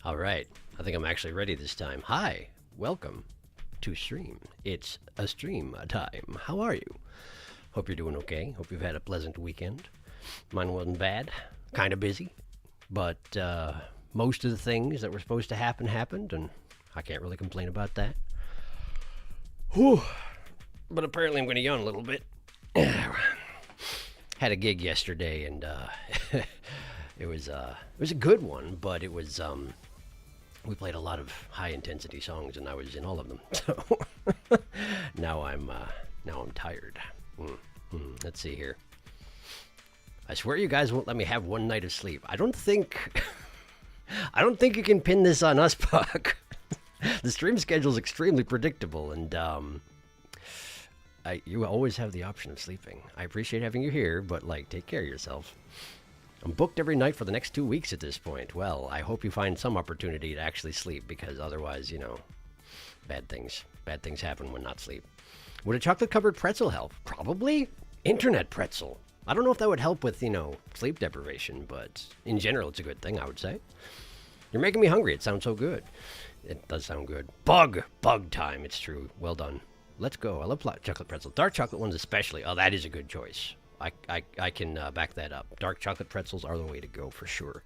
All right. I think I'm actually ready this time. Hi. Welcome to stream. It's a stream time. How are you? Hope you're doing okay. Hope you've had a pleasant weekend. Mine wasn't bad. Kind of busy. But most of the things that were supposed to happen happened, and I can't really complain about that. Whew. But apparently I'm going to yawn a little bit. Had a gig yesterday, and it was a good one, but it was we played a lot of high intensity songs, and I was in all of them. So now I'm tired. Let's see here. I swear you guys won't let me have one night of sleep. I don't think you can pin this on us, Puck. The stream schedule is extremely predictable, and you always have the option of sleeping. I appreciate having you here, but take care of yourself. I'm booked every night for the next 2 weeks at this point. Well, I hope you find some opportunity to actually sleep, because otherwise, bad things happen when not sleep. Would a chocolate-covered pretzel help? Probably. Internet pretzel. I don't know if that would help with, sleep deprivation, but in general, it's a good thing, I would say. You're making me hungry. It sounds so good. It does sound good. Bug time. It's true. Well done. Let's go. I love chocolate pretzel. Dark chocolate ones especially. Oh, that is a good choice. I can back that up. Dark chocolate pretzels are the way to go for sure.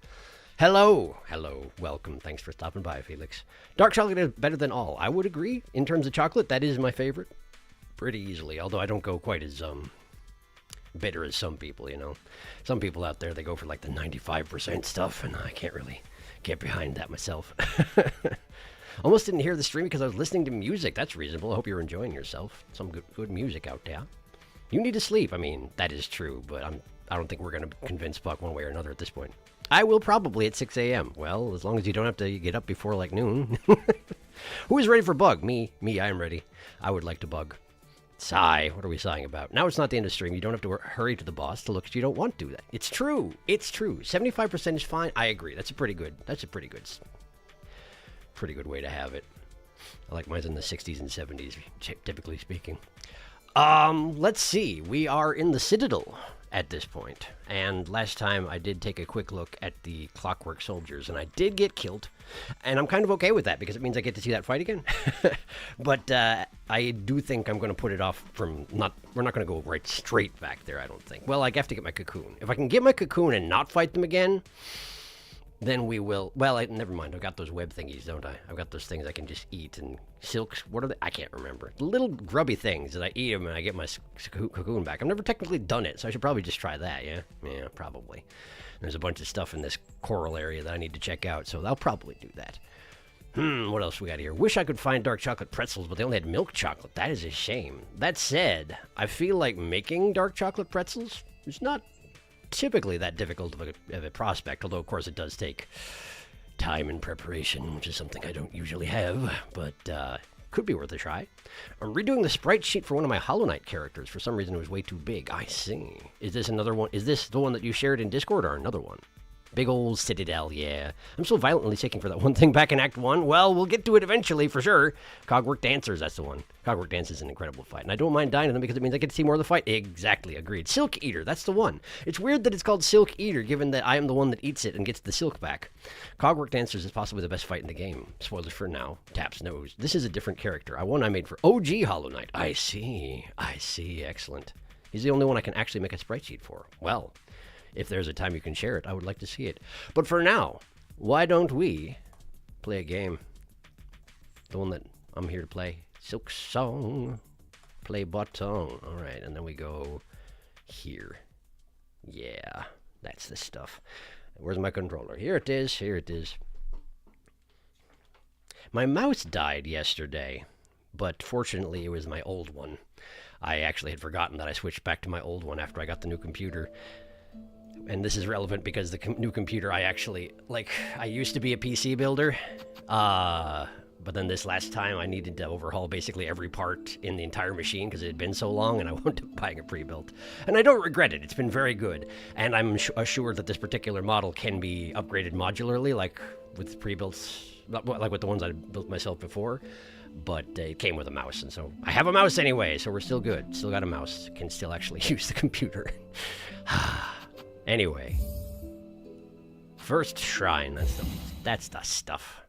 Hello. Welcome. Thanks for stopping by, Felix. Dark chocolate is better than all. I would agree. In terms of chocolate, that is my favorite. Pretty easily. Although I don't go quite as bitter as some people, Some people out there, they go for the 95% stuff, and I can't really get behind that myself. Almost didn't hear the stream because I was listening to music. That's reasonable. I hope you're enjoying yourself. Some good music out there. You need to sleep. I mean, that is true, but I don't think we're going to convince Buck one way or another at this point. I will probably at 6 a.m. Well, as long as you don't have to get up before noon. Who is ready for Bug? Me, I am ready. I would like to bug. Sigh. What are we sighing about? Now it's not the end of stream. You don't have to hurry to the boss to look at you don't want to do that. It's true. 75% is fine. I agree. That's a pretty good way to have it. I like mine's in the 60s and 70s, typically speaking. Let's see. We are in the Citadel at this point. And last time I did take a quick look at the Clockwork Soldiers, and I did get killed. And I'm kind of okay with that, because it means I get to see that fight again. But I do think I'm going to put it off from we're not going to go right straight back there, I don't think. Well, I have to get my cocoon. If I can get my cocoon and not fight them again, then we will. Well, never mind. I've got those web thingies, don't I? I've got those things I can just eat. And silks, what are they? I can't remember. The little grubby things that I eat them and I get my cocoon back. I've never technically done it, so I should probably just try that, yeah? Yeah, probably. There's a bunch of stuff in this coral area that I need to check out, so I'll probably do that. What else we got here? Wish I could find dark chocolate pretzels, but they only had milk chocolate. That is a shame. That said, I feel like making dark chocolate pretzels is not typically that difficult of a prospect, although of course it does take time and preparation, which is something I don't usually have, but could be worth a try. I'm redoing the sprite sheet for one of my Hollow Knight characters. For some reason it was way too big. I see. Is this another one? Is this the one that you shared in Discord, or another one? Big old Citadel, yeah. I'm so violently seeking for that one thing back in Act 1. Well, we'll get to it eventually, for sure. Cogwork Dancers, that's the one. Cogwork Dance is an incredible fight, and I don't mind dying to them because it means I get to see more of the fight. Exactly, agreed. Silk Eater, that's the one. It's weird that it's called Silk Eater, given that I am the one that eats it and gets the silk back. Cogwork Dancers is possibly the best fight in the game. Spoilers for now. Taps nose. This is a different character. I made for OG Hollow Knight. I see. Excellent. He's the only one I can actually make a sprite sheet for. Well, if there's a time you can share it, I would like to see it. But for now, why don't we play a game? The one that I'm here to play. Silksong. Play button. All right, and then we go here. Yeah, that's the stuff. Where's my controller? Here it is. My mouse died yesterday, but fortunately it was my old one. I actually had forgotten that I switched back to my old one after I got the new computer. And this is relevant because the new computer I used to be a PC builder, but then this last time I needed to overhaul basically every part in the entire machine because it had been so long, and I wound up buying a pre-built. And I don't regret it. It's been very good. And I'm assured that this particular model can be upgraded modularly, like with pre-builts, like with the ones I built myself before. But it came with a mouse, and so I have a mouse anyway, so we're still good. Still got a mouse. Can still actually use the computer. Anyway. First shrine. That's the stuff.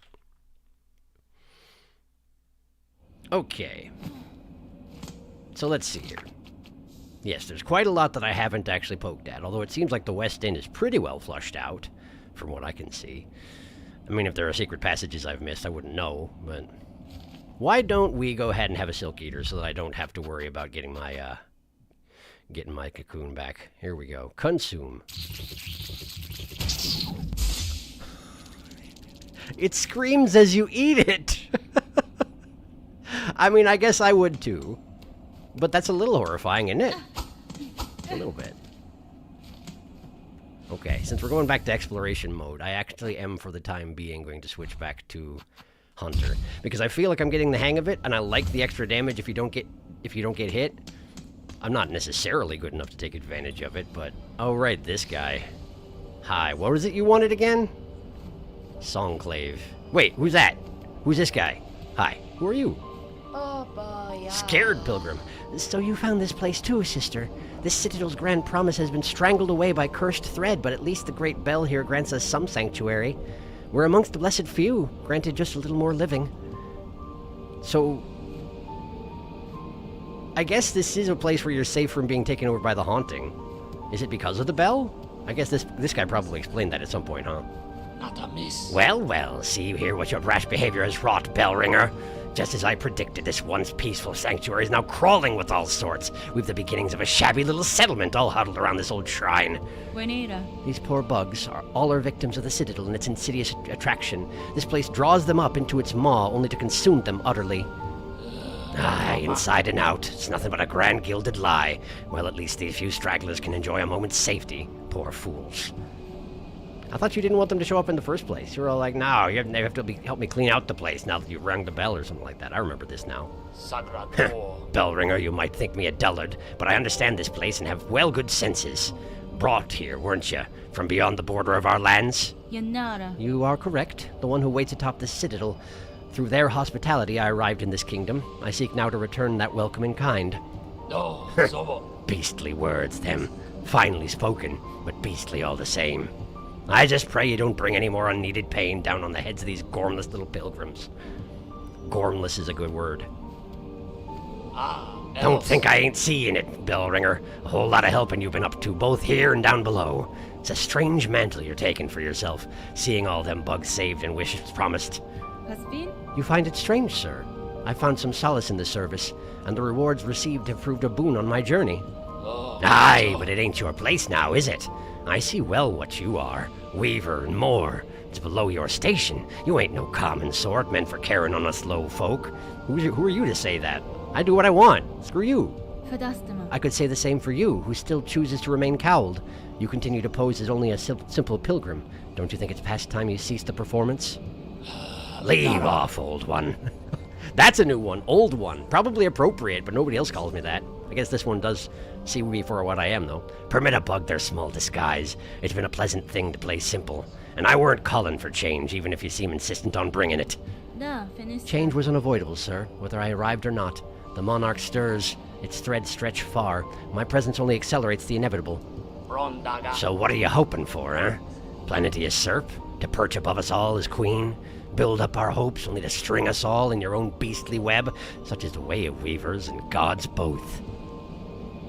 Okay. So let's see here. Yes, there's quite a lot that I haven't actually poked at, although it seems like the West End is pretty well flushed out, from what I can see. I mean, if there are secret passages I've missed, I wouldn't know, but... Why don't we go ahead and have a Silk Eater so that I don't have to worry about getting my cocoon back. Here we go. Consume. It screams as you eat it! I mean, I guess I would too. But that's a little horrifying, isn't it? A little bit. Okay, since we're going back to exploration mode, I actually am, for the time being, going to switch back to Hunter. Because I feel like I'm getting the hang of it, and I like the extra damage if you don't get hit. I'm not necessarily good enough to take advantage of it, but... Oh, right, this guy. Hi, what was it you wanted again? Songclave. Wait, who's that? Who's this guy? Hi, who are you? Scared pilgrim. So you found this place too, sister. This citadel's grand promise has been strangled away by cursed thread, but at least the great bell here grants us some sanctuary. We're amongst the blessed few, granted just a little more living. So... I guess this is a place where you're safe from being taken over by the haunting. Is it because of the bell? I guess this guy probably explained that at some point, huh? Not a miss. Well, well, see you here what your brash behavior has wrought, Bellringer. Just as I predicted, this once peaceful sanctuary is now crawling with all sorts. We've the beginnings of a shabby little settlement all huddled around this old shrine. Buenita. These poor bugs all are victims of the citadel and its insidious attraction. This place draws them up into its maw, only to consume them utterly. Aye, inside and out. It's nothing but a grand gilded lie. Well, at least these few stragglers can enjoy a moment's safety. Poor fools. I thought you didn't want them to show up in the first place. You were all like, no, you have to help me clean out the place now that you've rung the bell or something like that. I remember this now. Bellringer, you might think me a dullard, but I understand this place and have good senses. Brought here, weren't you, from beyond the border of our lands? Yanara. You are correct. The one who waits atop the citadel. Through their hospitality, I arrived in this kingdom. I seek now to return that welcome in kind. No, Beastly words, them. Finely spoken, but beastly all the same. I just pray you don't bring any more unneeded pain down on the heads of these gormless little pilgrims. Gormless is a good word. Don't think I ain't seeing it, Bellringer. A whole lot of helping you've been up to, both here and down below. It's a strange mantle you're taking for yourself, seeing all them bugs saved and wishes promised. Caspin? You find it strange, sir. I found some solace in the service, and the rewards received have proved a boon on my journey. Aye, but it ain't your place now, is it? I see well what you are. Weaver and more. It's below your station. You ain't no common sort meant for caring on us low folk. Who are you to say that? I do what I want. Screw you. Fadastama. I could say the same for you, who still chooses to remain cowled. You continue to pose as only a simple pilgrim. Don't you think it's past time you cease the performance? Leave off, old one. That's a new one. Old one. Probably appropriate, but nobody else calls me that. I guess this one does see me for what I am, though. Permit a bug their small disguise. It's been a pleasant thing to play simple. And I weren't calling for change, even if you seem insistent on bringing it. Da, finished. Change was unavoidable, sir, whether I arrived or not. The monarch stirs. Its threads stretch far. My presence only accelerates the inevitable. So what are you hoping for, eh? Planning to usurp? To perch above us all as queen? Build up our hopes only to string us all in your own beastly web? Such is the way of weavers and gods both.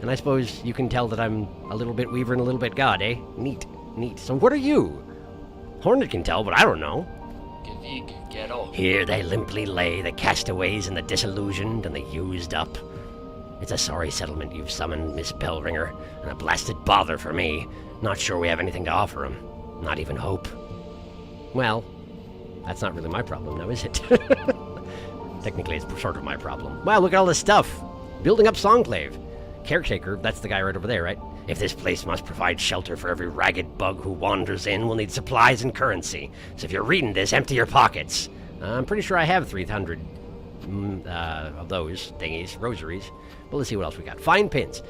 And I suppose you can tell that I'm a little bit weaver and a little bit god, eh? Neat, neat. So what are you? Hornet can tell, but I don't know. Here they limply lay, the castaways and the disillusioned and the used up. It's a sorry settlement you've summoned, Miss Bellringer, and a blasted bother for me. Not sure we have anything to offer 'em. Not even hope. Well, that's not really my problem, now, is it? Technically, it's sort of my problem. Wow, look at all this stuff. Building up Songclave. Caretaker, that's the guy right over there, right? If this place must provide shelter for every ragged bug who wanders in, we'll need supplies and currency. So if you're reading this, empty your pockets. I'm pretty sure I have 300 of those thingies, rosaries. But let's see what else we got. Fine pins.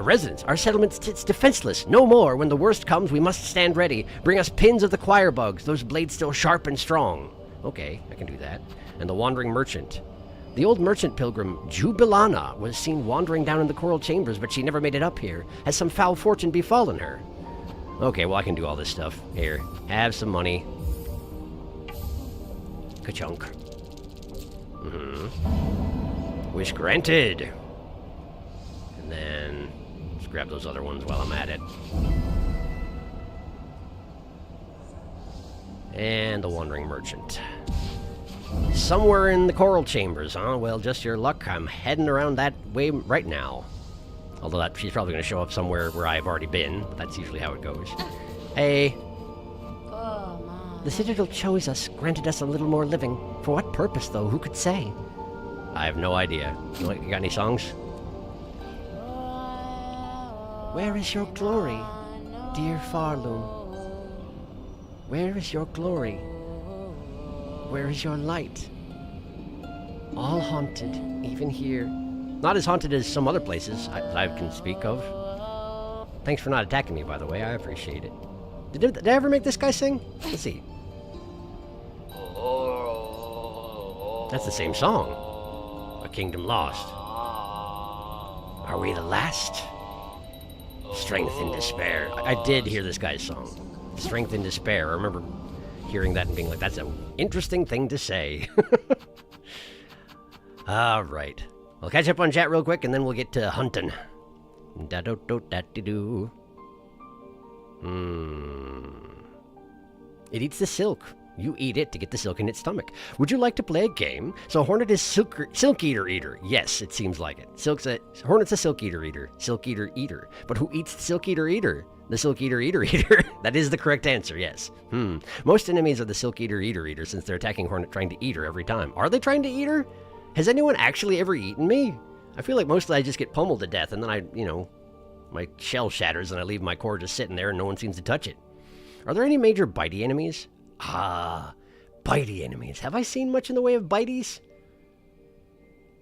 Residents, our settlement sits defenseless. No more. When the worst comes, we must stand ready. Bring us pins of the choir bugs, those blades still sharp and strong. Okay, I can do that. And the wandering merchant. The old merchant pilgrim, Jubilana, was seen wandering down in the coral chambers, but she never made it up here. Has some foul fortune befallen her? Okay, well, I can do all this stuff. Here, have some money. Ka-chunk. Wish granted. And then, let's grab those other ones while I'm at it. And the Wandering Merchant. Somewhere in the Coral Chambers, huh? Well, just your luck. I'm heading around that way right now. Although she's probably going to show up somewhere where I've already been. But that's usually how it goes. Hey. The Citadel chose us, granted us a little more living. For what purpose, though? Who could say? I have no idea. You got any songs? Where is your glory, dear Farloom? Where is your glory? Where is your light? All haunted, even here. Not as haunted as some other places I can speak of. Thanks for not attacking me, by the way. I appreciate it. Did I ever make this guy sing? Let's see. That's the same song. A Kingdom Lost. Are we the last? Strength in Despair. I did hear this guy's song. Strength in Despair. I remember hearing that and being like, that's an interesting thing to say. All right. I'll catch up on chat real quick, and then we'll get to hunting. Da-do-do-da-de-do. It eats the silk. You eat it to get the silk in its stomach. Would you like to play a game? So Hornet is silk eater eater. Yes, it seems like it. Hornet's a silk eater eater. Silk eater eater. But who eats the silk eater eater? The silk eater eater eater. That is the correct answer, yes. Most enemies are the silk eater eater eater since they're attacking Hornet trying to eat her every time. Are they trying to eat her? Has anyone actually ever eaten me? I feel like mostly I just get pummeled to death and then my shell shatters and I leave my core just sitting there and no one seems to touch it. Are there any major bitey enemies? Bitey enemies. Have I seen much in the way of bites?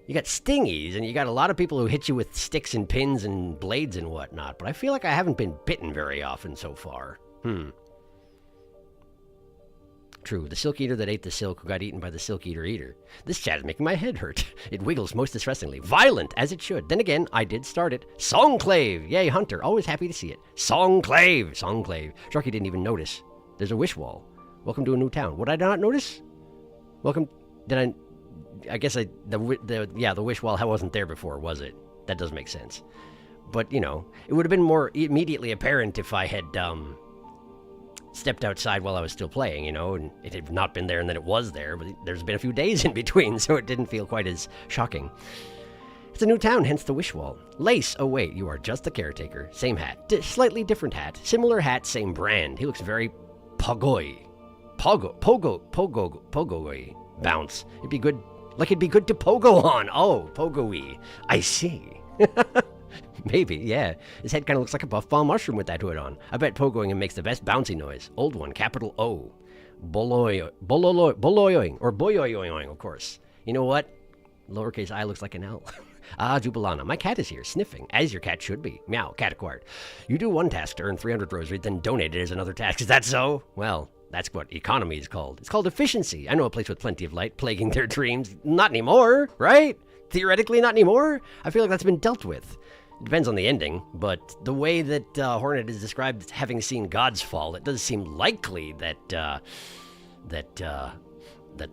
You got stingies, and you got a lot of people who hit you with sticks and pins and blades and whatnot, but I feel like I haven't been bitten very often so far. True, the silk eater that ate the silk who got eaten by the silk eater eater. This chat is making my head hurt. It wiggles most distressingly. Violent, as it should. Then again, I did start it. Songclave! Yay, Hunter. Always happy to see it. Songclave! Songclave. Sharky didn't even notice. There's a wish wall. Welcome to a new town. Would I not notice? Welcome... I guess the wish wall wasn't there before, was it? That does make sense. But, it would have been more immediately apparent if I had, stepped outside while I was still playing, and it had not been there and then it was there, but there's been a few days in between, so it didn't feel quite as shocking. It's a new town, hence the wish wall. Lace, oh wait, you are just the caretaker. Same hat. Slightly different hat. Similar hat, same brand. He looks very pogoy. Pogoy. Bounce. It'd be good to pogo on. Oh, pogo-y. I see. Maybe, yeah. His head kind of looks like a puffball mushroom with that hood on. I bet pogoing him makes the best bouncy noise. Old one, capital O. Boloyoing, or boyoyoing, of course. You know what? Lowercase I looks like an L. Jubilana. My cat is here, sniffing, as your cat should be. Meow, cat acquired. You do one task to earn 300 rosary, then donate it as another task. Is that so? Well, that's what economy is called. It's called efficiency. I know a place with plenty of light, plaguing their dreams. Not anymore, right? Theoretically, not anymore. I feel like that's been dealt with. It depends on the ending, but the way that Hornet is described having seen gods fall, it does seem likely that the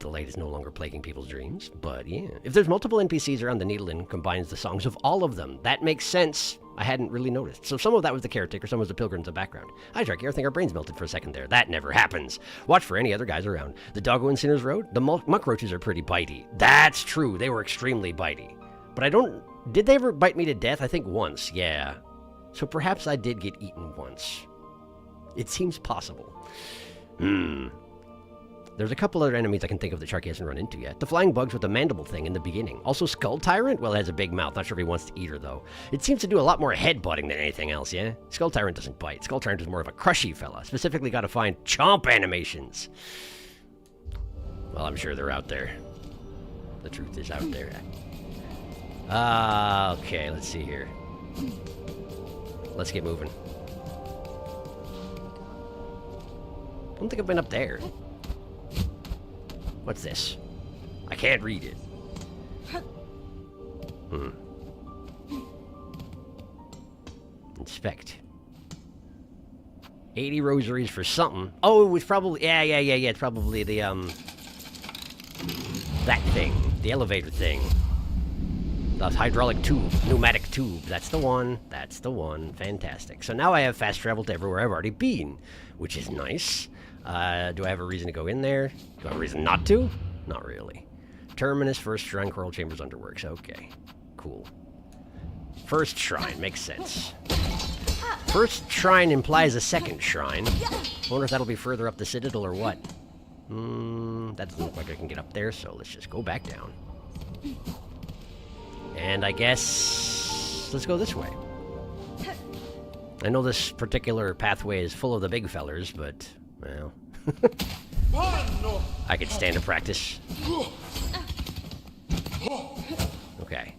light is no longer plaguing people's dreams. But yeah, if there's multiple NPCs around the needle and combines the songs of all of them, that makes sense. I hadn't really noticed. So some of that was the caretaker, some was the pilgrims in the background. Hi, Sharky, I think our brains melted for a second there. That never happens. Watch for any other guys around. The doggo in Sinner's Road, the muckroaches are pretty bitey. That's true, they were extremely bitey. But did they ever bite me to death? I think once, yeah. So perhaps I did get eaten once. It seems possible. There's a couple other enemies I can think of that Sharky hasn't run into yet. The flying bugs with the mandible thing in the beginning. Also Skull Tyrant? Well, it has a big mouth. Not sure if he wants to eat her, though. It seems to do a lot more head-butting than anything else, yeah? Skull Tyrant doesn't bite. Skull Tyrant is more of a crushy fella. Specifically gotta find chomp animations. Well, I'm sure they're out there. The truth is out there. Okay, let's see here. Let's get moving. I don't think I've been up there. What's this? I can't read it. Inspect. 80 rosaries for something. Oh, it was probably... Yeah. It's probably the, that thing. The elevator thing. The hydraulic tube. Pneumatic tube. That's the one. That's the one. Fantastic. So now I have fast travel to everywhere I've already been, which is nice. Do I have a reason to go in there? Do I have a reason not to? Not really. Terminus, first shrine, coral chambers, underworks. Okay. Cool. First shrine. Makes sense. First shrine implies a second shrine. I wonder if that'll be further up the citadel or what. That doesn't look like I can get up there, so let's just go back down. And I guess... let's go this way. I know this particular pathway is full of the big fellers, but... well... I could stand to practice. Okay.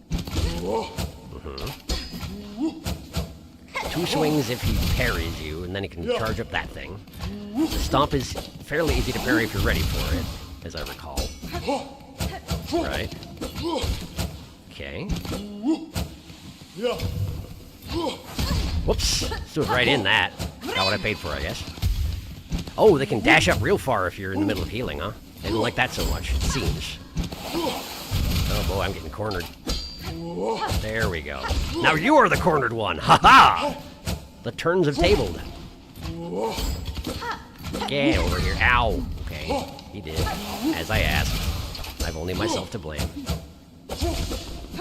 Two swings if he parries you, and then he can charge up that thing. The stomp is fairly easy to parry if you're ready for it, as I recall. Right. Okay. Whoops. Stood right in that. Got what I paid for, I guess. Oh, they can dash up real far if you're in the middle of healing, huh? They don't like that so much, it seems. Oh boy, I'm getting cornered. There we go. Now you are the cornered one! Ha-ha! The turns have tabled. Get over here. Ow! Okay, he did. As I asked. I've only myself to blame.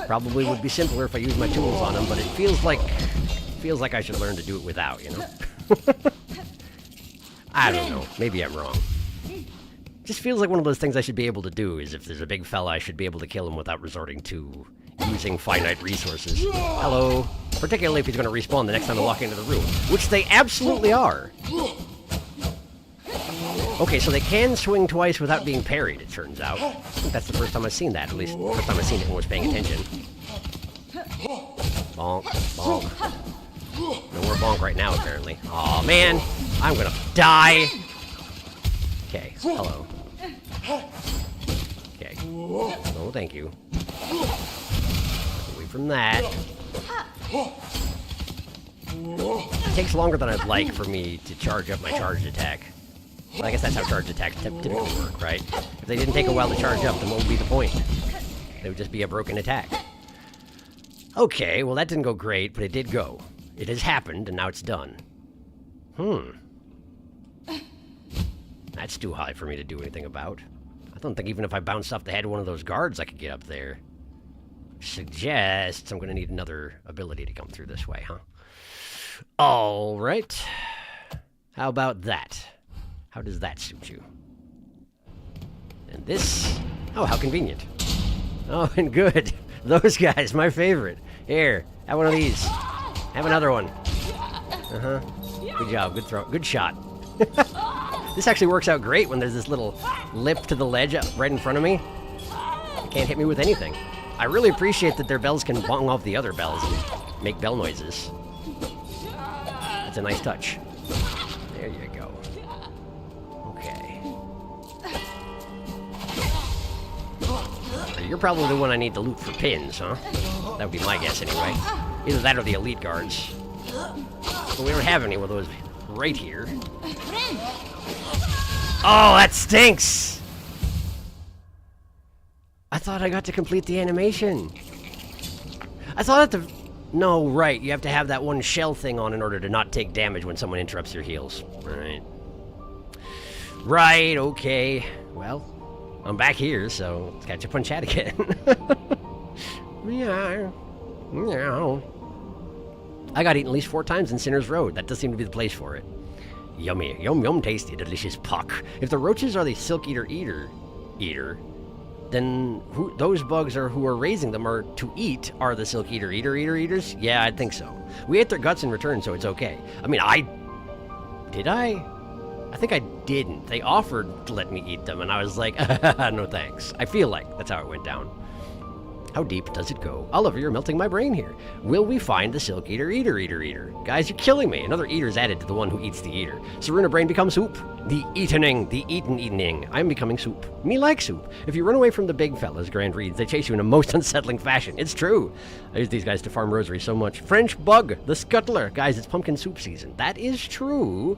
Probably would be simpler if I used my tools on him, but it feels like I should learn to do it without, you know? I don't know. Maybe I'm wrong. Just feels like one of those things I should be able to do, is if there's a big fella, I should be able to kill him without resorting to using finite resources. Hello. Particularly if he's going to respawn the next time I walk into the room, which they absolutely are. Okay, so they can swing twice without being parried, it turns out. I think that's the first time I've seen that, at least the first time I've seen it when I was paying attention. Bonk, bonk. No more bonk right now, apparently. Aw, man, I'm gonna die. Okay, hello. Okay. No, thank you. Away from that. It takes longer than I'd like for me to charge up my charged attack. Well, I guess that's how charged attacks typically work, right? If they didn't take a while to charge up, then what would be the point? They would just be a broken attack. Okay, well that didn't go great, but it did go. It has happened, and now it's done. That's too high for me to do anything about. I don't think even if I bounced off the head of one of those guards, I could get up there. Which suggests I'm going to need another ability to come through this way, huh? All right. How about that? How does that suit you? And this... oh, how convenient. Oh, and good. Those guys, my favorite. Here, have one of these. Have another one. Uh-huh. Good job, good throw, good shot. This actually works out great when there's this little lip to the ledge right in front of me. They can't hit me with anything. I really appreciate that their bells can bong off the other bells and make bell noises. That's a nice touch. There you go. Okay. You're probably the one I need to loot for pins, huh? That would be my guess anyway. Either that or the elite guards. But we don't have any of those right here. Oh, that stinks! I thought I got to complete the animation. I thought that the... no, right, you have to have that one shell thing on in order to not take damage when someone interrupts your heals. Right. Right, okay. Well, I'm back here, so let's catch up on chat again. Meow. Meow. I got eaten at least 4 times in Sinner's Road. That does seem to be the place for it. Yummy. Yum yum tasty, delicious puck. If the roaches are the Silk Eater, then those bugs who are raising them are to eat are the Silk Eaters? Yeah, I think so. We ate their guts in return, so it's okay. I mean, did I? I think I didn't. They offered to let me eat them, and I was like, no thanks. I feel like that's how it went down. How deep does it go? Oliver, you're melting my brain here. Will we find the Silk Eater? Guys, you're killing me. Another eater's added to the one who eats the eater. Saruna brain becomes soup. The eatening. I'm becoming soup. Me like soup. If you run away from the big fellas, Grand reads, they chase you in a most unsettling fashion. It's true. I use these guys to farm rosary so much. French bug, the scuttler. Guys, it's pumpkin soup season. That is true.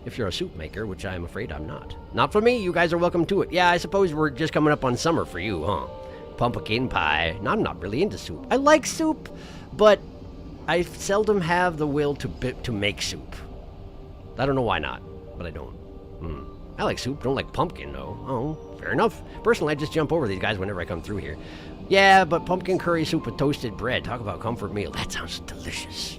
If you're a soup maker, which I'm afraid I'm not. Not for me, you guys are welcome to it. Yeah, I suppose we're just coming up on summer for you, huh? Pumpkin pie. No, I'm not really into soup. I like soup, but I seldom have the will to make soup. I don't know why not, but I don't. I like soup, don't like pumpkin, though. Oh, fair enough. Personally, I just jump over these guys whenever I come through here. Yeah, but pumpkin curry soup with toasted bread. Talk about comfort meal. That sounds delicious.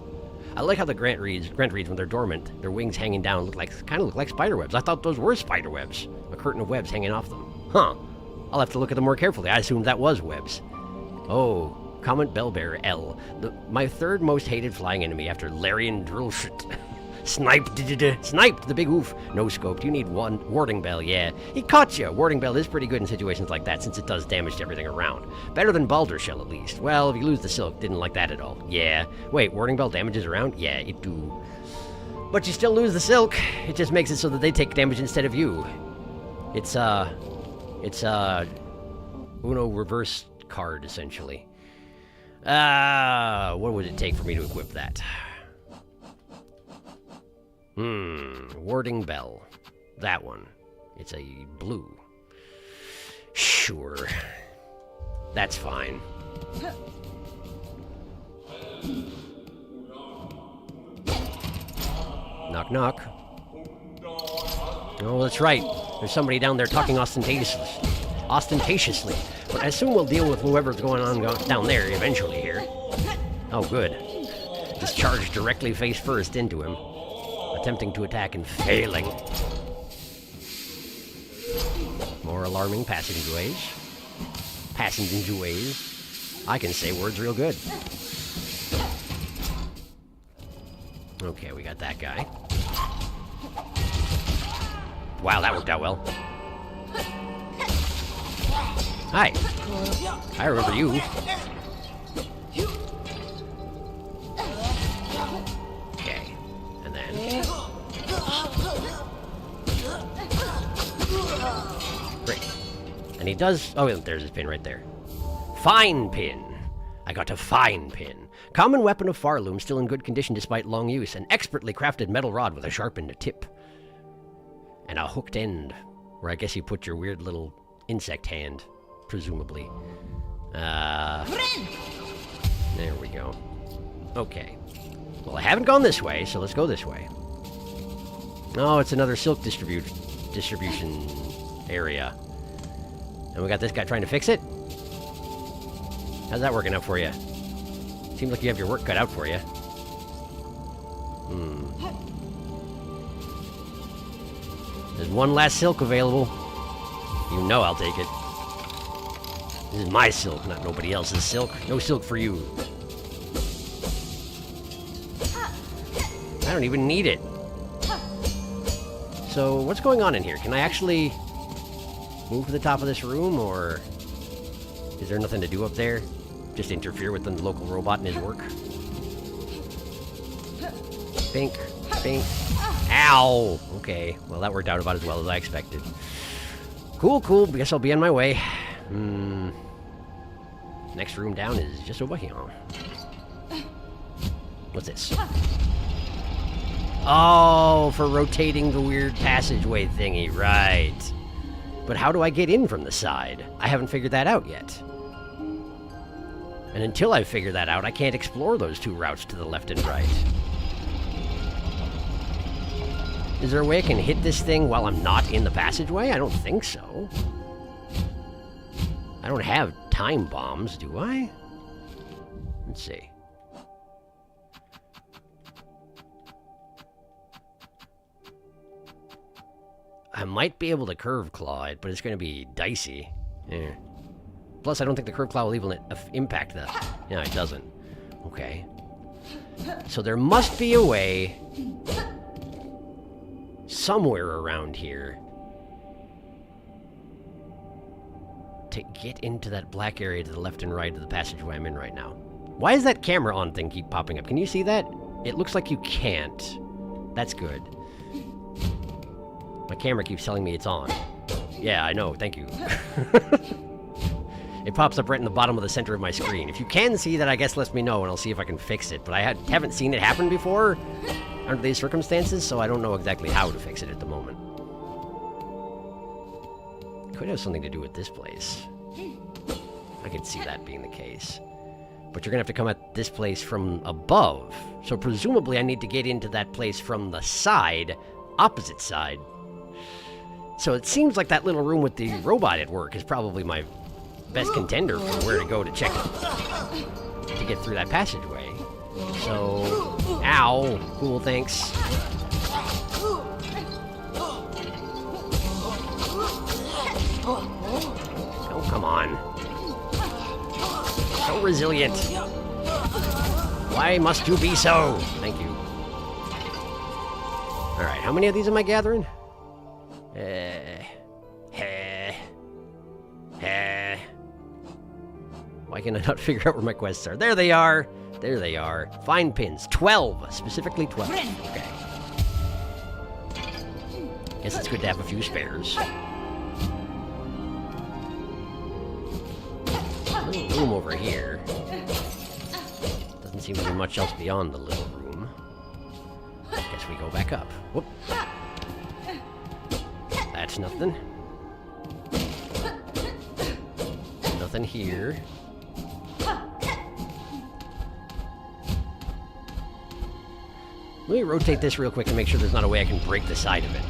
I like how the Grant reeds, when they're dormant, their wings hanging down kind of look like spider webs. I thought those were spider webs. A curtain of webs hanging off them. Huh. I'll have to look at them more carefully. I assumed that was webs. Oh, comment bellbearer L. My third most hated flying enemy after Larian drill shit. Sniped the big oof. No scoped. You need one warding bell, yeah. He caught you. Warding bell is pretty good in situations like that since it does damage to everything around. Better than Balder Shell, at least. Well, if you lose the silk, didn't like that at all. Yeah. Wait, warding bell damages around? Yeah, it do. But you still lose the silk. It just makes it so that they take damage instead of you. It's Uno reverse card, essentially. What would it take for me to equip that? Warding bell. That one. It's a blue. Sure. That's fine. Knock, knock. Oh, that's right. There's somebody down there talking ostentatiously. But I assume we'll deal with whoever's going on down there eventually here. Oh, good. Just charged directly face first into him. Attempting to attack and failing. More alarming passageways. I can say words real good. Okay, we got that guy. Wow, that worked out well. Hi. I remember you. Okay. And then... Great. And he does... Oh, there's his pin right there. Fine pin. I got a fine pin. Common weapon of Farloom, still in good condition despite long use. An expertly crafted metal rod with a sharpened tip. And a hooked end, where I guess you put your weird little insect hand, presumably. There we go. Okay. Well, I haven't gone this way, so let's go this way. Oh, it's another silk distribution area. And we got this guy trying to fix it? How's that working out for you? Seems like you have your work cut out for you. There's one last silk available. You know I'll take it. This is my silk, not nobody else's silk. No silk for you. I don't even need it. So, what's going on in here? Can I actually move to the top of this room, or is there nothing to do up there? Just interfere with the local robot and his work? Bink, bink. Ow! Okay, well that worked out about as well as I expected. Cool, cool. Guess I'll be on my way. Next room down is just over here. What's this? Oh, for rotating the weird passageway thingy, right. But how do I get in from the side? I haven't figured that out yet. And until I figure that out, I can't explore those two routes to the left and right. Is there a way I can hit this thing while I'm not in the passageway? I don't think so. I don't have time bombs, do I? Let's see. I might be able to curve claw it, but it's going to be dicey. Yeah. Plus, I don't think the curve claw will even impact the... Yeah, it doesn't. Okay. So there must be a way... somewhere around here to get into that black area to the left and right of the passageway I'm in right now. Why does that camera on thing keep popping up? Can you see that? It looks like you can't. That's good. My camera keeps telling me it's on. Yeah, I know. Thank you. It pops up right in the bottom of the center of my screen. If you can see that, I guess let me know and I'll see if I can fix it. But I haven't seen it happen before under these circumstances, so I don't know exactly how to fix it at the moment. Could have something to do with this place. I could see that being the case. But you're gonna have to come at this place from above. So presumably I need to get into that place from the side, opposite side. So it seems like that little room with the robot at work is probably my best contender for where to go to check it, to get through that passageway. So, ow, cool, thanks. Oh, come on. So resilient. Why must you be so? Thank you. Alright, how many of these am I gathering? Why can I not figure out where my quests are? There they are! There they are. Find pins. 12! Specifically 12. Okay. Guess it's good to have a few spares. Little room over here. Doesn't seem to be much else beyond the little room. Guess we go back up. Whoop. That's nothing. Nothing here. Let me rotate this real quick to make sure there's not a way I can break the side of it.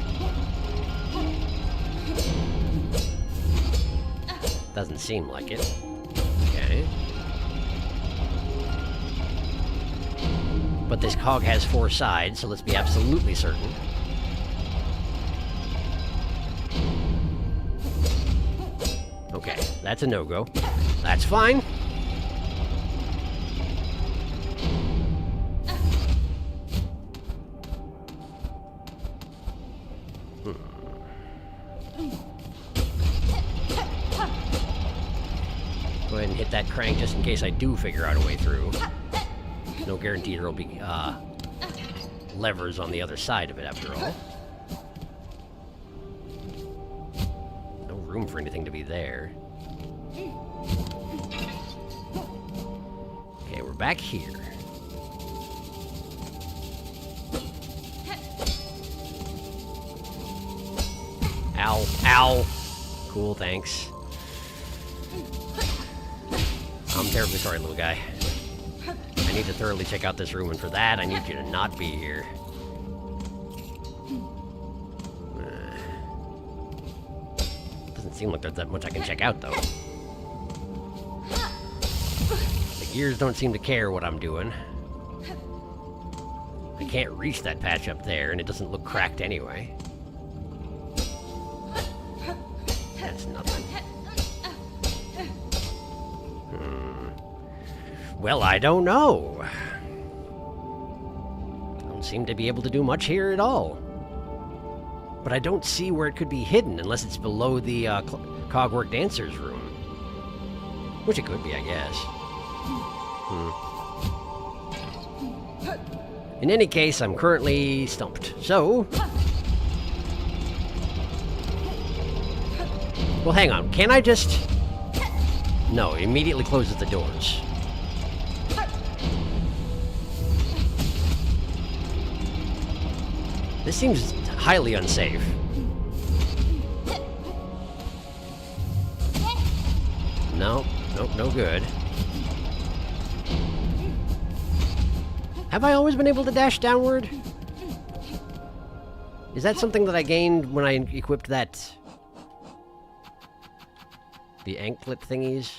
Doesn't seem like it. Okay. But this cog has 4 sides, so let's be absolutely certain. Okay, that's a no-go. That's fine. Go ahead and hit that crank just in case I do figure out a way through. No guarantee there'll be levers on the other side of it after all. No room for anything to be there. Okay, we're back here. Ow, ow. Cool, thanks. I'm terribly sorry, little guy. I need to thoroughly check out this room, and for that, I need you to not be here. Doesn't seem like there's that much I can check out, though. The gears don't seem to care what I'm doing. I can't reach that patch up there, and it doesn't look cracked anyway. That's nothing. Well, I don't know. Don't seem to be able to do much here at all. But I don't see where it could be hidden unless it's below the Cogwork Dancer's room. Which it could be, I guess. In any case, I'm currently stumped. So... well, hang on. Can I just... no, it immediately closes the doors. This seems highly unsafe. No, nope, no good. Have I always been able to dash downward? Is that something that I gained when I equipped that... the anklet thingies?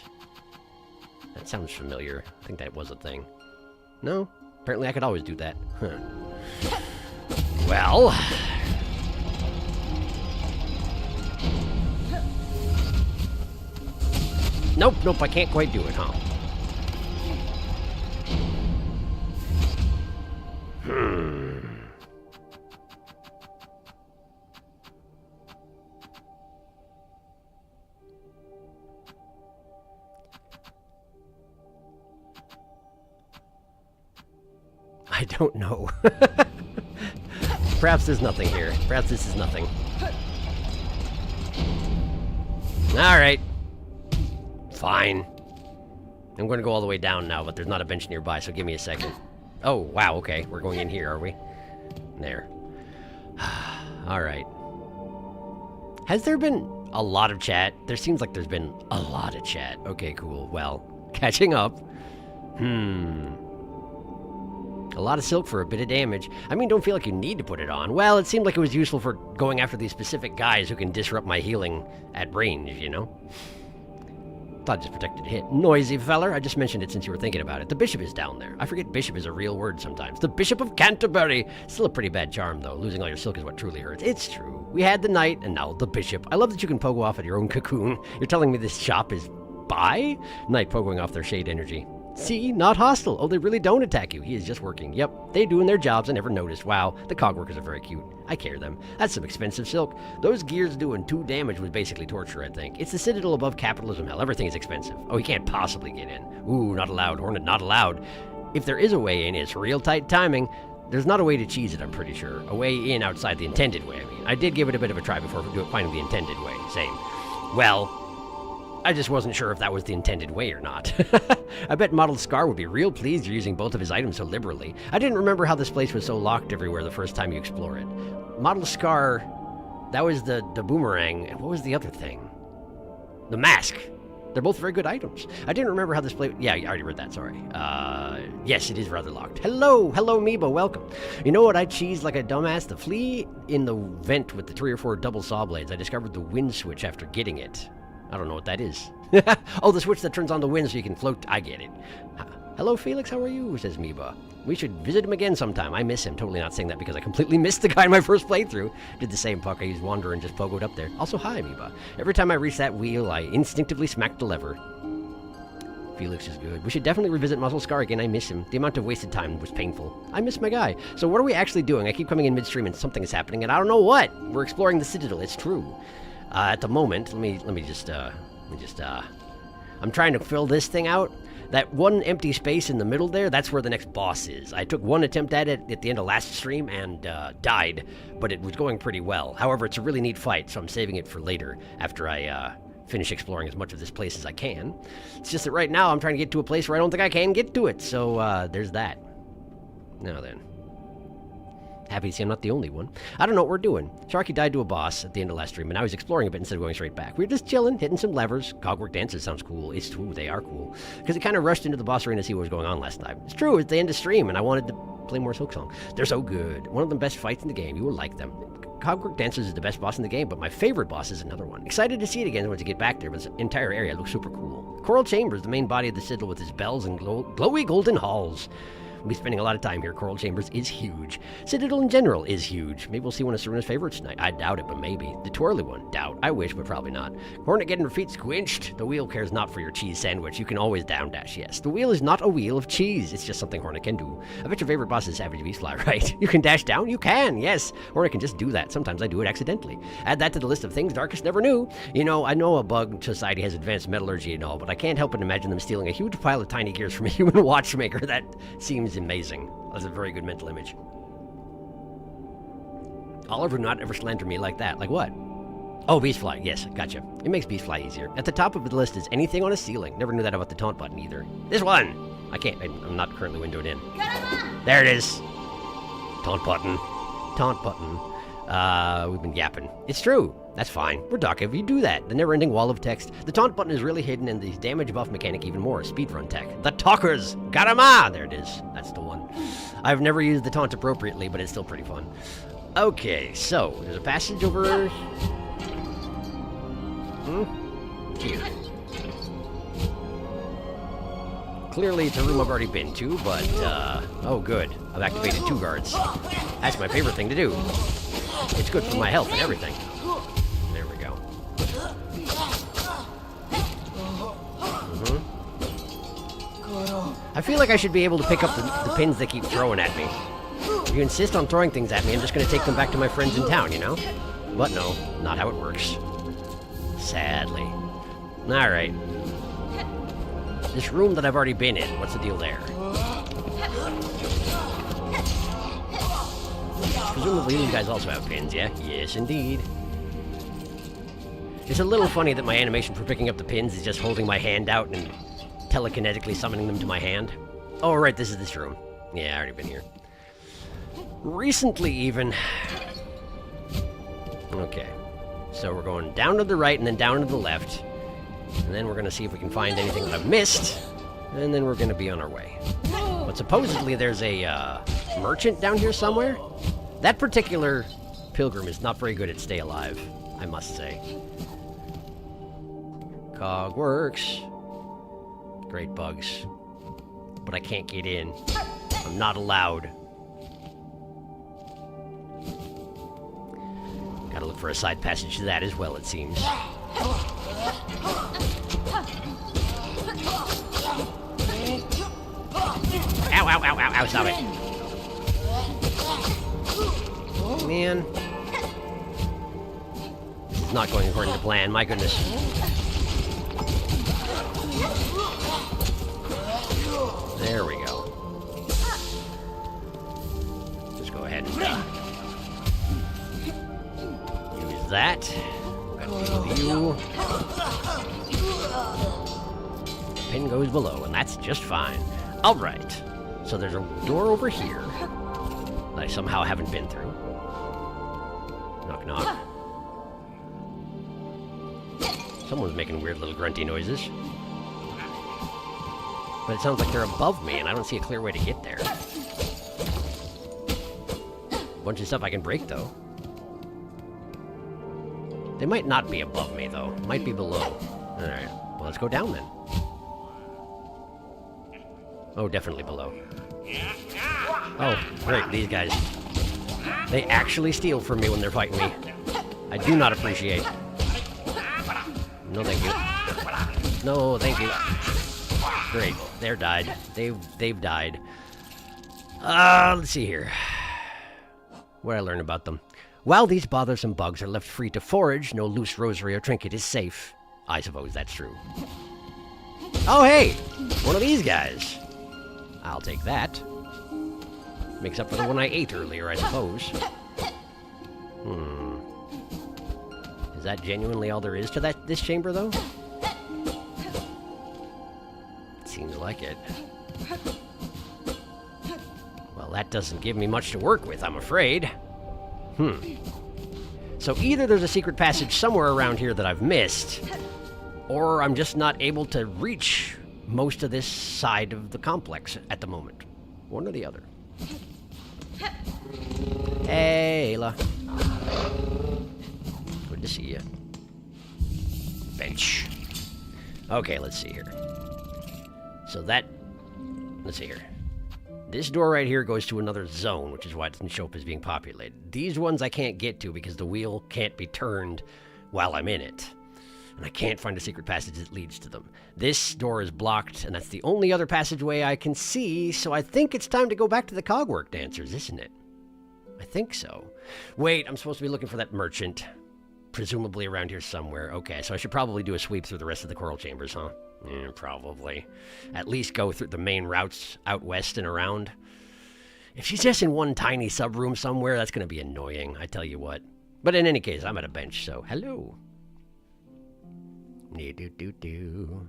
That sounds familiar. I think that was a thing. No? Apparently I could always do that. Huh. Well... nope, nope, I can't quite do it, huh? I don't know. Perhaps there's nothing here. Perhaps this is nothing. Alright. Fine. I'm going to go all the way down now, but there's not a bench nearby, so give me a second. Oh, wow, okay. We're going in here, are we? There. Alright. Has there been a lot of chat? There seems like there's been a lot of chat. Okay, cool. Well, catching up. A lot of silk for a bit of damage. I mean, don't feel like you need to put it on. Well, it seemed like it was useful for going after these specific guys who can disrupt my healing at range, you know? Thought it just protected a hit. Noisy feller. I just mentioned it since you were thinking about it. The bishop is down there. I forget bishop is a real word sometimes. The Bishop of Canterbury. Still a pretty bad charm, though. Losing all your silk is what truly hurts. It's true. We had the knight, and now the bishop. I love that you can pogo off at your own cocoon. You're telling me this shop is by? Knight pogoing off their shade energy. See? Not hostile. Oh, they really don't attack you. He is just working. Yep, they doing their jobs. I never noticed. Wow, the cog workers are very cute. I care them. That's some expensive silk. Those gears doing 2 damage was basically torture, I think. It's the citadel above capitalism hell. Everything is expensive. Oh, he can't possibly get in. Ooh, not allowed. Hornet, not allowed. If there is a way in, it's real tight timing. There's not a way to cheese it, I'm pretty sure. A way in outside the intended way, I mean. I did give it a bit of a try before finding the intended way. Same. Well, I just wasn't sure if that was the intended way or not. I bet Mottled Scar would be real pleased you're using both of his items so liberally. I didn't remember how this place was so locked everywhere the first time you explore it. Mottled Scar, that was the boomerang, and what was the other thing? The mask. They're both very good items. I didn't remember how this place... Yeah, I already read that, sorry. Yes, it is rather locked. Hello, Meebo, welcome. You know what I cheesed like a dumbass? The flea in the vent with the 3 or 4 double saw blades. I discovered the wind switch after getting it. I don't know what that is. Oh, the switch that turns on the wind so you can float. I get it. Hello, Felix. How are you? Says Meba. We should visit him again sometime. I miss him. Totally not saying that because I completely missed the guy in my first playthrough. Did the same puck. I used Wander and just pogoed up there. Also, hi, Meba. Every time I reach that wheel, I instinctively smack the lever. Felix is good. We should definitely revisit Muscle Scar again. I miss him. The amount of wasted time was painful. I miss my guy. So what are we actually doing? I keep coming in midstream and something is happening, and I don't know what. We're exploring the Citadel. It's true. At the moment, let me just, I'm trying to fill this thing out. That one empty space in the middle there, that's where the next boss is. I took one attempt at it at the end of last stream and died, but it was going pretty well. However, it's a really neat fight, so I'm saving it for later after I finish exploring as much of this place as I can. It's just that right now I'm trying to get to a place where I don't think I can get to it, so there's that. Now then. Happy to see I'm not the only one. I don't know what we're doing. Sharky died to a boss at the end of last stream, and now he's exploring a bit instead of going straight back. We're just chilling, hitting some levers. Cogwork dances sounds cool. It's true, they are cool. Because it kind of rushed into the boss arena to see what was going on last time. It's true, it's the end of stream, and I wanted to play more Silksong. They're so good. One of the best fights in the game. You will like them. Cogwork Dancers is the best boss in the game, but my favorite boss is another one. Excited to see it again once you get back there, but the entire area looks super cool. Coral Chambers, the main body of the Citadel with its bells and glowy golden halls. We'll be spending a lot of time here. Coral Chambers is huge. Citadel in general is huge. Maybe we'll see one of Serena's favorites tonight. I doubt it, but maybe. The twirly one, doubt. I wish, but probably not. Hornet getting her feet squinched. The wheel cares not for your cheese sandwich. You can always down dash, yes. The wheel is not a wheel of cheese. It's just something Hornet can do. I bet your favorite boss is Savage Beastfly, right? You can dash down? You can, yes. Hornet can just do that. Sometimes I do it accidentally. Add that to the list of things Darkest never knew. You know, I know a bug society has advanced metallurgy and all, but I can't help but imagine them stealing a huge pile of tiny gears from a human watchmaker. That seems amazing. That's a very good mental image. Oliver would not ever slander me like that. Like what? Oh, Beastfly. Yes, gotcha. It makes Beastfly easier. At the top of the list is anything on a ceiling. Never knew that about the taunt button either. This one! I can't. I'm not currently windowed in. There it is. Taunt button. Taunt button. We've been yapping. It's true. That's fine. We're talking if you do that. The never-ending wall of text. The taunt button is really hidden, and the damage buff mechanic even more. Speedrun tech. The talkers! Garama! There it is. That's the one. I've never used the taunt appropriately, but it's still pretty fun. Okay, so there's a passage over here. Clearly, it's a room I've already been to, but oh, good. I've activated 2 guards. That's my favorite thing to do. It's good for my health and everything. There we go. I feel like I should be able to pick up the pins they keep throwing at me. If you insist on throwing things at me, I'm just going to take them back to my friends in town, you know? But no, not how it works. Sadly. Alright. This room that I've already been in, what's the deal there? Presumably you guys also have pins, yeah? Yes, indeed. It's a little funny that my animation for picking up the pins is just holding my hand out and telekinetically summoning them to my hand. Oh, right, this is this room. Yeah, I already been here. Recently, even. Okay. So we're going down to the right and then down to the left. And then we're going to see if we can find anything that I've missed. And then we're going to be on our way. But supposedly there's a merchant down here somewhere. That particular pilgrim is not very good at stay alive, I must say. Cog works. Great bugs. But I can't get in. I'm not allowed. Gotta look for a side passage to that as well, it seems. Ow, ow, ow, ow, ow, stop it. Man. This is not going according to plan, my goodness. There we go. Just go ahead and use that. Gotta deal with you. Pin goes below, and that's just fine. Alright. So there's a door over here that I somehow haven't been through. Knock, knock. Someone's making weird little grunty noises. But it sounds like they're above me, and I don't see a clear way to get there. Bunch of stuff I can break, though. They might not be above me, though. Might be below. Alright, well, let's go down, then. Oh, definitely below. Oh, great, these guys. They actually steal from me when they're fighting me. I do not appreciate. No, thank you. No, thank you. Great, they're died. They've died. Let's see here. What did I learn about them? While these bothersome bugs are left free to forage, no loose rosary or trinket is safe. I suppose that's true. Oh, hey! One of these guys. I'll take that. Makes up for the one I ate earlier, I suppose. Is that genuinely all there is to this chamber, though? Seems like it. Well, that doesn't give me much to work with, I'm afraid. So either there's a secret passage somewhere around here that I've missed, or I'm just not able to reach most of this side of the complex at the moment. One or the other. Hey, Ayla. Good to see you. Bench. Okay, let's see here. So that... Let's see here. This door right here goes to another zone, which is why it doesn't show up as being populated. These ones I can't get to because the wheel can't be turned while I'm in it. And I can't find a secret passage that leads to them. This door is blocked, and that's the only other passageway I can see, so I think it's time to go back to the cogwork dancers, isn't it? I think so. Wait, I'm supposed to be looking for that merchant. Presumably around here somewhere. Okay, so I should probably do a sweep through the rest of the coral chambers, huh? Yeah, probably. At least go through the main routes out west and around. If she's just in one tiny sub-room somewhere, that's going to be annoying, I tell you what. But in any case, I'm at a bench, so hello. Do-do-do-do.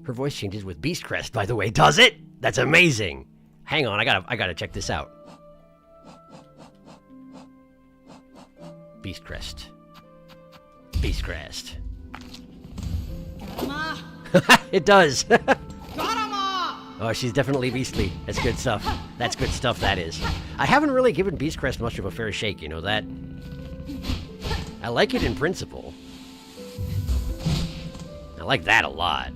Her voice changes with Beast Crest, by the way. Does it? That's amazing. Hang on, I gotta check this out. Beast Crest. Beast Crest. It does. Oh, she's definitely beastly. That's good stuff. That's good stuff, that is. I haven't really given Beast Crest much of a fair shake, you know that? I like it in principle. I like that a lot.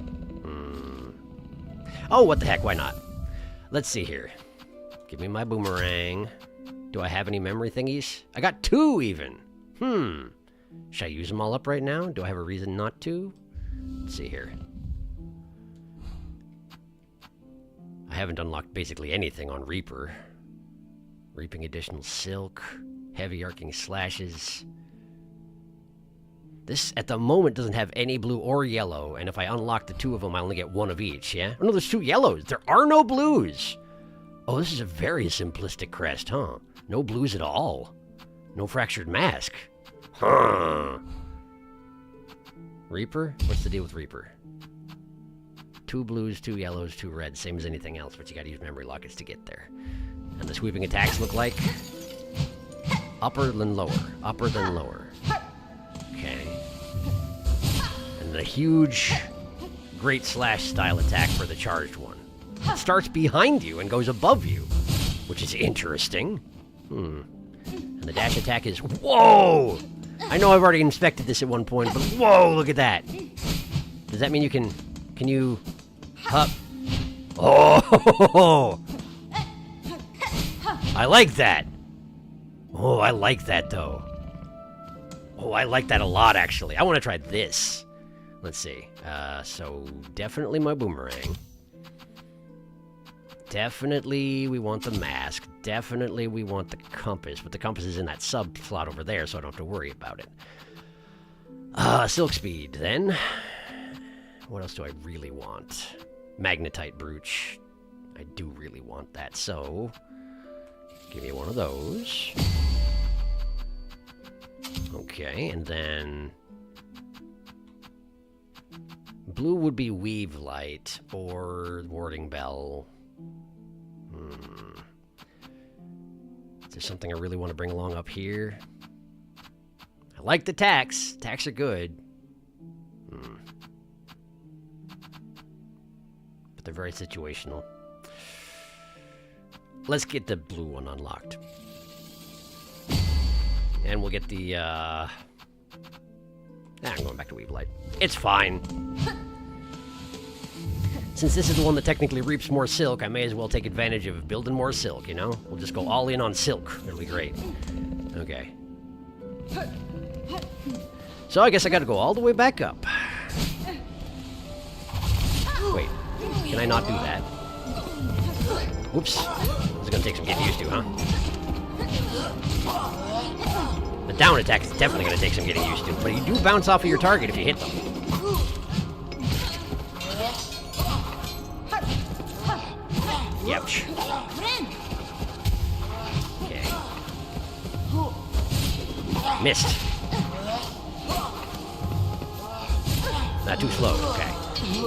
Oh, what the heck, why not? Let's see here. Give me my boomerang. Do I have any memory thingies? I got 2 even. Should I use them all up right now? Do I have a reason not to? Let's see here. I haven't unlocked basically anything on Reaper. Reaping additional silk. Heavy arcing slashes. This, at the moment, doesn't have any blue or yellow, and if I unlock the 2 of them, I only get 1 of each, yeah? Oh, no, there's 2 yellows. There are no blues. Oh, this is a very simplistic crest, huh? No blues at all. No fractured mask. Huh. Reaper? What's the deal with Reaper? 2 blues, 2 yellows, 2 reds. Same as anything else, but you gotta use memory lockets to get there. And the sweeping attacks look like... upper than lower. Upper than lower. Okay. And the huge... great slash style attack for the charged one. It starts behind you and goes above you. Which is interesting. And the dash attack is... Whoa! I know I've already inspected this at one point, but whoa, look at that. Does that mean you can... Can you... Hup? Oh! I like that. Oh, I like that, though. Oh, I like that a lot, actually. I want to try this. Let's see. So, definitely my boomerang. Definitely we want the mask. Definitely we want the compass. But the compass is in that sub slot over there, so I don't have to worry about it. Silk speed, then. What else do I really want? Magnetite brooch. I do really want that, so... Give me one of those. Okay, and then... Blue would be Weave Light, or Warding Bell. Is there something I really want to bring along up here? I like the tacks. Tacks are good. But they're very situational. Let's get the blue one unlocked. And we'll get the, I'm going back to Weave Light. It's fine. Since this is the one that technically reaps more silk, I may as well take advantage of building more silk, you know? We'll just go all in on silk. It'll be great. Okay. So I guess I gotta go all the way back up. Wait, can I not do that? Whoops. This is gonna take some getting used to, huh? The down attack is definitely gonna take some getting used to, but you do bounce off of your target if you hit them. Yep. Okay. Missed. Not too slow, okay.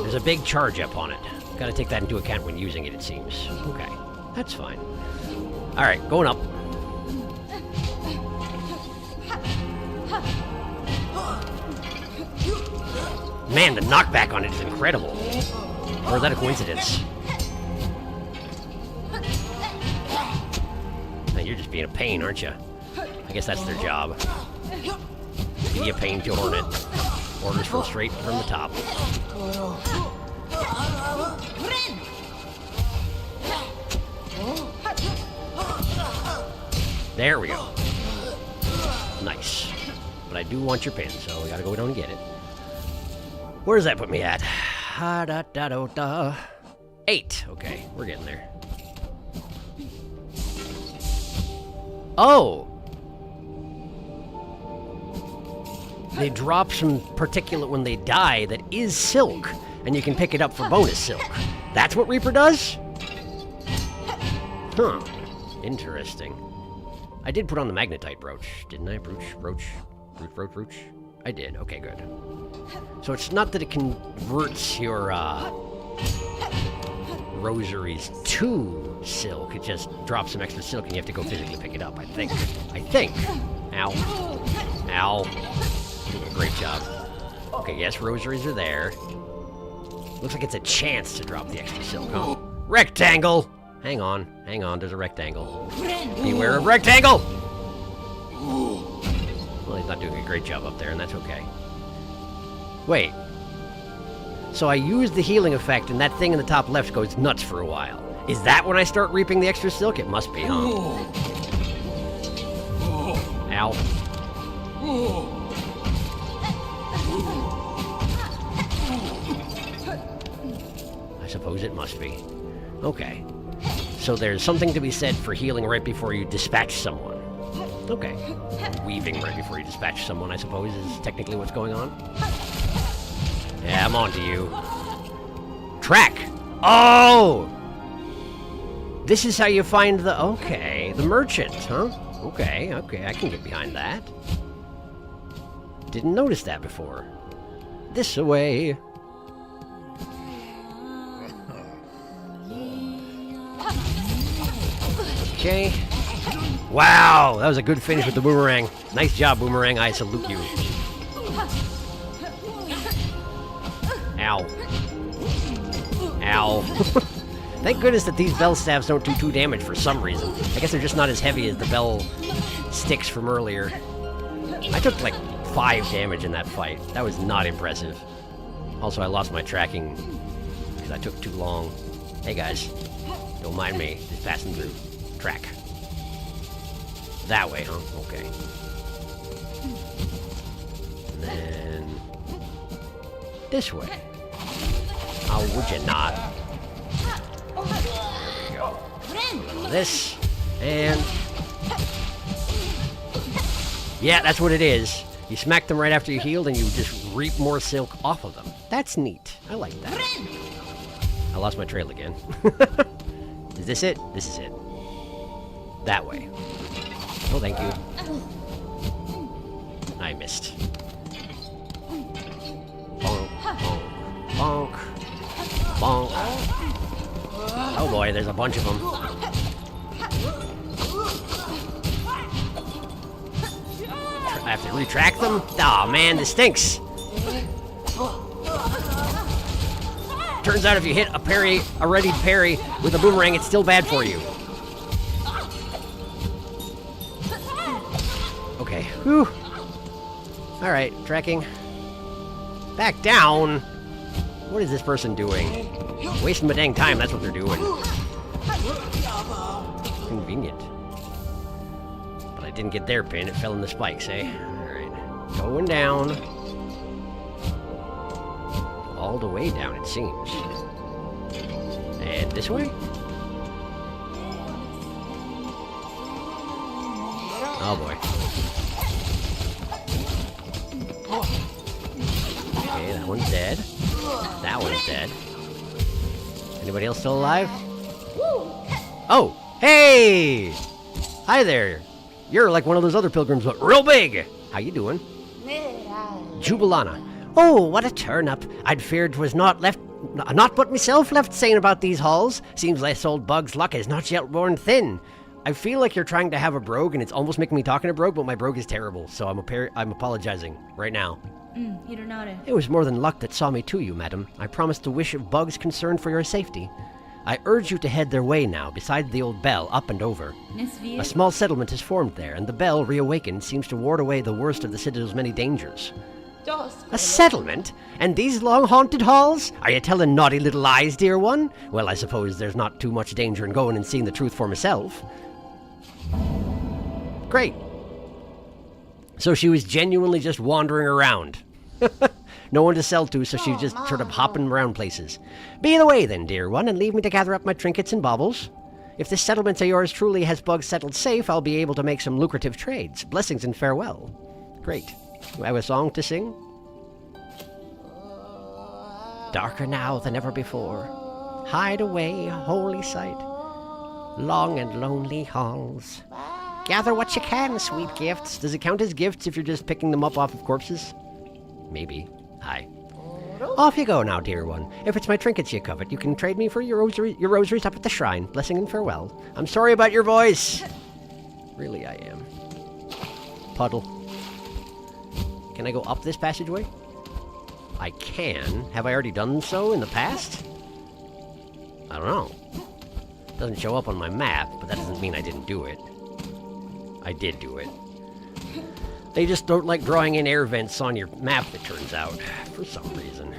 There's a big charge up on it. Gotta take that into account when using it, it seems. Okay, that's fine. Alright, going up. Man, the knockback on it is incredible. Or is that a coincidence? Man, you're just being a pain, aren't you? I guess that's their job. Be a pain to Hornet. Orders from straight from the top. There we go. Nice. But I do want your pin, so we gotta go down and get it. Where does that put me at? 8. Okay, we're getting there. Oh! They drop some particulate when they die that is silk, and you can pick it up for bonus silk. That's what Reaper does? Huh. Interesting. I did put on the magnetite brooch, didn't I? Brooch. I did. Okay, good. So it's not that it converts your rosaries to silk. It just drops some extra silk and you have to go physically pick it up, I think. Ow. Ow. Doing a great job. Okay, yes, rosaries are there. Looks like it's a chance to drop the extra silk, huh? Rectangle! Hang on, there's a rectangle. Beware of rectangle! Well, he's not doing a great job up there, and that's okay. Wait. So I use the healing effect, and that thing in the top left goes nuts for a while. Is that when I start reaping the extra silk? It must be, huh? Ow. I suppose it must be. Okay. So there's something to be said for healing right before you dispatch someone. Okay. Weaving right before you dispatch someone, I suppose, is technically what's going on. Yeah, I'm on to you. Track! Oh! This is how you find the... Okay, the merchant, huh? Okay, okay, I can get behind that. Didn't notice that before. This way. Okay. Wow, that was a good finish with the boomerang. Nice job, boomerang. I salute you. Ow. Ow. Thank goodness that these bell staves don't do 2 damage for some reason. I guess they're just not as heavy as the bell sticks from earlier. I took like 5 damage in that fight. That was not impressive. Also, I lost my tracking because I took too long. Hey guys, don't mind me. Just passing through. Track. That way, huh? Okay. And then this way. Oh, would you not? There we go. This and yeah, that's what it is. You smack them right after you healed, and you just reap more silk off of them. That's neat. I like that. I lost my trail again. Is this it? This is it. That way. Oh, thank you. I missed. Bonk, bonk, bonk, bonk. Oh boy, there's a bunch of them. I have to retract them? Aw, oh, man, this stinks. Turns out if you hit a ready parry with a boomerang, it's still bad for you. Okay. Whew. Alright, tracking. Back down? What is this person doing? Wasting my dang time, that's what they're doing. Convenient. But I didn't get their pin, it fell in the spikes, eh? Alright. Going down. All the way down, it seems. And this way? Oh boy. Okay, that one's dead. That one's dead. Anybody else still alive? Oh! Hey! Hi there! You're like one of those other pilgrims, but real big! How you doing? Jubilana. Oh, what a turn-up. I'd feared 'twas not but myself left sane about these halls. Seems this old bug's luck is not yet worn thin. I feel like you're trying to have a brogue, and it's almost making me talking to brogue, but my brogue is terrible, so I'm apologizing right now. It was more than luck that saw me to you, madam. I promised to wish of bugs concerned for your safety. I urge you to head their way now, beside the old bell, up and over. A small settlement is formed there, and the bell, reawakened, seems to ward away the worst of the citadel's many dangers. A settlement? And these long-haunted halls? Are you telling naughty little lies, dear one? Well, I suppose there's not too much danger in going and seeing the truth for myself. Great. So she was genuinely just wandering around. No one to sell to, so she was just sort of hopping around places. Be the way then, dear one, and leave me to gather up my trinkets and baubles. If this settlement of yours truly has bugs settled safe, I'll be able to make some lucrative trades. Blessings and farewell. Great. Do I have a song to sing? Darker now than ever before. Hide away, holy sight. Long and lonely halls. Gather what you can, sweet gifts. Does it count as gifts if you're just picking them up off of corpses? Maybe. Hi. Off you go now, dear one. If it's my trinkets you covet, you can trade me for your rosaries up at the shrine. Blessing and farewell. I'm sorry about your voice. Really, I am. Puddle. Can I go up this passageway? I can. Have I already done so in the past? I don't know. Doesn't show up on my map, but that doesn't mean I didn't do it. I did do it. They just don't like drawing in air vents on your map, it turns out, for some reason.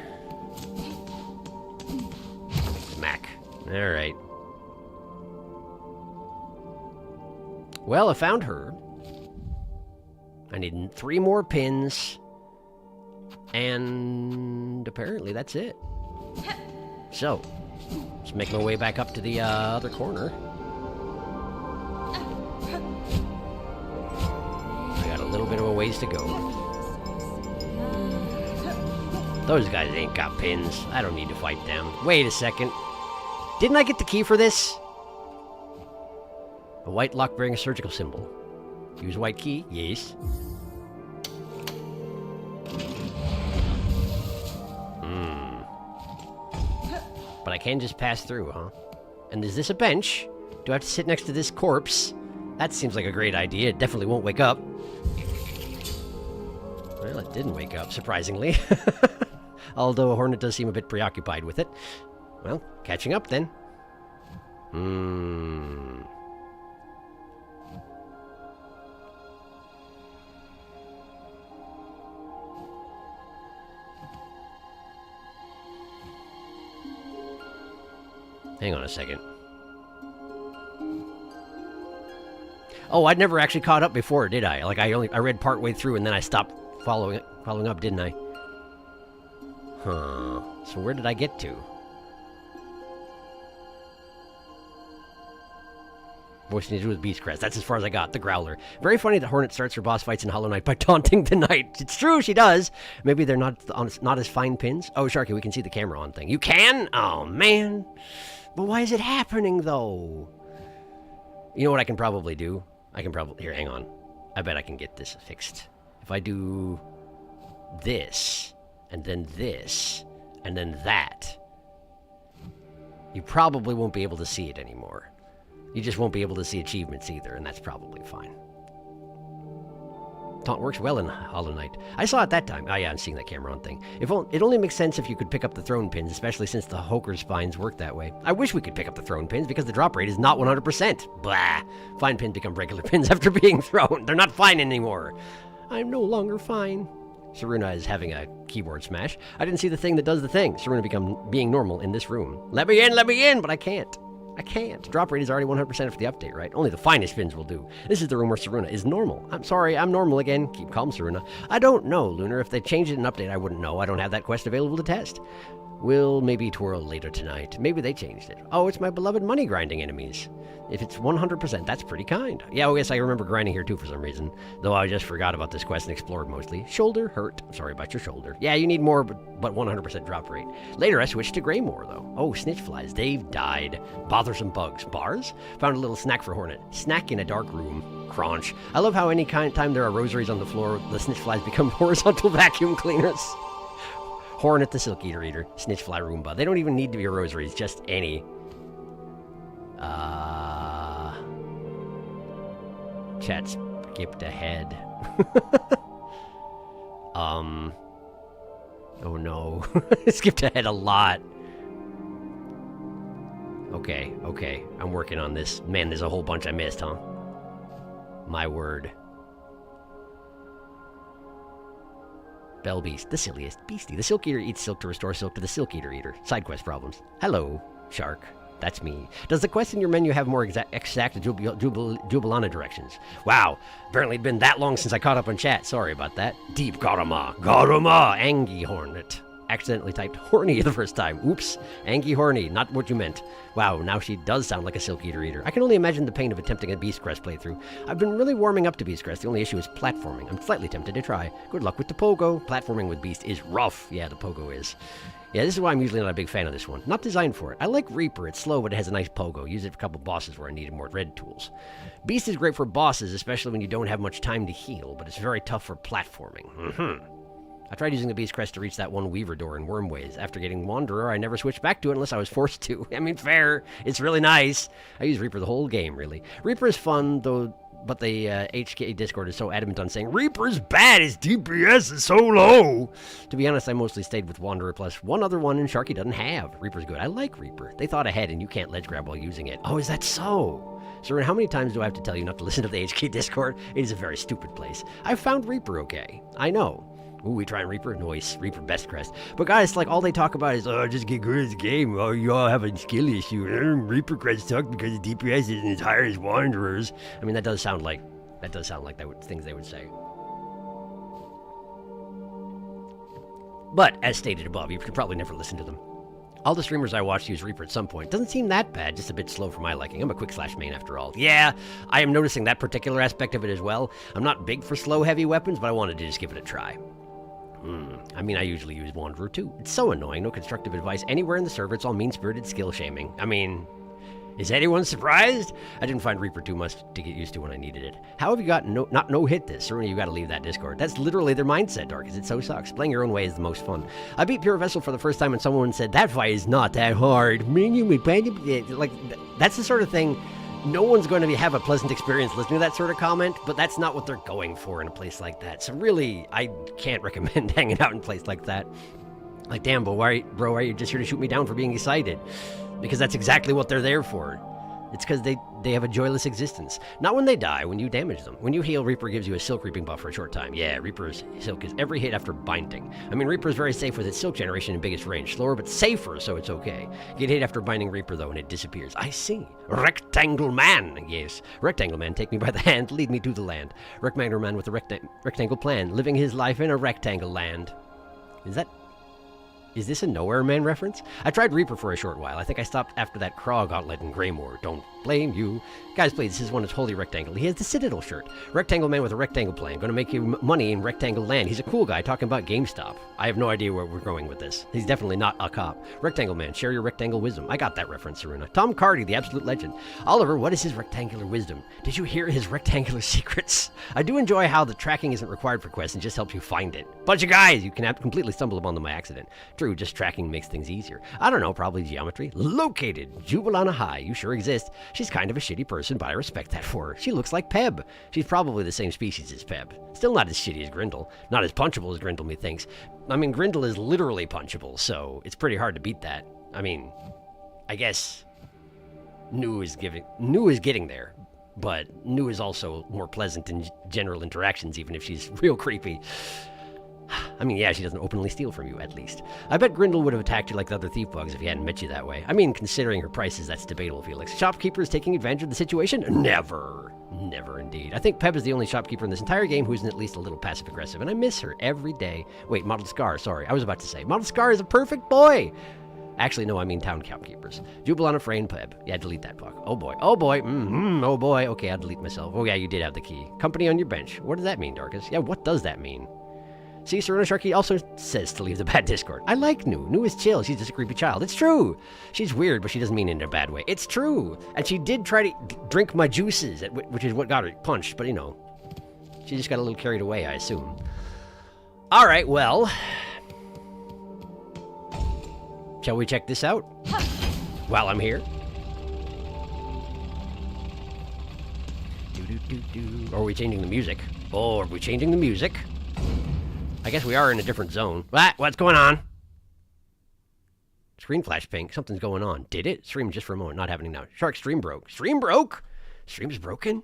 Smack. Alright. Well, I found her. I need 3 more pins. And apparently that's it. So, let's make my way back up to the other corner. I got a little bit of a ways to go. Those guys ain't got pins. I don't need to fight them. Wait a second. Didn't I get the key for this? A white lock bearing a surgical symbol. Use white key. Yes. But I can just pass through, huh? And is this a bench? Do I have to sit next to this corpse? That seems like a great idea. It definitely won't wake up. Well, it didn't wake up, surprisingly. Although Hornet does seem a bit preoccupied with it. Well, catching up then. Hang on a second. Oh, I'd never actually caught up before, did I? Like, I read part way through and then I stopped following up, didn't I? Huh. So where did I get to? Voice needed with Beast Crest. That's as far as I got. The Growler. Very funny that Hornet starts her boss fights in Hollow Knight by taunting the Knight. It's true, she does. Maybe they're not as fine pins. Oh, Sharky, we can see the camera on thing. You can? Oh, man. But why is it happening, though? You know what I can probably do? Here, hang on. I bet I can get this fixed. If I do this, and then this, and then that, you probably won't be able to see it anymore. You just won't be able to see achievements either, and that's probably fine. Taunt works well in Hollow Knight. I saw it that time. Oh yeah, I'm seeing that camera on thing. It only makes sense if you could pick up the throne pins, especially since the Hoker spines work that way. I wish we could pick up the throne pins because the drop rate is not 100%. Blah! Fine pins become regular pins after being thrown. They're not fine anymore. I'm no longer fine. Saruna is having a keyboard smash. I didn't see the thing that does the thing. Saruna being normal in this room. Let me in, but I can't. I can't. Drop rate is already 100% for the update, right? Only the finest pins will do. This is the room where Saruna is normal. I'm sorry, I'm normal again. Keep calm, Saruna. I don't know, Lunar. If they changed it in update, I wouldn't know. I don't have that quest available to test. We'll maybe twirl later tonight. Maybe they changed it. Oh, it's my beloved money grinding enemies. If it's 100%, that's pretty kind. Yeah, oh yes, I remember grinding here too for some reason. Though I just forgot about this quest and explored mostly. Shoulder hurt. I'm sorry about your shoulder. Yeah, you need more, but 100% drop rate. Later, I switched to Greymore, though. Oh, snitch flies. They've died. Bothersome bugs. Bars? Found a little snack for Hornet. Snack in a dark room. Crunch. I love how any time there are rosaries on the floor, the snitch flies become horizontal vacuum cleaners. Hornet the Silk Eater. Snitch fly Roomba. They don't even need to be rosaries, just any. Chat skipped ahead. Oh no. Skipped ahead a lot. Okay. I'm working on this. Man, there's a whole bunch I missed, huh? My word. Bell Beast, the silliest beastie. The Silk Eater eats silk to restore silk to the Silk Eater. Side quest problems. Hello, Shark. That's me. Does the quest in your menu have more exact Jubilana directions? Wow, apparently it'd been that long since I caught up on chat. Sorry about that. Deep Garama. Angie Hornet. Accidentally typed horny the first time. Oops. Angie Horny, not what you meant. Wow, now she does sound like a Silk Eater. I can only imagine the pain of attempting a Beast Crest playthrough. I've been really warming up to Beast Crest. The only issue is platforming. I'm slightly tempted to try. Good luck with the pogo. Platforming with Beast is rough. Yeah, the pogo is. Yeah, this is why I'm usually not a big fan of this one. Not designed for it. I like Reaper. It's slow, but it has a nice pogo. Use it for a couple bosses where I needed more red tools. Beast is great for bosses, especially when you don't have much time to heal, but it's very tough for platforming. I tried using the Beast Crest to reach that one Weaver door in Wormways. After getting Wanderer, I never switched back to it unless I was forced to. I mean, fair. It's really nice. I use Reaper the whole game, really. Reaper is fun, though, but the HK Discord is so adamant on saying, Reaper's bad, his DPS is so low. To be honest, I mostly stayed with Wanderer plus one other one, and Sharky doesn't have. Reaper's good. I like Reaper. They thought ahead, and you can't ledge grab while using it. Oh, is that so? Sir, how many times do I have to tell you not to listen to the HK Discord? It is a very stupid place. I found Reaper okay. I know. Ooh, we try and Reaper? Noise. Reaper best crest. But guys, like, all they talk about is, oh, just get good at the game. Oh, you all have a skill issue. Reaper crest suck because the DPS isn't as high as Wanderers. I mean, that does sound like things they would say. But, as stated above, you should probably never listen to them. All the streamers I watched use Reaper at some point. Doesn't seem that bad, just a bit slow for my liking. I'm a quick slash main after all. Yeah, I am noticing that particular aspect of it as well. I'm not big for slow heavy weapons, but I wanted to just give it a try. I mean, I usually use Wanderer too. It's so annoying. No constructive advice anywhere in the server. It's all mean-spirited skill shaming. I mean, Is anyone surprised? I didn't find Reaper too much to get used to when I needed it. How have you got not no-hit this? Certainly you gotta leave that Discord. That's literally their mindset, Darkest. It so sucks. Playing your own way is the most fun. I beat Pure Vessel for the first time and someone said, that fight is not that hard. Like, that's the sort of thing, no one's going to have a pleasant experience listening to that sort of comment, but that's not what they're going for in a place like that. So really, I can't recommend hanging out in a place like that. Like, damn, bro, why are you just here to shoot me down for being excited? Because that's exactly what they're there for. It's because they have a joyless existence. Not when they die, when you damage them. When you heal, Reaper gives you a Silk Reaping buff for a short time. Yeah, Reaper's Silk is every hit after binding. I mean, Reaper's very safe with its Silk generation in biggest range. Slower, but safer, so it's okay. Get hit after binding Reaper, though, and it disappears. I see. Rectangle Man! Yes. Rectangle Man, take me by the hand, lead me to the land. Rectangle Man with a rectangle plan, living his life in a rectangle land. Is this a Nowhere Man reference? I tried Reaper for a short while. I think I stopped after that Craw Gauntlet in Greymoor. Don't blame you. Guys, please, this is one that's wholly rectangle. He has the Citadel shirt. Rectangle Man with a rectangle plan. Gonna make you money in rectangle land. He's a cool guy talking about GameStop. I have no idea where we're going with this. He's definitely not a cop. Rectangle Man, share your rectangle wisdom. I got that reference, Saruna. Tom Cardy, the absolute legend. Oliver, what is his rectangular wisdom? Did you hear his rectangular secrets? I do enjoy how the tracking isn't required for quests and just helps you find it. Bunch of guys, you can completely stumble upon them by accident. True, just tracking makes things easier. I don't know, probably geometry. Located, Jubilana High, you sure exist. She's kind of a shitty person, but I respect that for her. She looks like Peb. She's probably the same species as Peb. Still not as shitty as Grindel. Not as punchable as Grindel, methinks. I mean, Grindel is literally punchable, so it's pretty hard to beat that. I mean, I guess New is getting there, but New is also more pleasant in general interactions, even if she's real creepy. I mean, yeah, she doesn't openly steal from you, at least. I bet Grindel would have attacked you like the other thief bugs if he hadn't met you that way. I mean, considering her prices, that's debatable, Felix. Shopkeepers taking advantage of the situation? Never. Never indeed. I think Peb is the only shopkeeper in this entire game who isn't at least a little passive-aggressive, and I miss her every day. Wait, Model Scar, sorry. I was about to say. Model Scar is a perfect boy! Actually, no, I mean town shopkeepers. Jubilana Frey and Peb. Yeah, delete that buck. Oh boy. Oh boy. Oh boy. Okay, I'll delete myself. Oh yeah, you did have the key. Company on your bench. What does that mean, Darkus? Yeah, what does that mean? See, Serena Sharky also says to leave the bad Discord. I like New. New is chill. She's just a creepy child. It's true. She's weird, but she doesn't mean it in a bad way. It's true. And she did try to drink my juices, which is what got her punched. But, you know, she just got a little carried away, I assume. All right, well. Shall we check this out? While I'm here. Or are we changing the music? Or are we changing the music? I guess we are in a different zone. What's going on? Screen flash pink. Something's going on. Did it? Stream just for a moment. Not happening now. Shark, stream broke. Stream broke? Stream's broken?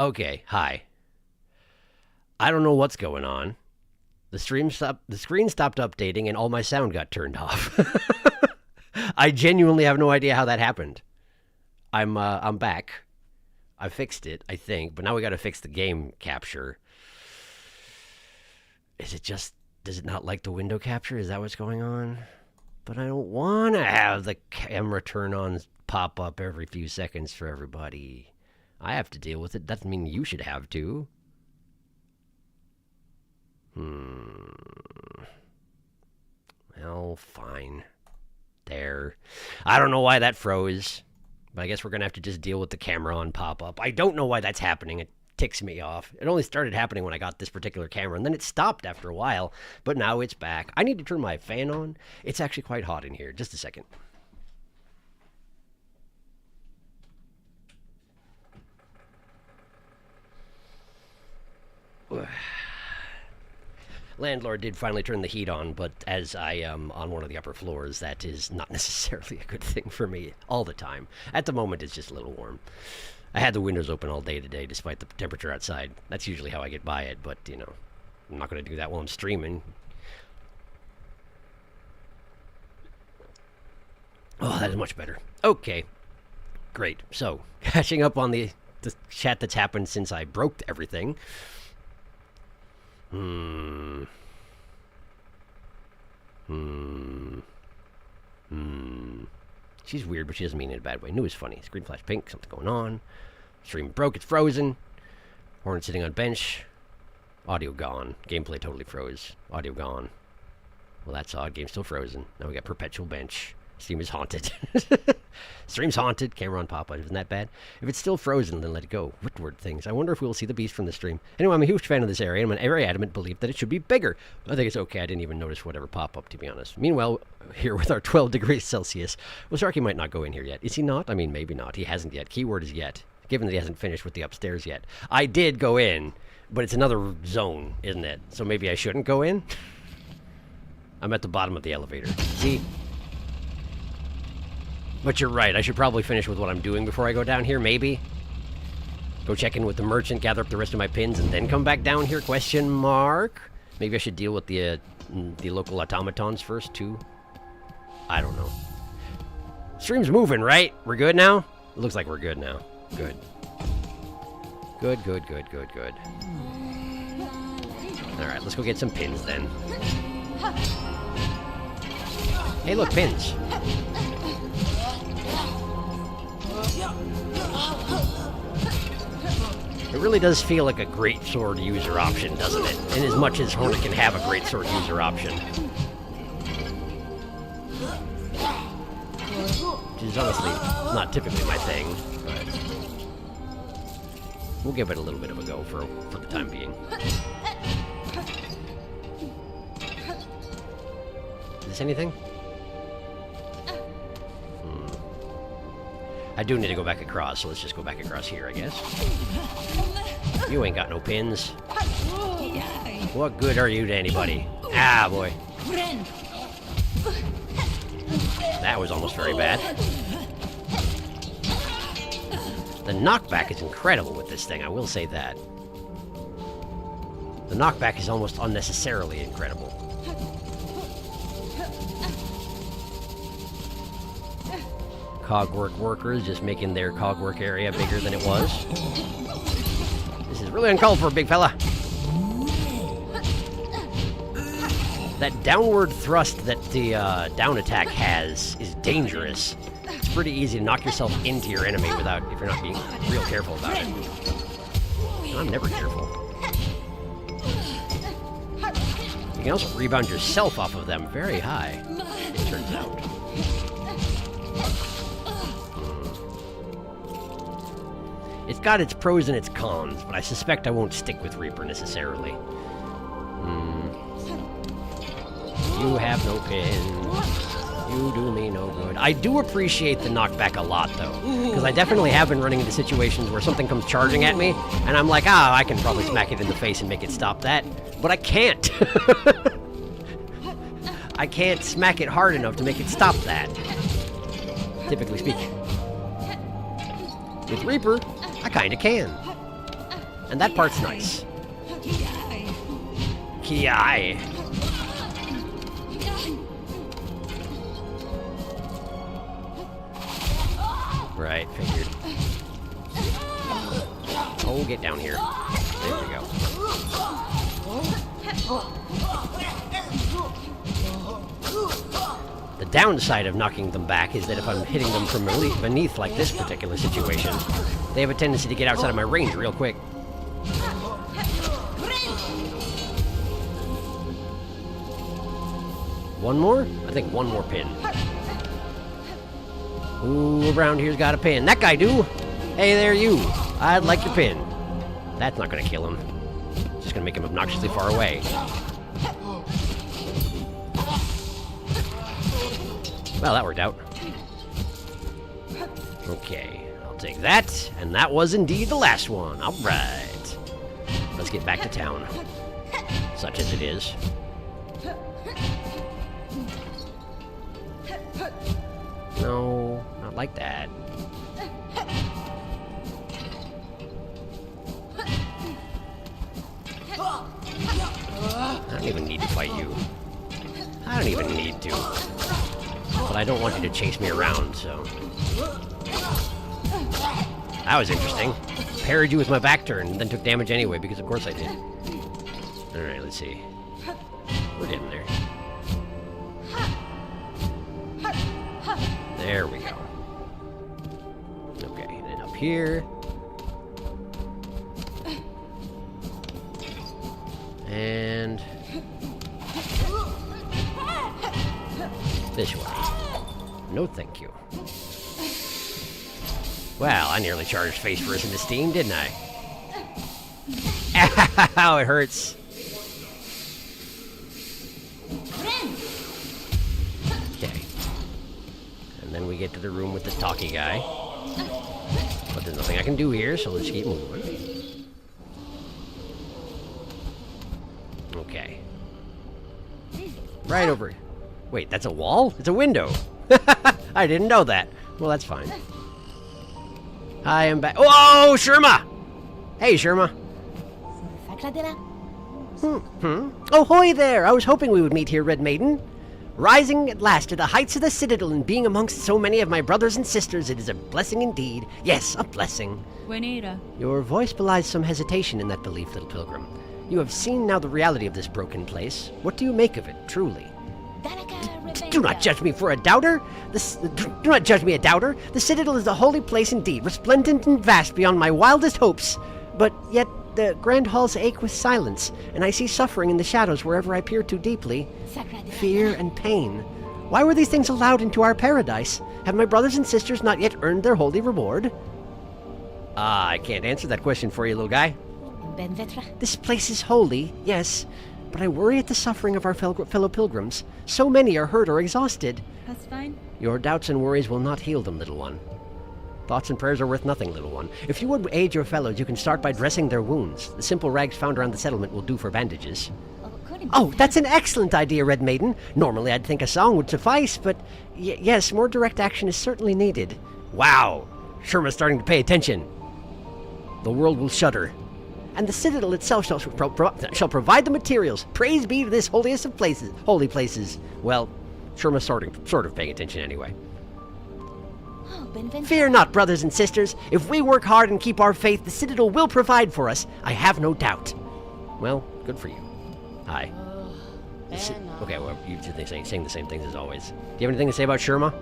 Okay, hi. I don't know what's going on. The screen stopped updating and all my sound got turned off. I genuinely have no idea how that happened. I'm back. I fixed it, I think, but now we got to fix the game capture. Does it not like the window capture? Is that what's going on? But I don't want to have the camera turn-ons pop up every few seconds for everybody. I have to deal with it. Doesn't mean you should have to. Well, fine. There. I don't know why that froze. But I guess we're going to have to just deal with the camera on pop-up. I don't know why that's happening. It ticks me off. It only started happening when I got this particular camera, and then it stopped after a while. But now it's back. I need to turn my fan on. It's actually quite hot in here. Just a second. Landlord did finally turn the heat on, but as I am on one of the upper floors, that is not necessarily a good thing for me all the time. At the moment, it's just a little warm. I had the windows open all day today, despite the temperature outside. That's usually how I get by it, but, you know, I'm not going to do that while I'm streaming. Oh, that is much better. Okay. Great. So, catching up on the chat that's happened since I broke everything. She's weird, but she doesn't mean it in a bad way. New is funny. Screen flash pink. Something going on. Stream broke. It's frozen. Hornet sitting on bench. Audio gone. Gameplay totally froze. Audio gone. Well, that's odd. Game's still frozen. Now we got perpetual bench. Stream is haunted. Stream's haunted. Camera on pop-up. Isn't that bad? If it's still frozen, then let it go. What things. I wonder if we'll see the beast from the stream. Anyway, I'm a huge fan of this area, and I'm very adamant belief that it should be bigger. I think it's okay. I didn't even notice whatever pop-up, to be honest. Meanwhile, here with our 12 degrees Celsius, well, Sharky might not go in here yet. Is he not? I mean, maybe not. He hasn't yet. Keyword is yet, given that he hasn't finished with the upstairs yet. I did go in, but it's another zone, isn't it? So maybe I shouldn't go in? I'm at the bottom of the elevator. See? But you're right. I should probably finish with what I'm doing before I go down here, maybe. Go check in with the merchant, gather up the rest of my pins, and then come back down here, question mark? Maybe I should deal with the local automatons first, too. I don't know. Stream's moving, right? We're good now? It looks like we're good now. Good. Good, good, good, good, good. Alright, let's go get some pins, then. Hey, look, pins. It really does feel like a great sword user option, doesn't it? In as much as Hornet can have a great sword user option. Which is honestly not typically my thing, but we'll give it a little bit of a go for the time being. Is this anything? I do need to go back across, so let's just go back across here, I guess. You ain't got no pins. What good are you to anybody? Ah, boy. That was almost very bad. The knockback is incredible with this thing, I will say that. The knockback is almost unnecessarily incredible. Cogwork workers just making their cogwork area bigger than it was. This is really uncalled for, big fella. That downward thrust that the down attack has is dangerous. It's pretty easy to knock yourself into your enemy without, if you're not being real careful about it. I'm never careful. You can also rebound yourself off of them very high, it turns out. It's got its pros and its cons, but I suspect I won't stick with Reaper necessarily. You have no pin. You do me no good. I do appreciate the knockback a lot, though, because I definitely have been running into situations where something comes charging at me, and I'm like, I can probably smack it in the face and make it stop that, but I can't. I can't smack it hard enough to make it stop that, typically speaking. With Reaper, I kinda can. And that part's nice. Ki. Right, figured. Oh, get down here. There we go. The downside of knocking them back is that if I'm hitting them from beneath, like this particular situation, they have a tendency to get outside of my range real quick. One more? I think one more pin. Ooh, around here's got a pin. That guy do! Hey there, you! I'd like your pin. That's not gonna kill him. Just gonna make him obnoxiously far away. Well, that worked out. Okay, I'll take that, and that was indeed the last one. Alright. Let's get back to town. Such as it is. No, not like that. I don't even need to fight you. I don't even need to. But I don't want you to chase me around, so... That was interesting. Parried you with my back turn, and then took damage anyway, because of course I did. Alright, let's see. We're getting there. There we go. Okay, and then up here. And... this way. No thank you. Well, I nearly charged face first into Steam, didn't I? Ow, it hurts. Okay. And then we get to the room with the talkie guy. But there's nothing I can do here, so let's keep moving. Okay. Right over. Wait, that's a wall? It's a window. I didn't know that. Well, that's fine. I am back. Whoa, Sherma! Hey, Sherma. Oh, hoy there! I was hoping we would meet here, Red Maiden. Rising at last to the heights of the Citadel and being amongst so many of my brothers and sisters, it is a blessing indeed. Yes, a blessing. Buenera. Your voice belies some hesitation in that belief, little pilgrim. You have seen now the reality of this broken place. What do you make of it, truly? Do not judge me for a doubter. Do not judge me a doubter. The Citadel is a holy place indeed, resplendent and vast beyond my wildest hopes. But yet the grand halls ache with silence, and I see suffering in the shadows wherever I peer too deeply. Fear and pain. Why were these things allowed into our paradise? Have my brothers and sisters not yet earned their holy reward? I can't answer that question for you, little guy. This place is holy, yes, but I worry at the suffering of our fellow pilgrims. So many are hurt or exhausted. That's fine. Your doubts and worries will not heal them, little one. Thoughts and prayers are worth nothing, little one. If you would aid your fellows, you can start by dressing their wounds. The simple rags found around the settlement will do for bandages. Oh, that's an excellent idea, Red Maiden. Normally I'd think a song would suffice, but yes, more direct action is certainly needed. Wow! Sherma's starting to pay attention. The world will shudder. And the Citadel itself shall provide the materials. Praise be to this holiest of places, holy places. Well, Sherma's sort of paying attention anyway. Fear not, brothers and sisters. If we work hard and keep our faith, the Citadel will provide for us. I have no doubt. Well, good for you. Hi. Okay, well, you're saying the same things as always. Do you have anything to say about Sherma?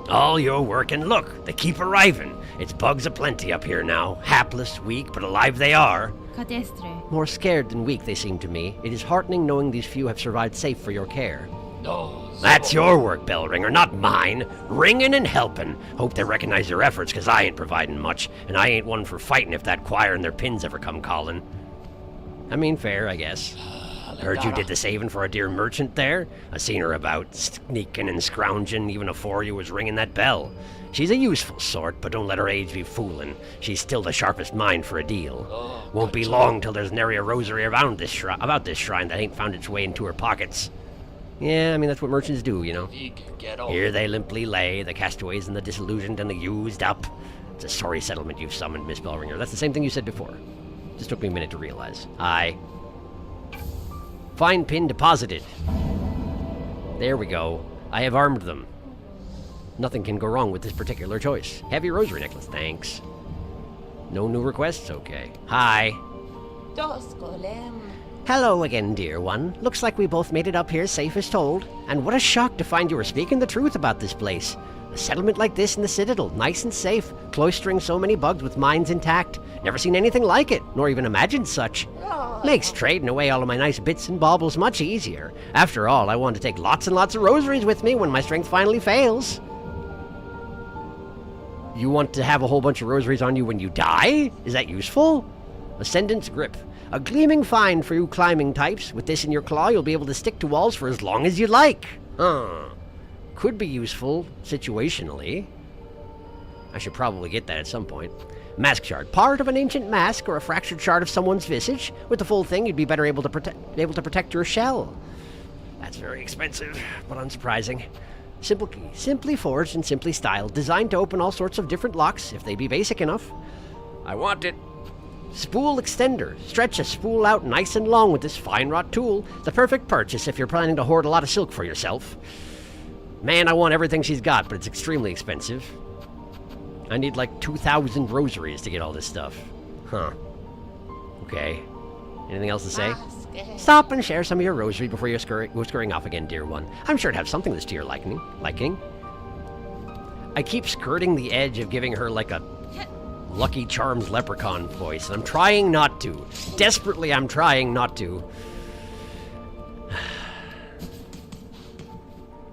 All your work, and look, they keep arriving. It's bugs aplenty up here now. Hapless, weak, but alive they are. Cadestre. More scared than weak they seem to me. It is heartening knowing these few have survived safe for your care. No. That's your work, bell ringer, not mine. Ringing and helping. Hope they recognize your efforts, 'cause I ain't providing much, and I ain't one for fighting if that choir and their pins ever come calling. I mean, fair, I guess. Heard you did the saving for a dear merchant there. I seen her about, sneaking and scrounging even afore you was ringing that bell. She's a useful sort, but don't let her age be fooling. She's still the sharpest mind for a deal. Won't be long till there's nary a rosary about this shrine that ain't found its way into her pockets. Yeah, I mean, that's what merchants do, you know. Here they limply lay, the castaways and the disillusioned and the used up. It's a sorry settlement you've summoned, Miss Bellringer. That's the same thing you said before. Just took me a minute to realize. Aye. Find pin deposited. There we go. I have armed them. Nothing can go wrong with this particular choice. Heavy rosary necklace, thanks. No new requests? Okay. Hi. Hello again, dear one. Looks like we both made it up here safe as told. And what a shock to find you were speaking the truth about this place. A settlement like this in the Citadel, nice and safe, cloistering so many bugs with minds intact. Never seen anything like it, nor even imagined such. Makes trading away all of my nice bits and baubles much easier. After all, I want to take lots and lots of rosaries with me when my strength finally fails. You want to have a whole bunch of rosaries on you when you die? Is that useful? Ascendant's Grip. A gleaming find for you climbing types. With this in your claw, you'll be able to stick to walls for as long as you like. Could be useful, situationally. I should probably get that at some point. Mask shard. Part of an ancient mask or a fractured shard of someone's visage. With the full thing, you'd be better able to protect your shell. That's very expensive, but unsurprising. Simply forged and simply styled. Designed to open all sorts of different locks, if they be basic enough. I want it. Spool extender. Stretch a spool out nice and long with this fine wrought tool. The perfect purchase if you're planning to hoard a lot of silk for yourself. Man, I want everything she's got, but it's extremely expensive. I need like 2,000 rosaries to get all this stuff. Huh. Okay. Anything else to say? Stop and share some of your rosary before you're scurrying off again, dear one. I'm sure to have something that's to your liking. I keep skirting the edge of giving her like a Lucky Charms leprechaun voice, and I'm trying not to. Desperately, I'm trying not to.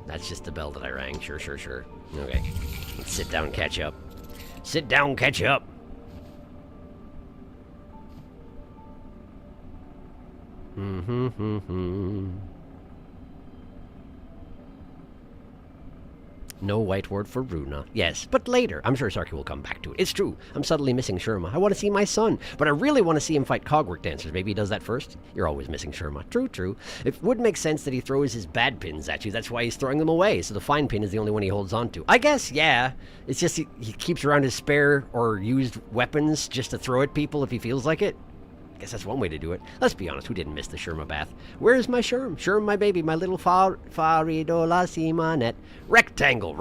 That's just the bell that I rang. Sure. Okay. Let's sit down and catch up. Sit down, catch up. No white word for Runa. Yes, but later. I'm sure Sharky will come back to it. It's true. I'm subtly missing Sherma. I want to see my son, but I really want to see him fight cogwork dancers. Maybe he does that first? You're always missing Sherma. True. It would make sense that he throws his bad pins at you. That's why he's throwing them away, so the fine pin is the only one he holds on to. I guess, yeah. It's just he keeps around his spare or used weapons just to throw at people if he feels like it. I guess that's one way to do it. Let's be honest, who didn't miss the Sherma bath? Where's my Sherm? Sherm, my baby, my little Faridola Simanet. Rectangle.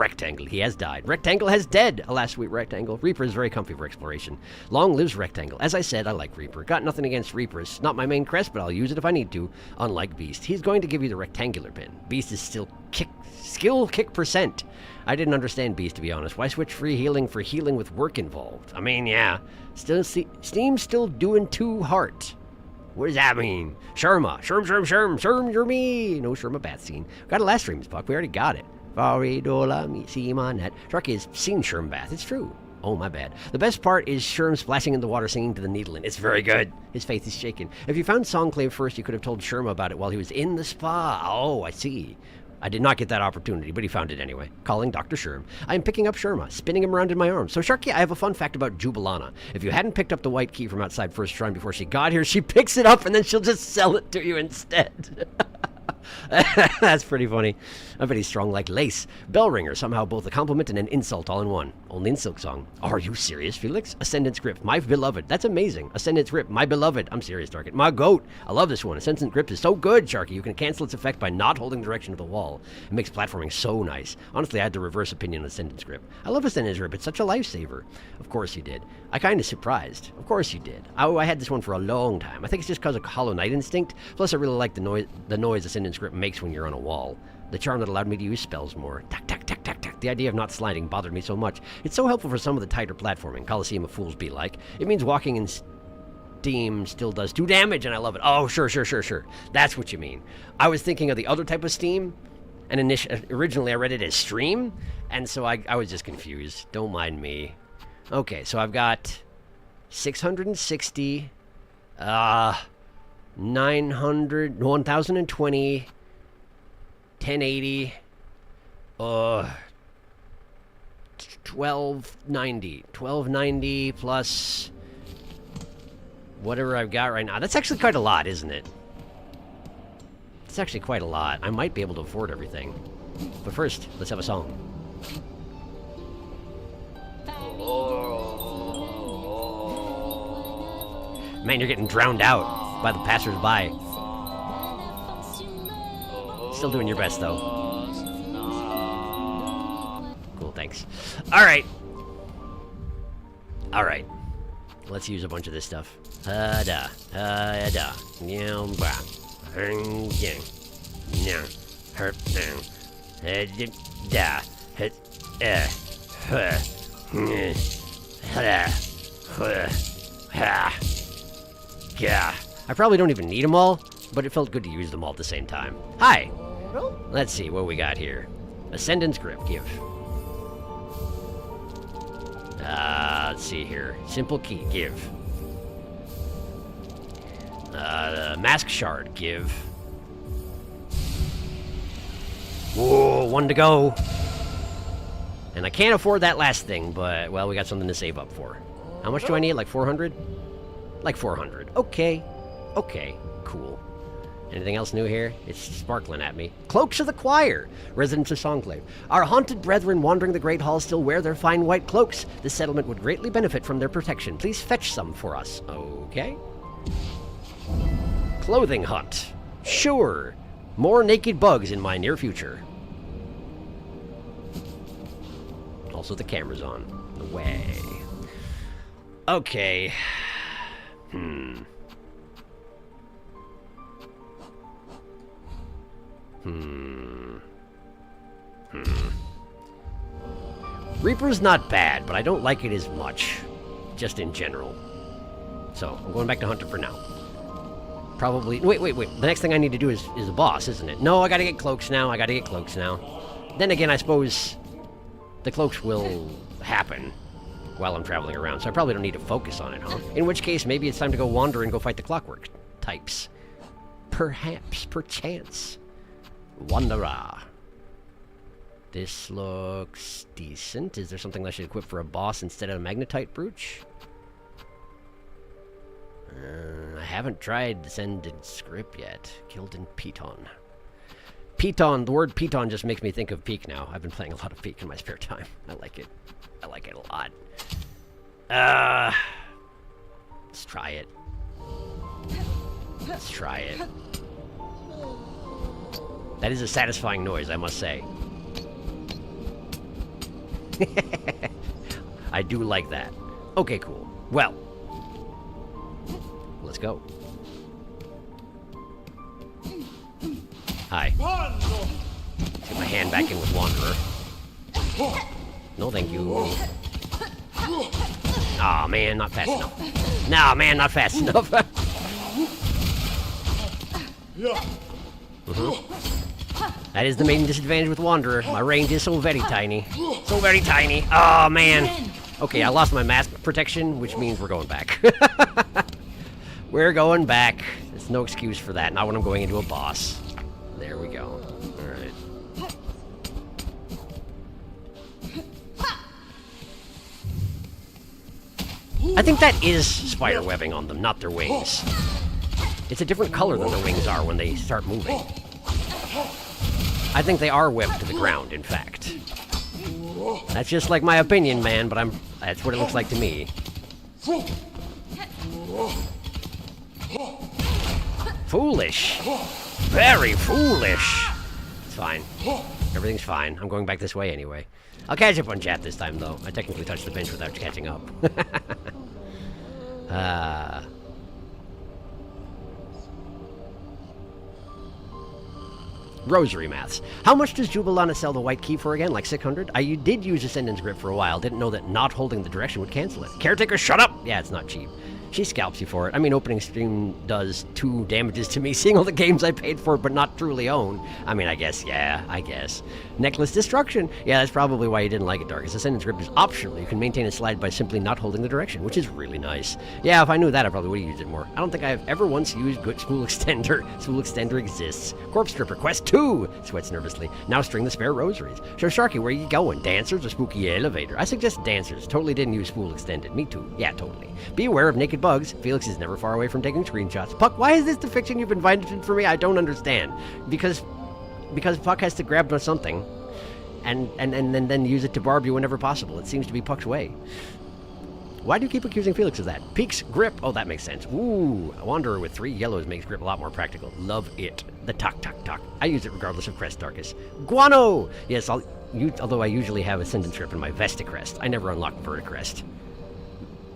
He has died. Rectangle has dead. Alas, sweet Rectangle. Reaper is very comfy for exploration. Long lives Rectangle. As I said, I like Reaper. Got nothing against Reapers. Not my main crest, but I'll use it if I need to. Unlike Beast. He's going to give you the rectangular pin. Beast is still skill kick percent. I didn't understand Beast, to be honest. Why switch free healing for healing with work involved? I mean, yeah. Steam's still doing too hard. What does that mean? Sherma. Sherm, you're me. No Sherma bath scene. Got a last stream's Puck. We already got it. Varidola, Simanet. Sharky has seen Sherm bath. It's true. Oh, my bad. The best part is Sherm splashing in the water singing to the needling. It's very good. His faith is shaken. If you found Songclave first, you could have told Sherma about it while he was in the spa. Oh, I see. I did not get that opportunity, but he found it anyway. Calling Dr. Sherm. I am picking up Sherma, spinning him around in my arms. So, Sharky, I have a fun fact about Jubilana. If you hadn't picked up the white key from outside First Shrine before she got here, she picks it up and then she'll just sell it to you instead. That's pretty funny. I bet he's strong like lace. Bell ringer, somehow both a compliment and an insult all in one. Only in Silksong. Are you serious, Felix? Ascendant's Grip, my beloved. That's amazing. Ascendant's Grip, my beloved. I'm serious, Target. My goat. I love this one. Ascendant's Grip is so good, Sharky. You can cancel its effect by not holding the direction of the wall. It makes platforming so nice. Honestly, I had the reverse opinion on Ascendant's Grip. I love Ascendant's Grip. It's such a lifesaver. Of course you did. I kind of surprised. Of course you did. I had this one for a long time. I think it's just because of Hollow Knight instinct. Plus, I really like the noise Ascendant's Grip makes when you're on a wall. The charm that allowed me to use spells more. Tack, tack, tack, tack, tack. The idea of not sliding bothered me so much. It's so helpful for some of the tighter platforming. Coliseum of Fools be like. It means walking in Steam still does 2 damage, and I love it. Oh, sure. That's what you mean. I was thinking of the other type of Steam, and originally I read it as Stream, and so I was just confused. Don't mind me. Okay, so I've got 660, 900, 1020, 1080, 1290 plus whatever I've got right now. That's actually quite a lot, isn't it? It's actually quite a lot. I might be able to afford everything. But first, let's have a song. Man, you're getting drowned out by the passersby. Still doing your best, though. Cool, thanks. Alright. Let's use a bunch of this stuff. I probably don't even need them all, but it felt good to use them all at the same time. Hi! Let's see what we got here. Ascendant's Grip, give. Let's see here. Simple Key, give. Mask Shard, give. Whoa, 1 to go. And I can't afford that last thing, but, well, we got something to save up for. How much do I need? Like 400? Like 400. Okay, cool. Anything else new here? It's sparkling at me. Cloaks of the Choir, residents of Songclave. Our haunted brethren wandering the Great Hall still wear their fine white cloaks. This settlement would greatly benefit from their protection. Please fetch some for us. Okay. Clothing hunt. Sure. More naked bugs in my near future. Also, the camera's on. No way. Okay. Reaper's not bad, but I don't like it as much. Just in general. So, I'm going back to Hunter for now. Probably... Wait. The next thing I need to do is the boss, isn't it? No, I gotta get cloaks now. Then again, I suppose the cloaks will happen while I'm traveling around, so I probably don't need to focus on it, huh? In which case, maybe it's time to go wander and go fight the clockwork types. Perhaps, perchance. Wanderer. This looks decent. Is there something I should equip for a boss instead of a magnetite brooch? I haven't tried Ascended Script yet. Gildan Piton. Piton, the word Piton just makes me think of Peak now. I've been playing a lot of Peak in my spare time. I like it. I like it a lot. Let's try it. Let's try it. That is a satisfying noise, I must say. I do like that. Okay, cool. Well, let's go. Hi. Let's get my hand back in with Wanderer. No, thank you. Aw, man, not fast enough. Nah, man, not fast enough. That is the main disadvantage with Wanderer. My range is so very tiny. So very tiny. Oh, man. Okay, I lost my mask protection, which means we're going back. We're going back. There's no excuse for that. Not when I'm going into a boss. There we go. Alright. I think that is spider webbing on them, not their wings. It's a different color than their wings are when they start moving. I think they are webbed to the ground, in fact. That's just like my opinion, man, but that's what it looks like to me. Foolish. Very foolish. It's fine. Everything's fine. I'm going back this way anyway. I'll catch up on chat this time, though. I technically touched the bench without catching up. Rosary maths. How much does Jubilana sell the white key for again? Like 600? I did use Ascendant's Grip for a while. Didn't know that not holding the direction would cancel it. Caretaker, shut up! Yeah, it's not cheap. She scalps you for it. I mean, opening stream does 2 damages to me, seeing all the games I paid for but not truly own. I mean, I guess, yeah, I guess. Necklace Destruction. Yeah, that's probably why you didn't like it, Darkest. Ascendant's Grip is optional. You can maintain a slide by simply not holding the direction, which is really nice. Yeah, if I knew that, I probably would have used it more. I don't think I have ever once used good Spool Extender. Spool Extender exists. Corpse Stripper, Quest 2! Sweats nervously. Now string the spare rosaries. So, Sharky, where are you going? Dancers or spooky elevator? I suggest dancers. Totally didn't use Spool Extended. Me too. Yeah, totally. Be aware of naked bugs. Felix is never far away from taking screenshots. Puck, why is this the fiction you've invited for me? I don't understand. Because Puck has to grab something and then use it to barb you whenever possible. It seems to be Puck's way. Why do you keep accusing Felix of that? Peak's Grip. Oh, that makes sense. Ooh, a Wanderer with 3 yellows makes Grip a lot more practical. Love it. The talk. I use it regardless of crest, Darkest. Guano! Yes, although I usually have Ascendant Grip in my Vesticrest. I never unlock Verticrest.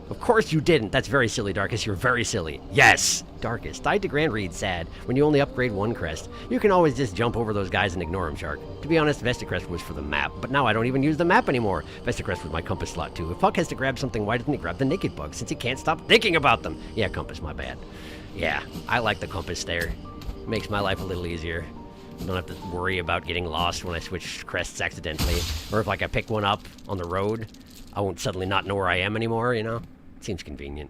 Of course you didn't. That's very silly, Darkest. You're very silly. Yes! Darkest. Died to Grand Reed, sad. When you only upgrade 1 crest. You can always just jump over those guys and ignore them, Shark. To be honest, Vesticrest was for the map, but now I don't even use the map anymore. Vesticrest was my compass slot, too. If Puck has to grab something, why doesn't he grab the naked bug, since he can't stop thinking about them? Yeah, compass, my bad. Yeah, I like the compass there. Makes my life a little easier. I don't have to worry about getting lost when I switch crests accidentally. Or if, like, I pick one up on the road, I won't suddenly not know where I am anymore, you know? Seems convenient.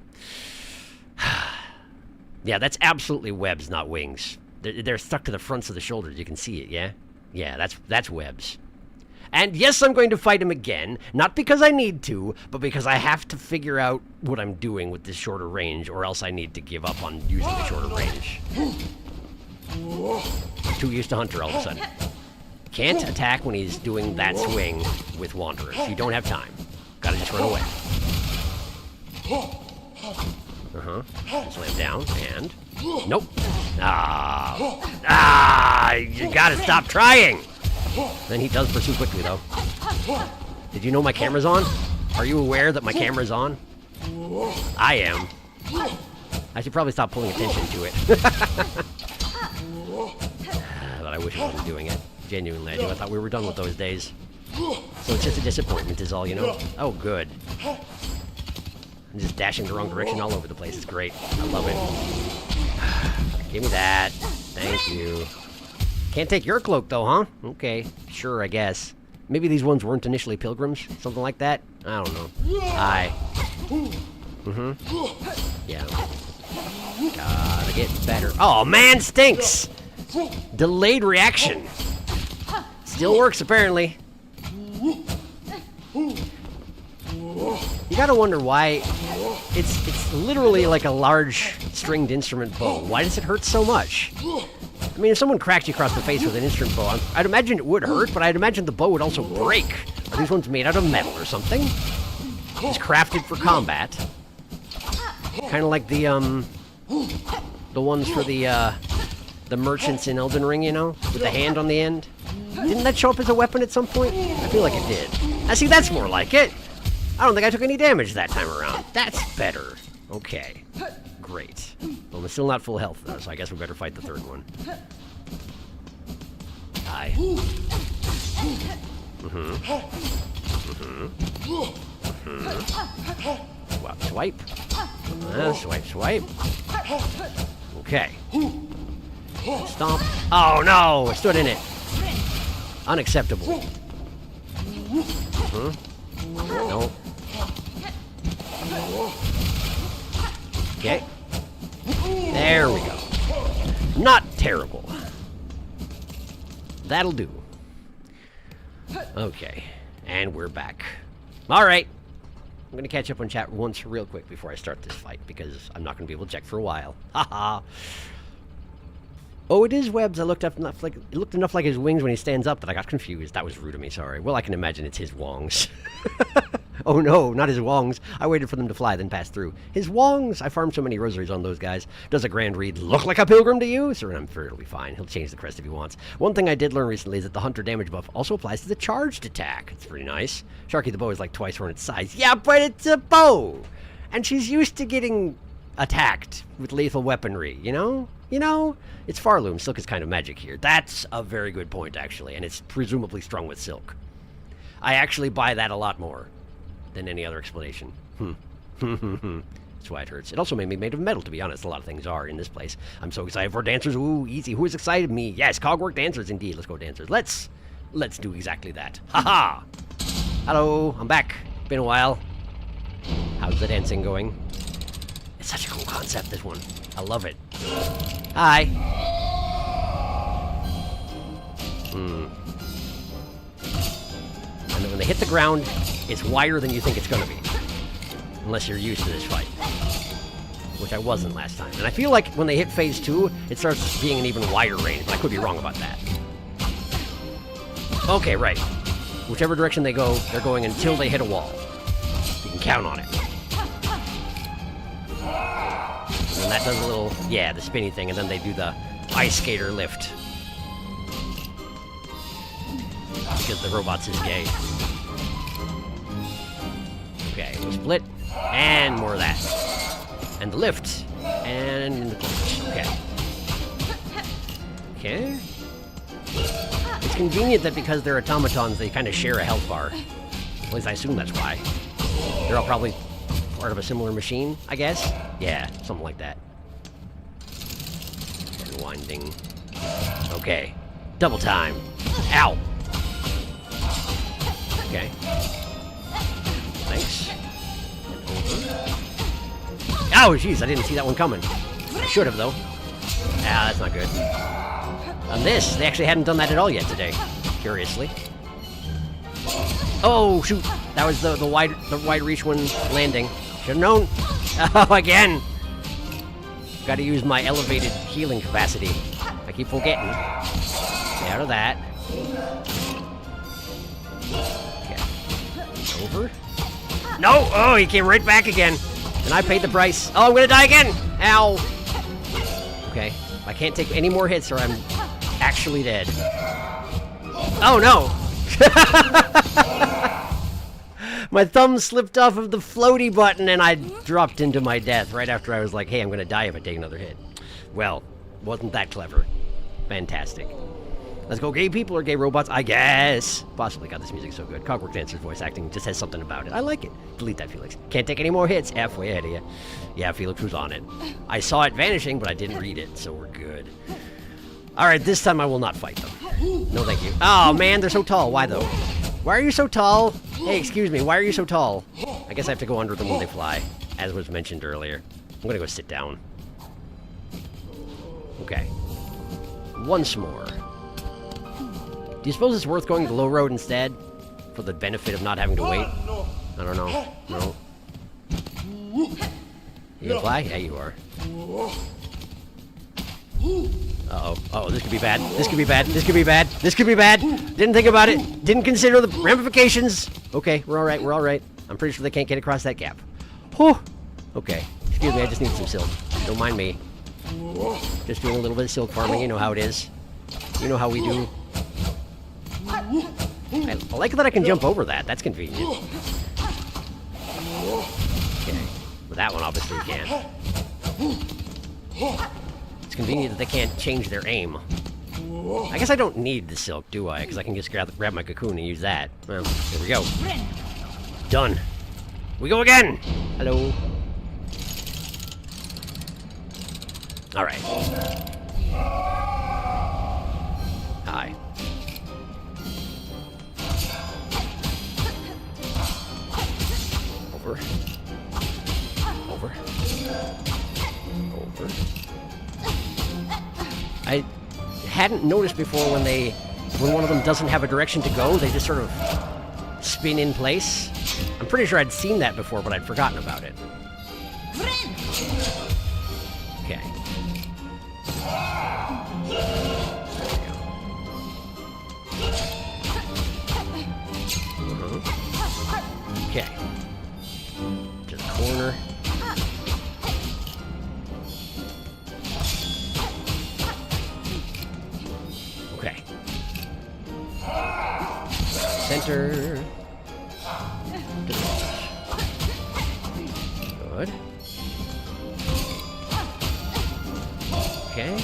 Yeah, that's absolutely webs, not wings. They're stuck to the fronts of the shoulders. You can see it, yeah? Yeah, that's webs. And yes, I'm going to fight him again. Not because I need to, but because I have to figure out what I'm doing with this shorter range, or else I need to give up on using the shorter range. I'm too used to Hunter all of a sudden. Can't attack when he's doing that swing with Wanderers. You don't have time. Gotta just run away. Slam down, and... Nope. You gotta stop trying! Then he does pursue quickly, though. Did you know my camera's on? Are you aware that my camera's on? I am. I should probably stop pulling attention to it. But I wish I wasn't doing it. Genuinely, I do. I thought we were done with those days. So it's just a disappointment is all, you know? Oh, good. I'm just dashing the wrong direction all over the place. It's great. I love it. Give me that. Thank you. Can't take your cloak, though, huh? Okay. Sure, I guess. Maybe these ones weren't initially pilgrims? Something like that? I don't know. Hi. Mm-hmm. Yeah. Gotta get better. Oh, man, stinks! Delayed reaction. Still works, apparently. You gotta wonder why it's literally like a large stringed instrument bow. Why does it hurt so much? I mean, if someone cracked you across the face with an instrument bow, I'd imagine it would hurt, but I'd imagine the bow would also break. Are these ones made out of metal or something? It's crafted for combat. Kind of like the ones for the merchants in Elden Ring, you know? With the hand on the end. Didn't that show up as a weapon at some point? I feel like it did. I see, that's more like it. I don't think I took any damage that time around. That's better. Okay. Great. Well, I'm still not full health, though, so I guess we better fight the third one. Hi. Mm-hmm. Mm-hmm. Mm-hmm. Swap, swipe. Swipe, swipe. Okay. Stomp. Oh, no! I stood in it. Unacceptable. Mm-hmm. No. Okay. There we go. Not terrible. That'll do. Okay. And we're back. Alright. I'm going to catch up on chat once real quick before I start this fight, because I'm not going to be able to check for a while. Haha. Oh, it is webs. It looked enough like his wings when he stands up that I got confused. That was rude of me, sorry. Well, I can imagine it's his wongs. Oh no, not his wongs. I waited for them to fly, then pass through. His wongs! I farmed so many rosaries on those guys. Does a Grand Reed look like a pilgrim to you? Sir, I'm sure it'll be fine. He'll change the crest if he wants. One thing I did learn recently is that the Hunter damage buff also applies to the charged attack. It's pretty nice. Sharky the bow is like twice Hornet's size. Yeah, but it's a bow! And she's used to getting attacked with lethal weaponry, you know? You know? It's Farloom. Silk is kind of magic here. That's a very good point, actually, and it's presumably strung with silk. I actually buy that a lot more than any other explanation. That's why it hurts. It also made me made of metal, to be honest. A lot of things are in this place. I'm so excited for dancers. Ooh, easy. Who is excited? Me. Yes, cogwork dancers, indeed. Let's go, dancers. Let's do exactly that. Haha! Hello, I'm back. Been a while. How's the dancing going? It's such a cool concept, this one. I love it. Hi. And then when they hit the ground, it's wider than you think it's going to be. Unless you're used to this fight. Which I wasn't last time. And I feel like when they hit phase 2, it starts being an even wider range, but I could be wrong about that. Okay, right. Whichever direction they go, they're going until they hit a wall. You can count on it. And that does a little, yeah, the spinny thing, and then they do the ice skater lift. Because the robot's is gay. Okay, we split, and more of that. And the lift, and the clutch. Okay. Okay. It's convenient that because they're automatons, they kind of share a health bar. At least I assume that's why. They're all probably part of a similar machine, I guess? Yeah, something like that. Unwinding. Okay. Double time. Ow! Okay. Thanks. Oh, jeez, I didn't see that one coming. I should have, though. Ah, that's not good. On this, they actually hadn't done that at all yet today. Curiously. Oh, shoot! That was the wide reach one landing. Should've known. Oh, again! Gotta use my elevated healing capacity. I keep forgetting. Get out of that. Okay. Over. No! Oh, he came right back again. And I paid the price. Oh, I'm gonna die again! Ow! Okay. I can't take any more hits or I'm actually dead. Oh, no! My thumb slipped off of the floaty button and I dropped into my death right after I was like, hey, I'm gonna die if I take another hit. Well, wasn't that clever. Fantastic. Let's go gay people or gay robots, I guess. Possibly. God, this music's so good. Cogwork Dancer's voice acting just has something about it. I like it. Delete that, Felix. Can't take any more hits. Halfway ahead of you. Yeah, Felix was on it. I saw it vanishing, but I didn't read it, so we're good. Alright, this time I will not fight them. No, thank you. Oh, man, they're so tall. Why, though? Why are you so tall? Hey, excuse me, why are you so tall? I guess I have to go under them when they fly, as was mentioned earlier. I'm gonna go sit down. Okay. Once more. Do you suppose it's worth going the low road instead? For the benefit of not having to wait? I don't know. No. You gonna fly? Yeah, you are. Uh-oh. Uh-oh, this could be bad. This could be bad. This could be bad. This could be bad. Didn't think about it. Didn't consider the ramifications. Okay, we're alright. We're alright. I'm pretty sure they can't get across that gap. Whew. Okay. Excuse me, I just need some silk. Don't mind me. Just doing a little bit of silk farming. You know how it is. You know how we do. I like that I can jump over that. That's convenient. Okay. With that one, obviously, you can't. It's convenient that they can't change their aim. I guess I don't need the silk, do I? Because I can just grab my cocoon and use that. Well, here we go. Done. We go again! Hello. Alright. Hi. Over. Over. Over. I hadn't noticed before when one of them doesn't have a direction to go, they just sort of spin in place. I'm pretty sure I'd seen that before, but I'd forgotten about it. Okay. Okay. To the corner. Okay. Center. Good. Okay.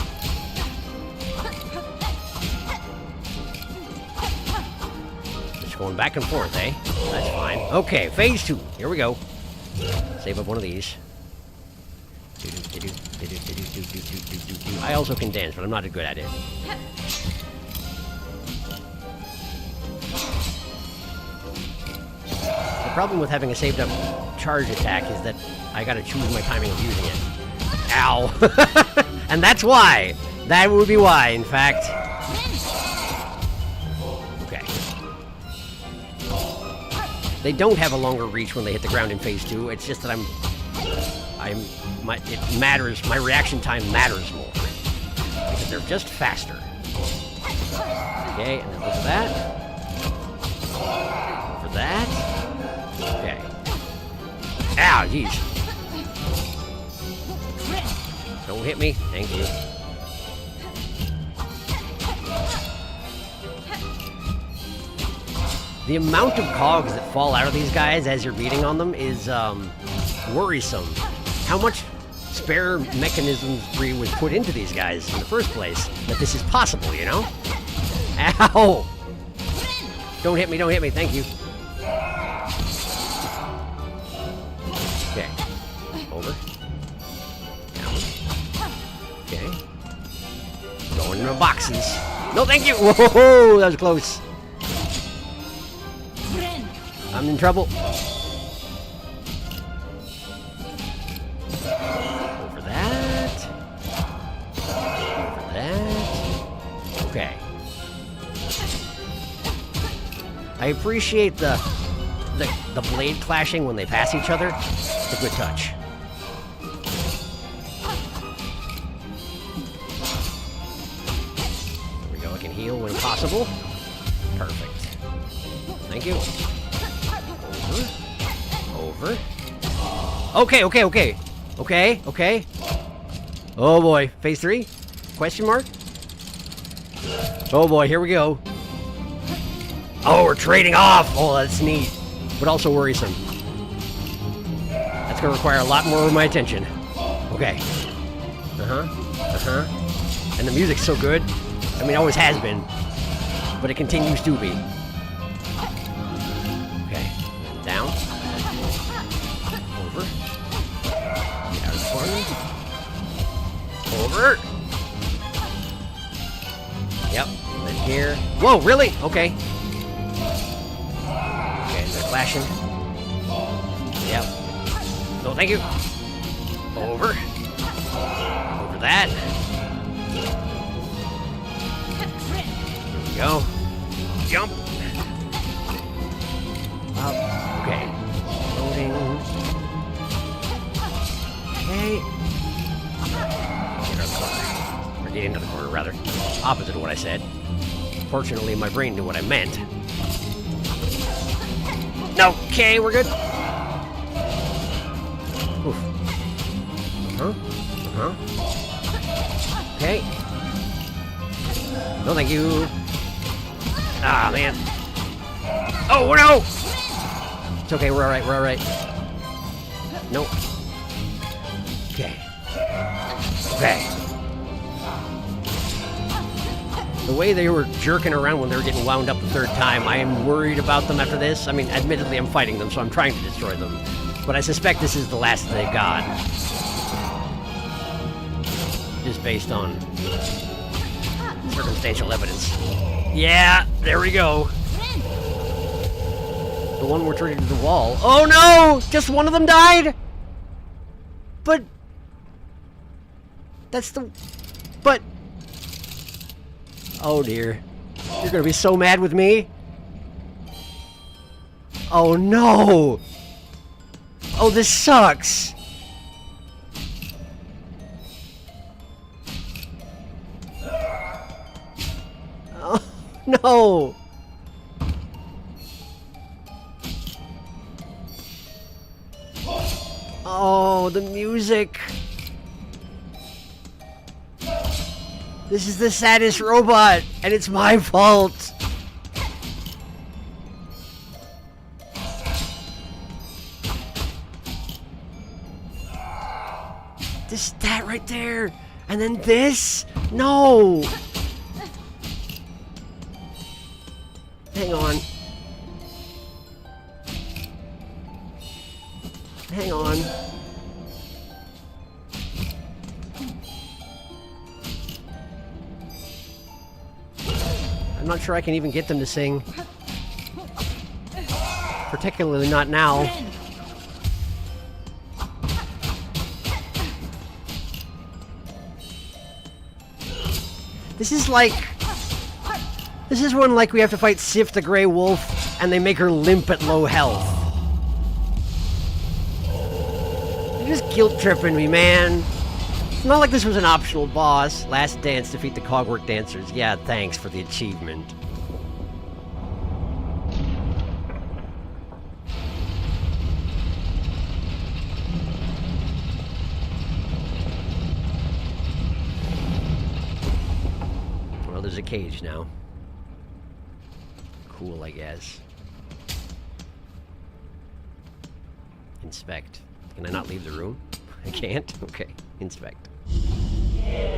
Just going back and forth, eh? That's fine. Okay, phase 2. Here we go. Save up one of these. I also can dance, but I'm not good at it. The problem with having a saved up charge attack is that I gotta choose my timing of using it. Ow! And that's why! That would be why, in fact. Okay. They don't have a longer reach when they hit the ground in phase 2. It's just that it matters, my reaction time matters more. Because they're just faster. Okay, and then over that. Over that. Okay. Ow, jeez. Don't hit me. Thank you. The amount of cogs that fall out of these guys as you're beating on them is worrisome. How much spare mechanismry was put into these guys in the first place that this is possible, you know? Ow! Don't hit me, thank you. Okay. Over. Down. Okay. Going into boxes. No, thank you! Whoa, that was close. I'm in trouble. Over that. Over that. Okay. I appreciate the blade clashing when they pass each other. It's a good touch. There we go. I can heal when possible. Perfect. Thank you. Over. Okay. Okay. Oh boy. Phase 3? Question mark? Oh boy, here we go. Oh, we're trading off! Oh, that's neat. but also worrisome. That's gonna require a lot more of my attention. Okay. And the music's so good. I mean, it always has been, but it continues to be. Okay. Down. Over. Get out of the corner. Over. Yep. And then here. Whoa, really? Okay. Okay, they're flashing. Yep. No, thank you. Over. Over that. There we go. Jump. Up. Okay. Loading. Okay. Get out of the corner. Or get into the corner, rather. Opposite of what I said. Fortunately, my brain knew what I meant. Okay, we're good. Oof. Okay. No, thank you. Ah, man. Oh, no! It's okay, we're alright, we're alright. Nope. Okay. Okay. The way they were jerking around when they were getting wound up the third time, I am worried about them after this. I mean, admittedly, I'm fighting them, so I'm trying to destroy them. But I suspect this is the last they've got. Just based on circumstantial evidence. Yeah, there we go. The one we're turning to the wall. Oh no! Just one of them died? But... That's the... But... Oh dear. You're gonna be so mad with me? Oh no! Oh, this sucks! Oh, no! Oh, the music! This is the saddest robot, and it's my fault! That right there! And then this? No! Hang on. Hang on. I'm not sure I can even get them to sing. Particularly not now. This is when, like, we have to fight Sif the Grey Wolf, and they make her limp at low health. You're just guilt-tripping me, man. It's not like this was an optional boss. Last dance, defeat the Cogwork Dancers. Yeah, thanks for the achievement. Well, there's a cage now. Cool, I guess. Inspect. Can I not leave the room? I can't? Okay. Inspect.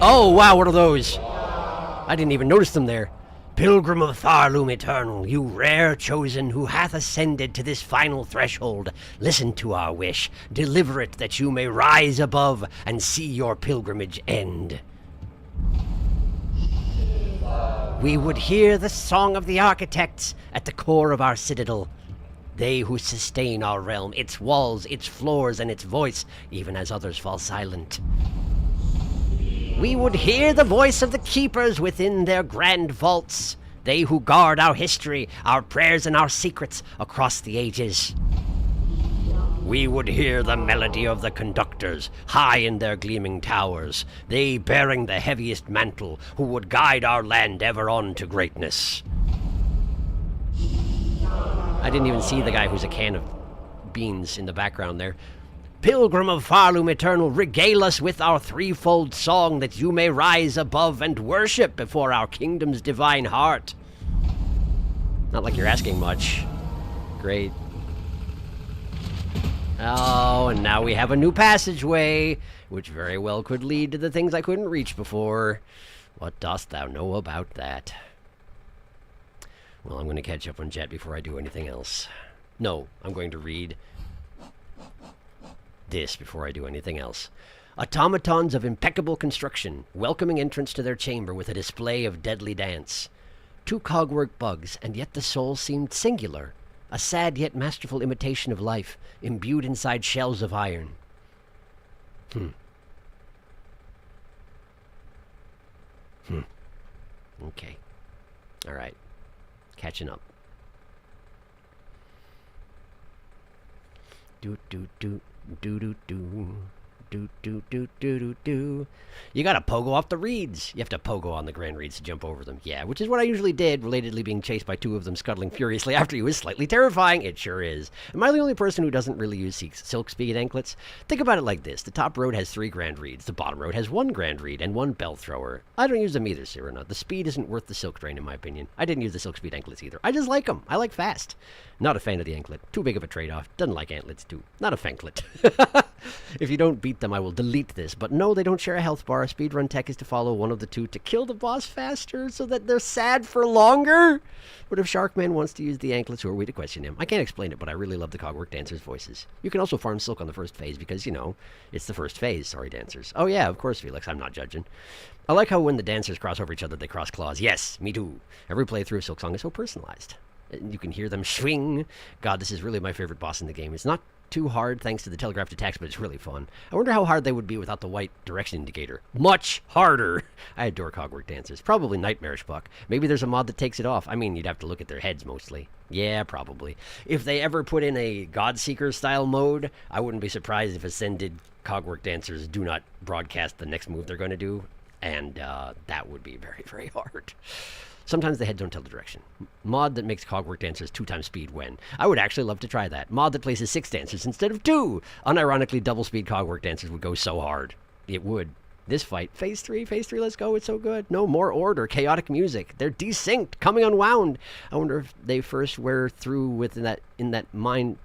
Oh, wow, what are those? I didn't even notice them there. Pilgrim of Tharloom Eternal, you rare chosen who hath ascended to this final threshold, listen to our wish. Deliver it that you may rise above and see your pilgrimage end. We would hear the song of the architects at the core of our citadel. They who sustain our realm, its walls, its floors, and its voice, even as others fall silent. We would hear the voice of the keepers within their grand vaults, they who guard our history, our prayers, and our secrets across the ages. We would hear the melody of the conductors, high in their gleaming towers, they bearing the heaviest mantle, who would guide our land ever on to greatness. I didn't even see the guy who's a can of beans in the background there. Pilgrim of Tharloom Eternal, regale us with our threefold song that you may rise above and worship before our kingdom's divine heart. Not like you're asking much. Great. Oh, and now we have a new passageway, which very well could lead to the things I couldn't reach before. What dost thou know about that? Well, I'm going to catch up on Jet before I do anything else. No, I'm going to read this before I do anything else. Automatons of impeccable construction, welcoming entrance to their chamber with a display of deadly dance. 2 cogwork bugs, and yet the soul seemed singular. A sad yet masterful imitation of life, imbued inside shells of iron. Okay. Alright. Catching up. Do do do do do do. Do, do, do, do, do, do. You gotta pogo off the reeds. You have to pogo on the grand reeds to jump over them. Yeah, which is what I usually did, relatedly being chased by 2 of them scuttling furiously after you is slightly terrifying. It sure is. Am I the only person who doesn't really use silk speed anklets? Think about it like this. The top road has 3 grand reeds. The bottom road has 1 grand reed and 1 bell thrower. I don't use them either, Serena. The speed isn't worth the silk drain, in my opinion. I didn't use the silk speed anklets either. I just like them. I like fast. Not a fan of the anklet. Too big of a trade-off. Doesn't like antlets, too. Not a fanklet. If you don't beat them, I will delete this. But no, they don't share a health bar. Speedrun tech is to follow one of the 2 to kill the boss faster so that they're sad for longer. But if Sharkman wants to use the anklets, who are we to question him? I can't explain it, but I really love the Cogwork Dancers' voices. You can also farm silk on the first phase because, you know, it's the first phase. Sorry, dancers. Oh, yeah, of course, Felix. I'm not judging. I like how when the dancers cross over each other, they cross claws. Yes, me too. Every playthrough of Silksong is so personalized. You can hear them swing. God, this is really my favorite boss in the game. It's not too hard thanks to the telegraphed attacks, but it's really fun. I wonder how hard they would be without the white direction indicator. Much harder. I adore Cogwork Dancers. Probably nightmarish, Buck. Maybe there's a mod that takes it off. I mean, you'd have to look at their heads mostly. Yeah, probably. If they ever put in a Godseeker style mode, I wouldn't be surprised if Ascended Cogwork Dancers do not broadcast the next move they're going to do, and that would be very, very hard. Sometimes the heads don't tell the direction. Mod that makes Cogwork Dancers 2 times speed when. I would actually love to try that. Mod that places 6 dancers instead of 2. Unironically, double speed Cogwork Dancers would go so hard. It would. This fight. Phase 3, let's go. It's so good. No more order. Chaotic music. They're desynced. Coming unwound. I wonder if they first were through with that in mind.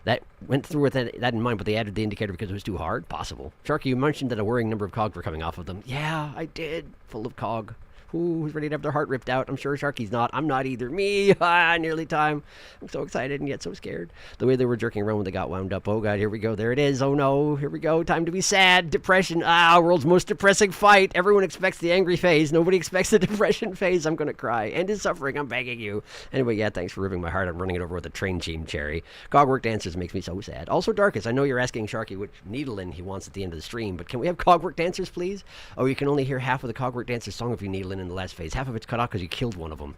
That went through with that in mind, but they added the indicator because it was too hard? Possible. Sharky, you mentioned that a worrying number of cogs were coming off of them. Yeah, I did. Full of cog. Who's ready to have their heart ripped out? I'm sure Sharky's not. I'm not either. Me! Nearly time. I'm so excited and yet so scared. The way they were jerking around when they got wound up. Oh, God, here we go. There it is. Oh, no. Here we go. Time to be sad. Depression. World's most depressing fight. Everyone expects the angry phase. Nobody expects the depression phase. I'm going to cry. End his suffering. I'm begging you. Anyway, yeah, thanks for ripping my heart. I'm running it over with a train team cherry. Cogwork Dancers makes me so sad. Also, Darkest, I know you're asking Sharky which needle-in he wants at the end of the stream, but can we have Cogwork Dancers, please? Oh, you can only hear half of the Cogwork Dancers song if you needle in the last phase. Half of it's cut off because you killed one of them.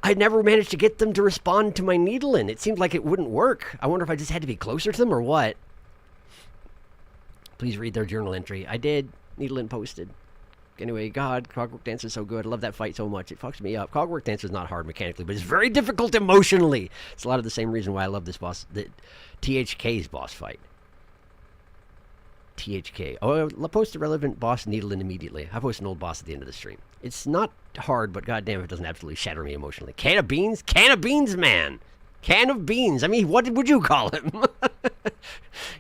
I never managed to get them to respond to my needle-in. It seemed like it wouldn't work. I wonder if I just had to be closer to them or what. Please read their journal entry. I did. Needle-in posted. Anyway, God, Cogwork Dancer is so good. I love that fight so much. It fucks me up. Cogwork Dancer is not hard mechanically, but it's very difficult emotionally. It's a lot of the same reason why I love this boss, the THK's boss fight. THK. Oh, I'll post a relevant boss needle-in immediately. I post an old boss at the end of the stream. It's not hard, but goddamn, it doesn't absolutely shatter me emotionally. Can of beans? Can of beans, man! Can of beans. I mean, what would you call him?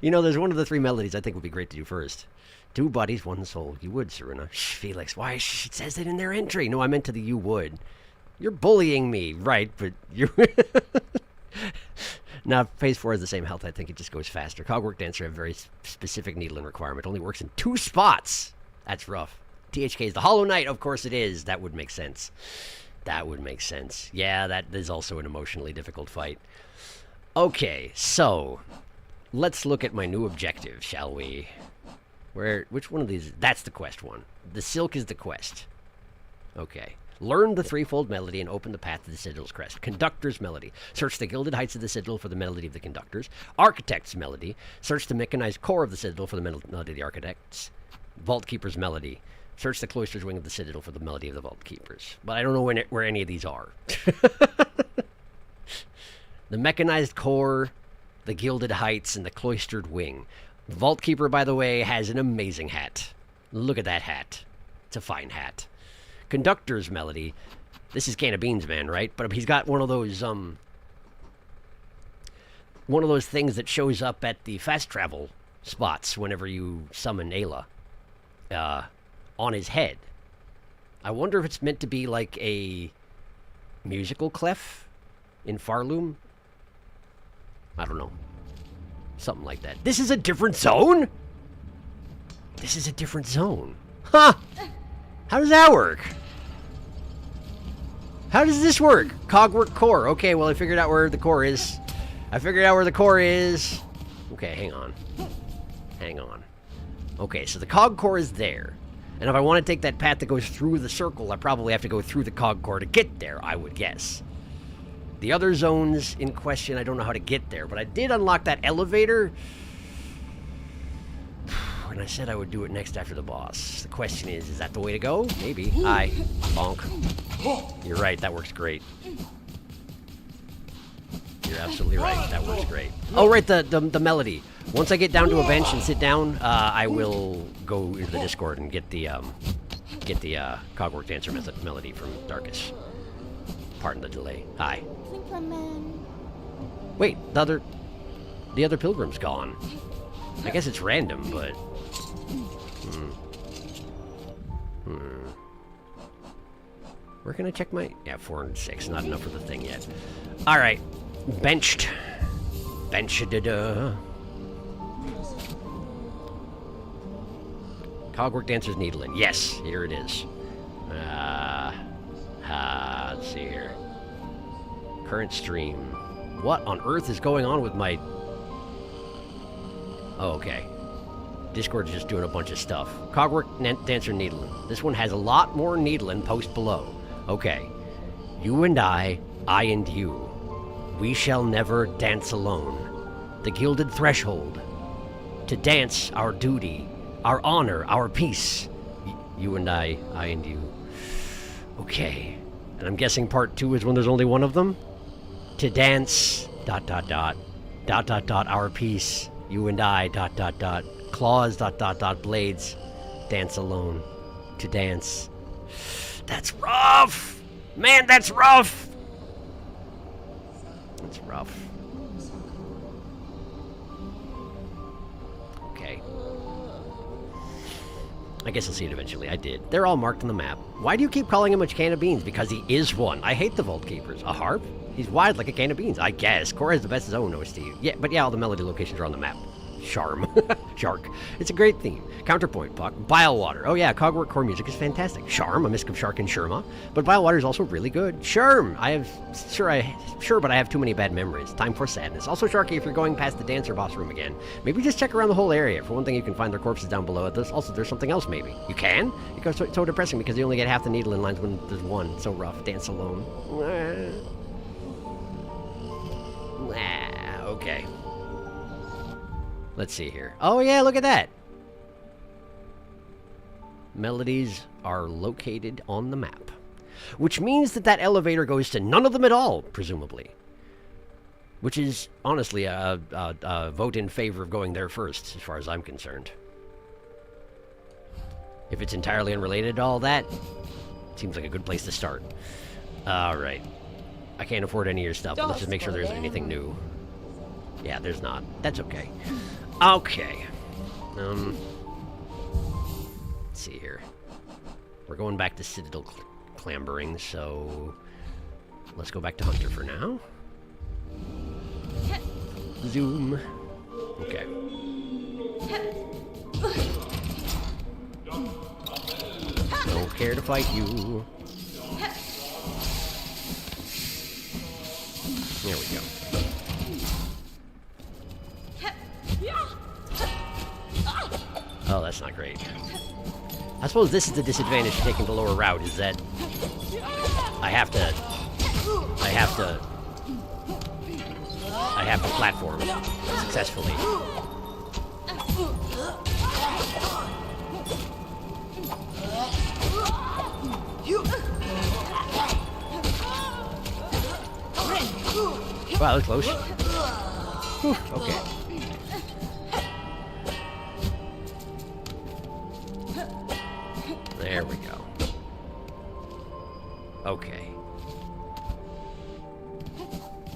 You know, there's one of the 3 melodies I think would be great to do first. 2 bodies, 1 soul. You would, Serena. Shh, Felix, why? Shh, it says it in their entry. No, I meant to the you would. You're bullying me, right? But you're... Now, phase 4 has the same health. I think it just goes faster. Cogwork Dancer have a very specific needle-in requirement. Only works in 2 spots. That's rough. THK is the Hollow Knight. Of course it is. That would make sense. That would make sense. Yeah, that is also an emotionally difficult fight. Okay, so let's look at my new objective, shall we? Which one of these? That's the quest one. The silk is the quest. Okay. Learn the threefold melody and open the path to the Citadel's crest. Conductor's melody. Search the gilded heights of the Citadel for the melody of the conductors. Architect's melody. Search the mechanized core of the Citadel for the melody of the architects. Vault Keeper's melody. Search the cloister's wing of the Citadel for the melody of the Vault Keepers. But I don't know where any of these are. The mechanized core, the gilded heights, and the cloistered wing. Vault Keeper, by the way, has an amazing hat. Look at that hat. It's a fine hat. Conductor's melody. This is Can of Beans Man, right? But he's got one of those, one of those things that shows up at the fast travel spots whenever you summon Ayla on his head. I wonder if it's meant to be like a musical clef in Farloom. I don't know. Something like that. This is a different zone? This is a different zone. Huh! How does that work? How does this work? Cogwork core. Okay, well, I figured out where the core is. Okay, hang on. Okay, so the cog core is there. And if I want to take that path that goes through the circle, I probably have to go through the cog core to get there, I would guess. The other zones in question, I don't know how to get there, but I did unlock that elevator. And I said I would do it next after the boss. The question is that the way to go? Maybe. Hi. Bonk. You're right, that works great. You're absolutely right, that works great. Oh, right, the melody. Once I get down to a bench and sit down, I will go into the Discord and get the Cogwork Dancer melody from Darkus. Pardon the delay. Hi. Wait, the other pilgrim's gone. I guess it's random, but... Where can I check my... Yeah, 406. Not enough for the thing yet. Alright. Benched. Bench-da-da. Cogwork Dancer's Needling. Yes, here it is. Let's see here. Current stream. What on earth is going on with my... Oh, okay. Discord's just doing a bunch of stuff. Cogwork Dancer Needling. This one has a lot more needling. Post below. Okay. You and I and you. We shall never dance alone. The gilded threshold. To dance our duty, our honor, our peace. You and I and you. Okay. And I'm guessing part 2 is when there's only one of them? To dance, ... our peace. You and I, ... claws, ... blades. Dance alone. To dance. That's rough! Man, that's rough! That's rough. Okay. I guess I'll see it eventually. I did. They're all marked on the map. Why do you keep calling him a can of beans? Because he is one. I hate the Vault Keepers. A harp? He's wide like a can of beans. I guess. Core has the best zone, OST. Yeah, but yeah, all the melody locations are on the map. Charm. Shark. It's a great theme. Counterpoint, Puck. Bilewater. Oh yeah, Cogwork core music is fantastic. Charm, a mix of Shark and Sherma. But Bilewater is also really good. Sherm! But I have too many bad memories. Time for sadness. Also, Sharky, if you're going past the dancer boss room again, maybe just check around the whole area. For one thing, you can find their corpses down below. There's something else maybe. You can? It goes so depressing because you only get half the needle in lines when there's one. It's so rough. Dance alone. Okay. Let's see here. Oh yeah, look at that! Melodies are located on the map. Which means that elevator goes to none of them at all, presumably. Which is, honestly, a vote in favor of going there first, as far as I'm concerned. If it's entirely unrelated to all that, seems like a good place to start. Alright. I can't afford any of your stuff, but let's just make sure there isn't anything new. Yeah, there's not. That's okay. Okay. Let's see here. We're going back to Citadel clambering, so let's go back to Hunter for now. Zoom. Okay. Don't care to fight you. There we go. Oh, that's not great. I suppose this is the disadvantage of taking the lower route, is that I have to platform successfully. Wow, that was close. Whew, okay. There we go. Okay.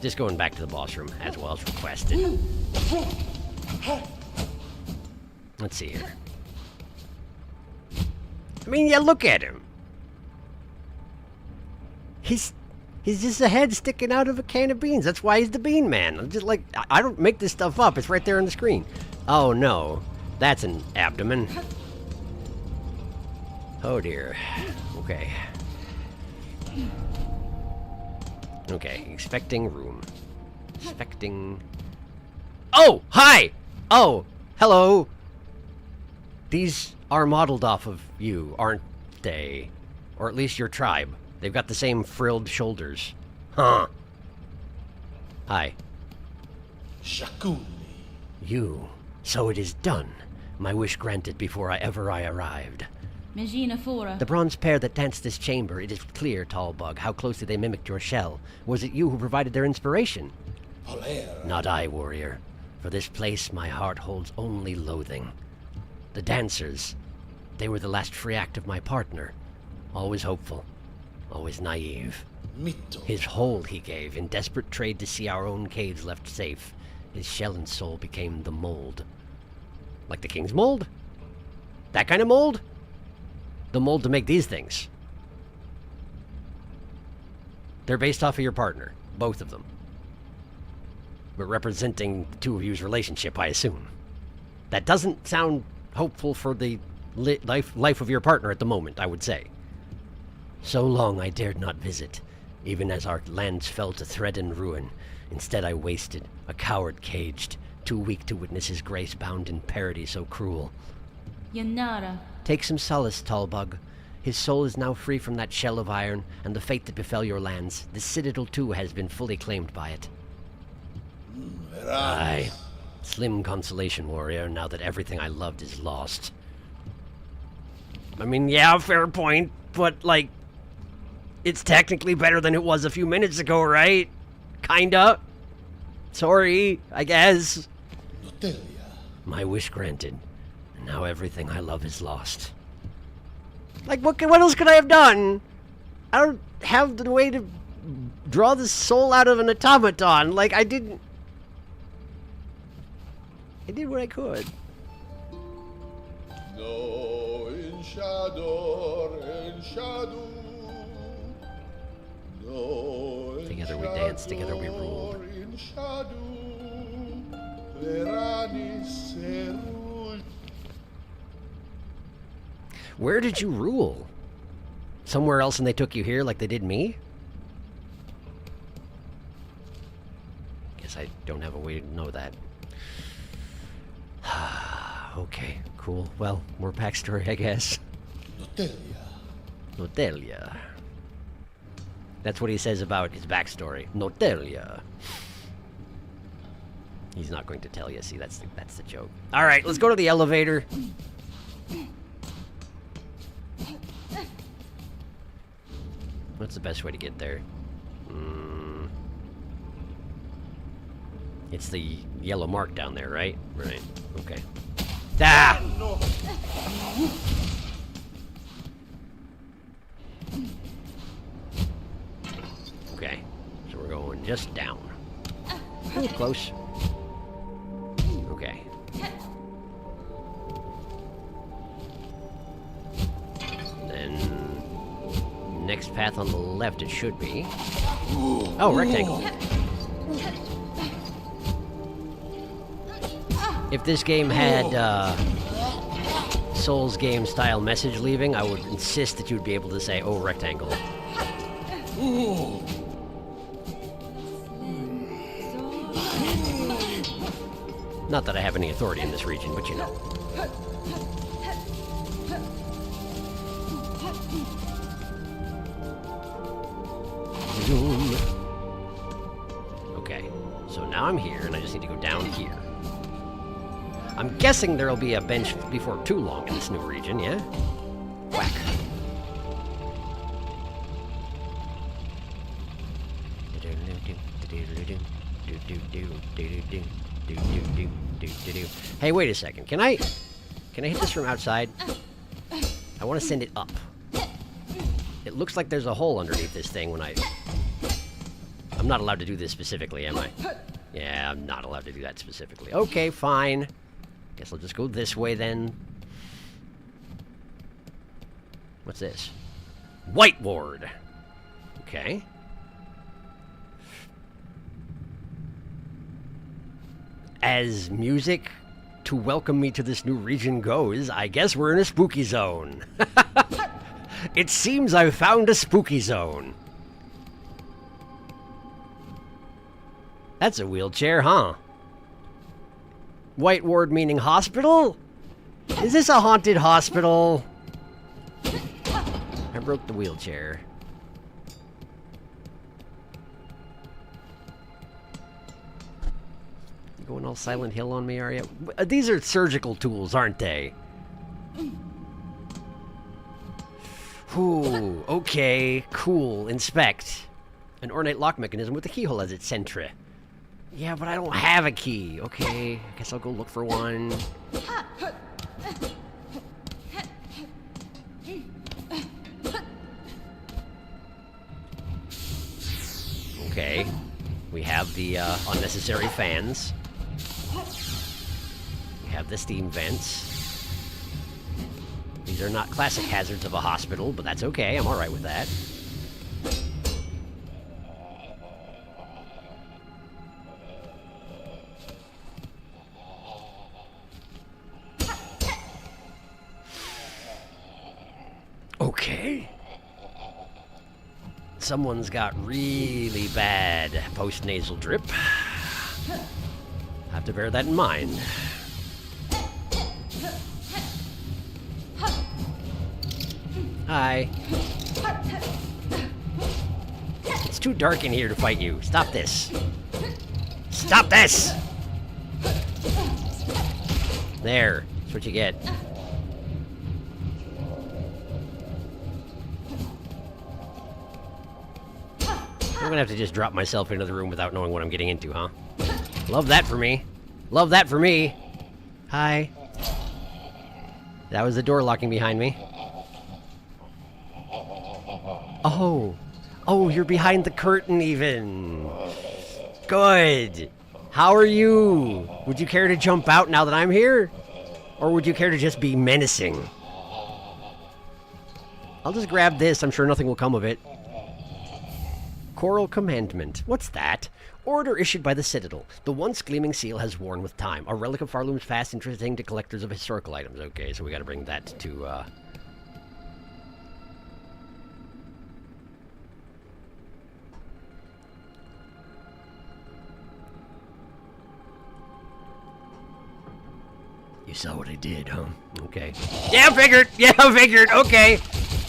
Just going back to the boss room as well as requested. Let's see here. I mean, yeah, look at him. He's just a head sticking out of a can of beans. That's why he's the Bean Man. I'm just like, I don't make this stuff up. It's right there on the screen. Oh no, that's an abdomen. Oh dear. Okay. Okay, expecting room. Expecting... Oh! Hi! Oh! Hello! These are modeled off of you, aren't they? Or at least your tribe. They've got the same frilled shoulders. Huh. Hi. Shakuli. You. So it is done. My wish granted before I arrived. Megina Fora. The bronze pair that danced this chamber, it is clear, Tallbug, how closely they mimicked your shell. Was it you who provided their inspiration? Polera. Not I, warrior. For this place my heart holds only loathing. The dancers, they were the last free act of my partner. Always hopeful, always naive. Mito. His whole he gave, in desperate trade to see our own caves left safe. His shell and soul became the mold. Like the king's mold? That kind of mold? The mold to make these things. They're based off of your partner, both of them. But representing the two of you's relationship, I assume. That doesn't sound hopeful for the life of your partner at the moment, I would say. So long I dared not visit, even as our lands fell to thread and ruin. Instead I wasted, a coward caged, too weak to witness his grace bound in parody so cruel. Yanara. Take some solace, Tallbug. His soul is now free from that shell of iron, and the fate that befell your lands. The citadel, too, has been fully claimed by it. Aye. Slim consolation, warrior, now that everything I loved is lost. I mean, yeah, fair point, but, like, it's technically better than it was a few minutes ago, right? Kinda. Sorry, I guess. Notelia. My wish granted. And now everything I love is lost. Like, what else could I have done? I don't have the way to draw the soul out of an automaton. Like, I did what I could. No in shadow, no in Together we danced, together we ruled. in shadow, verani serul. Where did you rule? Somewhere else and they took you here like they did me? Guess I don't have a way to know that. Okay, cool. Well, more backstory, I guess. Notelia. Notelia. That's what he says about his backstory. Notelia. He's not going to tell you. See, that's the joke. All right, let's go to the elevator. What's the best way to get there? It's the yellow mark down there, right? Right. Okay. Ah! No. Okay. So we're going just down. Ooh, close. Okay. Then next path on the left it should be. Oh, rectangle. If this game had Souls game style message leaving, I would insist that you'd be able to say, oh, rectangle. Not that I have any authority in this region, but you know. Zoom. Okay, so now I'm here, and I just need to go down here. I'm guessing there'll be a bench before too long in this new region, yeah? Whack. Hey, wait a second. Can I hit this from outside? I want to send it up. It looks like there's a hole underneath this thing when I... I'm not allowed to do this specifically, am I? Yeah, I'm not allowed to do that specifically. Okay, fine. Guess I'll just go this way then. What's this? White Ward. Okay. As music to welcome me to this new region goes, I guess we're in a spooky zone. It seems I've found a spooky zone. That's a wheelchair, huh? White Ward meaning hospital? Is this a haunted hospital? I broke the wheelchair. You going all Silent Hill on me, are you? These are surgical tools, aren't they? Ooh, okay, cool. Inspect. An ornate lock mechanism with a keyhole as its center. Yeah, but I don't have a key. Okay, I guess I'll go look for one. Okay, we have the unnecessary fans. We have the steam vents. These are not classic hazards of a hospital, but that's okay. I'm alright with that. Okay. Someone's got really bad post-nasal drip. Have to bear that in mind. Hi. It's too dark in here to fight you. Stop this. Stop this! There. That's what you get. I'm gonna have to just drop myself into the room without knowing what I'm getting into, huh? Love that for me. Love that for me. Hi. That was the door locking behind me. Oh. Oh, you're behind the curtain even. Good. How are you? Would you care to jump out now that I'm here? Or would you care to just be menacing? I'll just grab this. I'm sure nothing will come of it. Choral Commandment. What's that? Order issued by the Citadel. The once gleaming seal has worn with time. A relic of Farloom's past, interesting to collectors of historical items. Okay, so we gotta bring that to, You saw what I did, huh? Okay. Yeah, I figured! Yeah, I figured! Okay!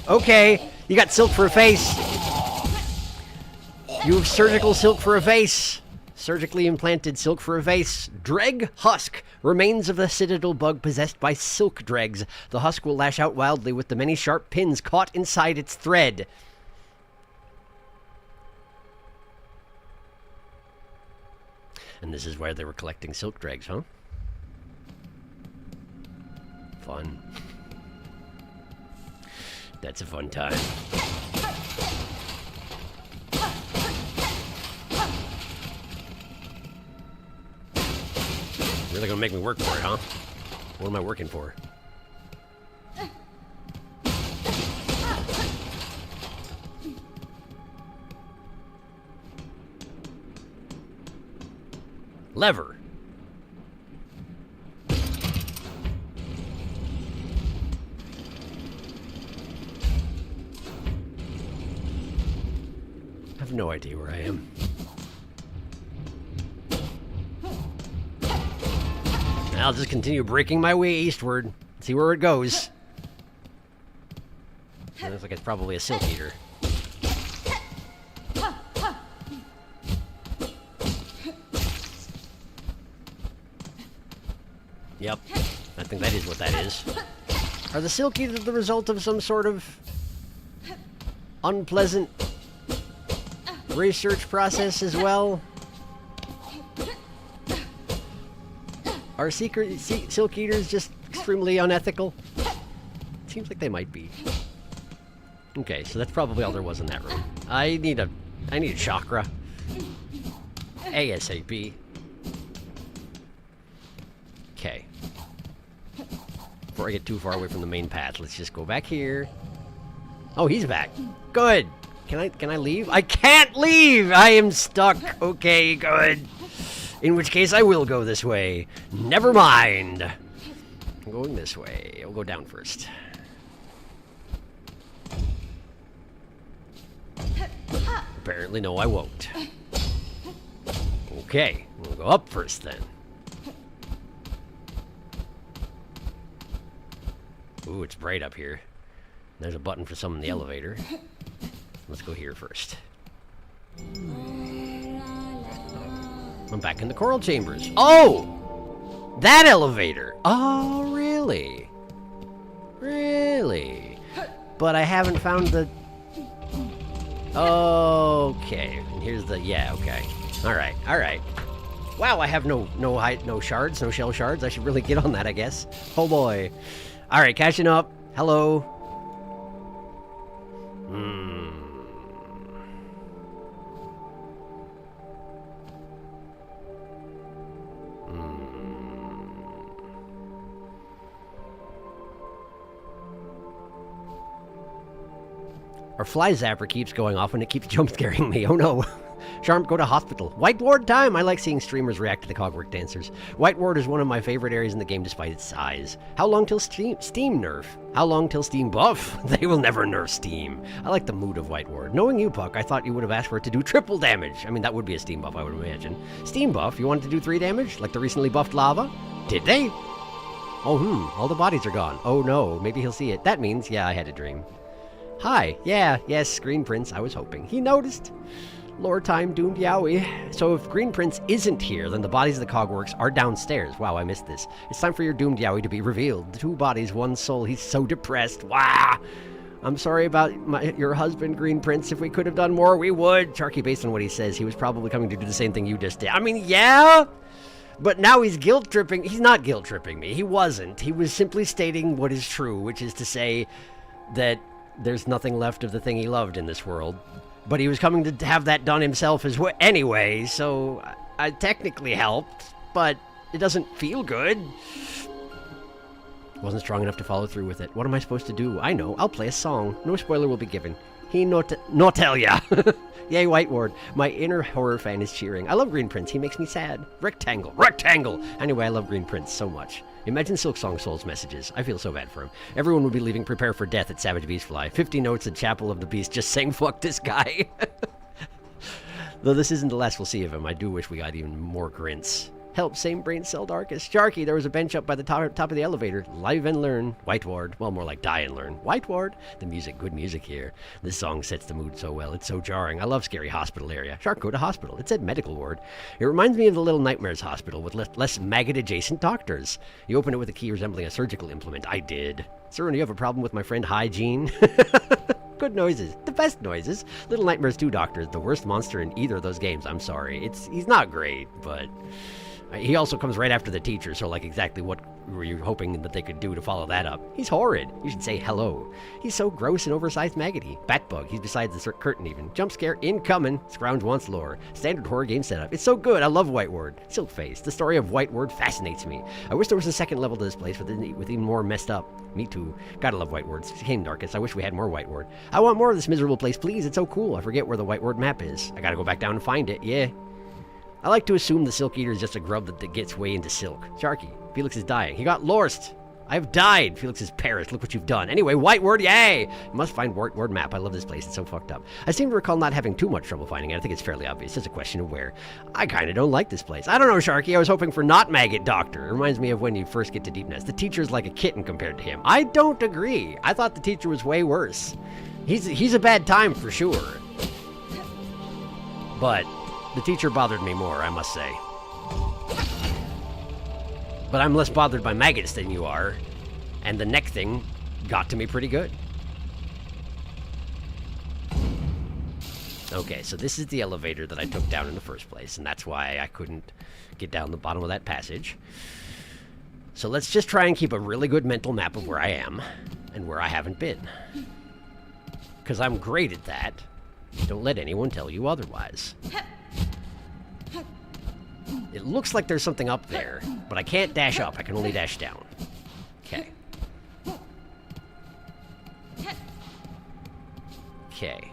Okay! You got silk for a face! You have surgical silk for a face. Surgically implanted silk for a face. Dreg husk. Remains of the citadel bug possessed by silk dregs. The husk will lash out wildly with the many sharp pins caught inside its thread. And this is where they were collecting silk dregs, huh? Fun. That's a fun time. Really gonna make me work for it, huh? What am I working for? Lever. I have no idea where I am. I'll just continue breaking my way eastward. See where it goes. It looks like it's probably a silk eater. Yep, I think that is what that is. Are the silk eaters the result of some sort of unpleasant research process as well? Are silk eaters just extremely unethical? Seems like they might be. Okay, so that's probably all there was in that room. I need a chakra. ASAP. Okay. Before I get too far away from the main path, let's just go back here. Oh, he's back. Good. Can I leave? I can't leave! I am stuck. Okay, good. In which case, I will go this way. Never mind. I'm going this way. I'll go down first. Apparently, no, I won't. Okay, we'll go up first then. Ooh, it's bright up here. There's a button for some in the elevator. Let's go here first. I'm back in the coral chambers. Oh! That elevator! Oh, really? Really? But I haven't found the... Okay. And here's the... Yeah, okay. Alright, alright. Wow, I have no shards, no shell shards. I should really get on that, I guess. Oh boy. Alright, catching up. Hello. Our fly zapper keeps going off and it keeps jump scaring me. Oh no. Sharp, go to hospital. White Ward time! I like seeing streamers react to the cogwork dancers. White Ward is one of my favorite areas in the game despite its size. How long till Steam nerf? How long till Steam buff? They will never nerf Steam. I like the mood of White Ward. Knowing you, Puck, I thought you would have asked for it to do triple damage. I mean, that would be a Steam buff, I would imagine. Steam buff? You wanted to do 3 damage? Like the recently buffed lava? Did they? Oh, all the bodies are gone. Oh no, maybe he'll see it. That means, yeah, I had a dream. Hi. Yeah, yes, Green Prince. I was hoping. He noticed. Lore time, doomed Yowie. So if Green Prince isn't here, then the bodies of the cogworks are downstairs. Wow, I missed this. It's time for your doomed Yowie to be revealed. 2 bodies, 1 soul. He's so depressed. Wow. I'm sorry about your husband, Green Prince. If we could have done more, we would. Sharky, based on what he says, he was probably coming to do the same thing you just did. I mean, yeah. But now he's guilt-tripping. He's not guilt-tripping me. He wasn't. He was simply stating what is true, which is to say that there's nothing left of the thing he loved in this world. But he was coming to have that done himself as well anyway, so I technically helped, but it doesn't feel good. Wasn't strong enough to follow through with it. What am I supposed to do? I know. I'll play a song. No spoiler will be given. He no tell ya. Yay, White Ward. My inner horror fan is cheering. I love Green Prince. He makes me sad. Rectangle. Rectangle! Anyway, I love Green Prince so much. Imagine Silksong Soul's messages. I feel so bad for him. Everyone would be leaving Prepare for Death at Savage Beastfly. 50 notes at Chapel of the Beast just saying fuck this guy. Though this isn't the last we'll see of him, I do wish we got even more grunts. Help, same brain cell darkest. Sharky, there was a bench up by the top of the elevator. Live and learn. White Ward. Well, more like die and learn. White Ward. The music, good music here. This song sets the mood so well. It's so jarring. I love scary hospital area. Shark, go to hospital. It said medical ward. It reminds me of the Little Nightmares hospital with less maggot-adjacent doctors. You open it with a key resembling a surgical implement. I did. Sir, do you have a problem with my friend Hygiene? Good noises. The best noises. Little Nightmares 2 Doctor is the worst monster in either of those games. I'm sorry. He's not great, but... He also comes right after the teacher, so like exactly what were you hoping that they could do to follow that up? He's horrid. You should say hello. He's so gross and oversized maggoty. Batbug. He's beside the curtain even. Jump scare incoming. Scrounge wants lore. Standard horror game setup. It's so good. I love White Ward. Silkface. The story of White Ward fascinates me. I wish there was a second level to this place with even more messed up. Me too. Gotta love White Ward. It came darkest. I wish we had more White Ward. I want more of this miserable place, please. It's so cool. I forget where the White Ward map is. I gotta go back down and find it. Yeah. I like to assume the Silk Eater is just a grub that gets way into silk. Sharky, Felix is dying. He got lost. I've died. Felix is perished. Look what you've done. Anyway, White Word, yay! You must find White Word map. I love this place. It's so fucked up. I seem to recall not having too much trouble finding it. I think it's fairly obvious. It's a question of where. I kind of don't like this place. I don't know, Sharky. I was hoping for not Maggot Doctor. It reminds me of when you first get to Deep Nest. The teacher's like a kitten compared to him. I don't agree. I thought the teacher was way worse. He's a bad time for sure. But the teacher bothered me more, I must say. But I'm less bothered by maggots than you are, and the neck thing got to me pretty good. Okay, so this is the elevator that I took down in the first place, and that's why I couldn't get down the bottom of that passage. So let's just try and keep a really good mental map of where I am and where I haven't been. Because I'm great at that. Don't let anyone tell you otherwise. It looks like there's something up there, but I can't dash up. I can only dash down. Okay. Okay.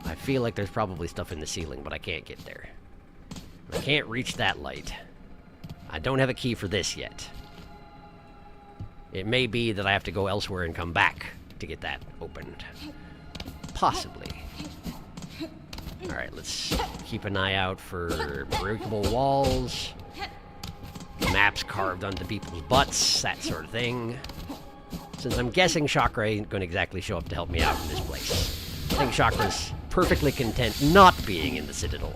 I feel like there's probably stuff in the ceiling, but I can't get there. I can't reach that light. I don't have a key for this yet. It may be that I have to go elsewhere and come back to get that opened. Possibly. Alright, let's keep an eye out for breakable walls, maps carved onto people's butts, that sort of thing. Since I'm guessing Chakra ain't going to exactly show up to help me out in this place. I think Chakra's perfectly content not being in the Citadel.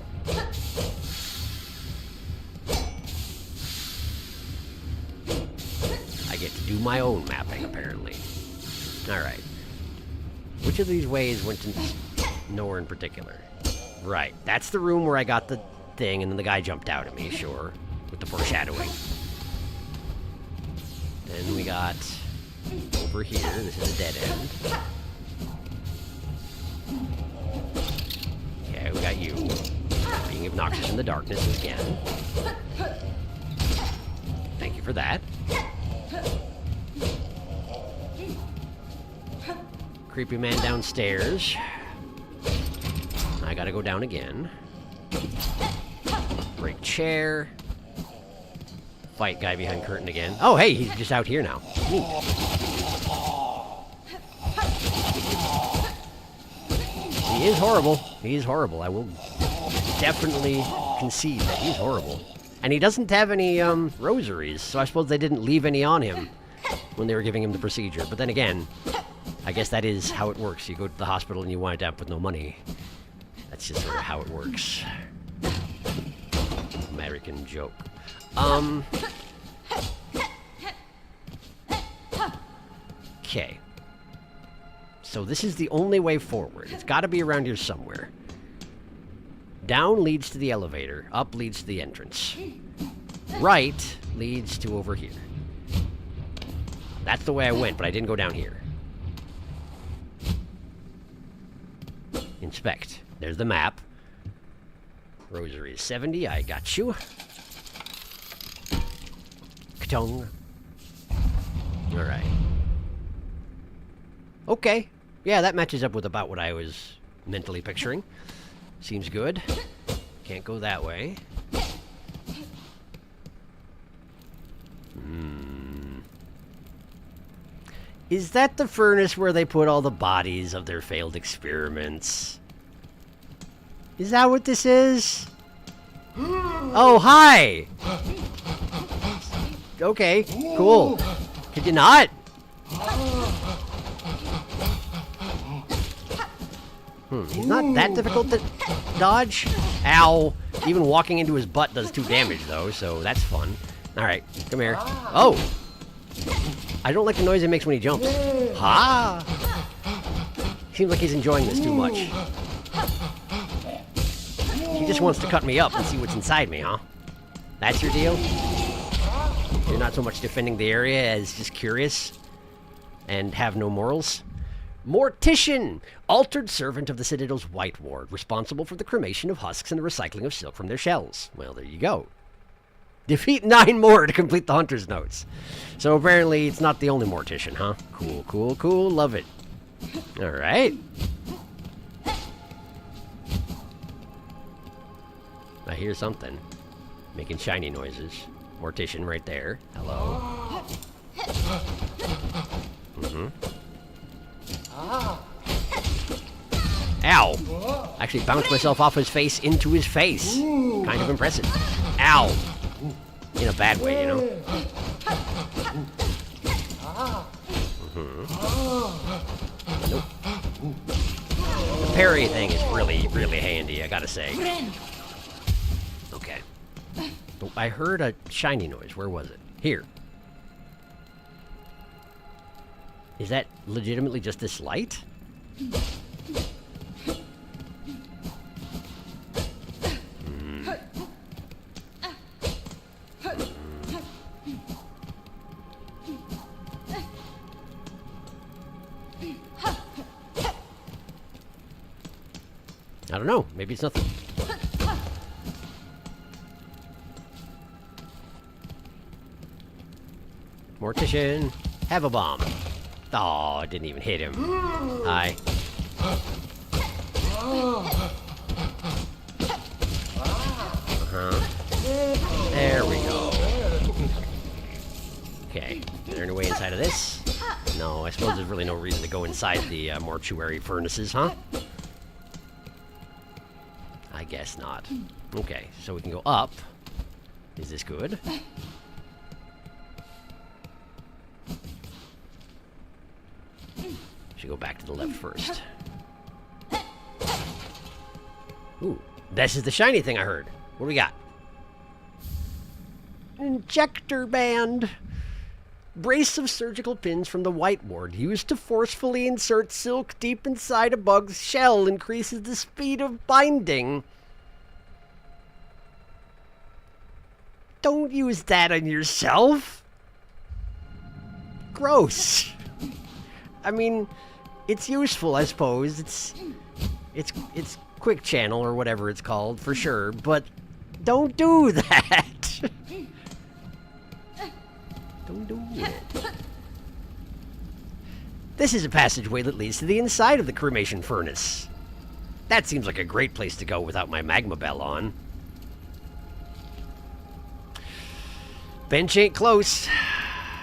I get to do my own mapping, apparently. Alright. Which of these ways went to nowhere in particular? Right, that's the room where I got the thing, and then the guy jumped out at me, sure, with the foreshadowing. Then we got over here, this is a dead end. Okay, we got you, being obnoxious in the darkness again. Thank you for that. Creepy man downstairs. I gotta go down again. Break chair. Fight guy behind curtain again. Oh, hey, he's just out here now. Neat. He is horrible. He is horrible. I will definitely concede that he's horrible. And he doesn't have any rosaries, so I suppose they didn't leave any on him when they were giving him the procedure. But then again, I guess that is how it works. You go to the hospital and you wind up with no money. That's just sort of how it works. American joke. Okay. So this is the only way forward. It's got to be around here somewhere. Down leads to the elevator. Up leads to the entrance. Right leads to over here. That's the way I went, but I didn't go down here. Inspect. There's the map. Rosary is 70. I got you. Ka-tong. Alright. Okay. Yeah, that matches up with about what I was mentally picturing. Seems good. Can't go that way. Is that the furnace where they put all the bodies of their failed experiments? Is that what this is? Oh, hi! Okay, cool. Could you not? He's not that difficult to dodge. Ow. Even walking into his butt does 2 damage, though, so that's fun. Alright, come here. Oh! I don't like the noise it makes when he jumps. Ha! Seems like he's enjoying this too much. He just wants to cut me up and see what's inside me, huh? That's your deal? You're not so much defending the area as just curious and have no morals? Mortician! Altered servant of the Citadel's White Ward, responsible for the cremation of husks and the recycling of silk from their shells. Well, there you go. Defeat 9 more to complete the Hunter's Notes. So apparently it's not the only mortician, huh? Cool, cool, cool. Love it. Alright. I hear something. Making shiny noises. Mortician right there. Hello. Ow! Actually bounced myself off his face into his face. Kind of impressive. Ow! In a bad way, you know? Nope. The parry thing is really, really handy, I gotta say. Okay. Oh, I heard a shiny noise. Where was it? Here. Is that legitimately just this light? I don't know. Maybe it's nothing. Mortician, have a bomb. Oh, it didn't even hit him. Hi. There we go. Okay, is there any way inside of this? No, I suppose there's really no reason to go inside the mortuary furnaces, huh? I guess not. Okay, so we can go up. Is this good? Should go back to the left first. Ooh, this is the shiny thing I heard. What do we got? Injector band. Brace of surgical pins from the white ward used to forcefully insert silk deep inside a bug's shell increases the speed of binding. Don't use that on yourself. Gross. I mean, it's useful, I suppose. It's quick channel or whatever it's called for sure, but don't do that. Don't do it. This is a passageway that leads to the inside of the cremation furnace. That seems like a great place to go without my magma bell on. Bench ain't close.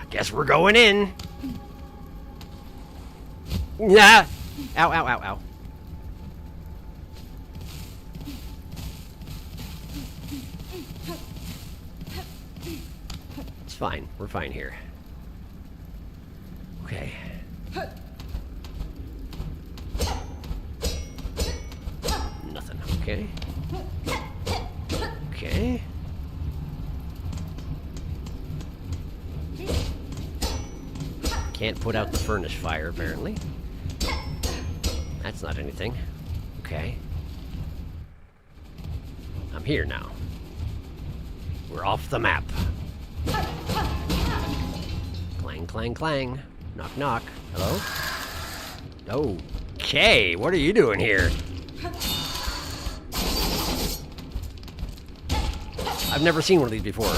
Guess we're going in. Nah. Ow, ow, ow, ow. It's fine. We're fine here. Okay. Nothing. Okay. Okay. Can't put out the furnace fire, apparently. That's not anything. Okay. I'm here now. We're off the map. Clang, clang, clang. Knock, knock. Hello? Okay, what are you doing here? I've never seen one of these before.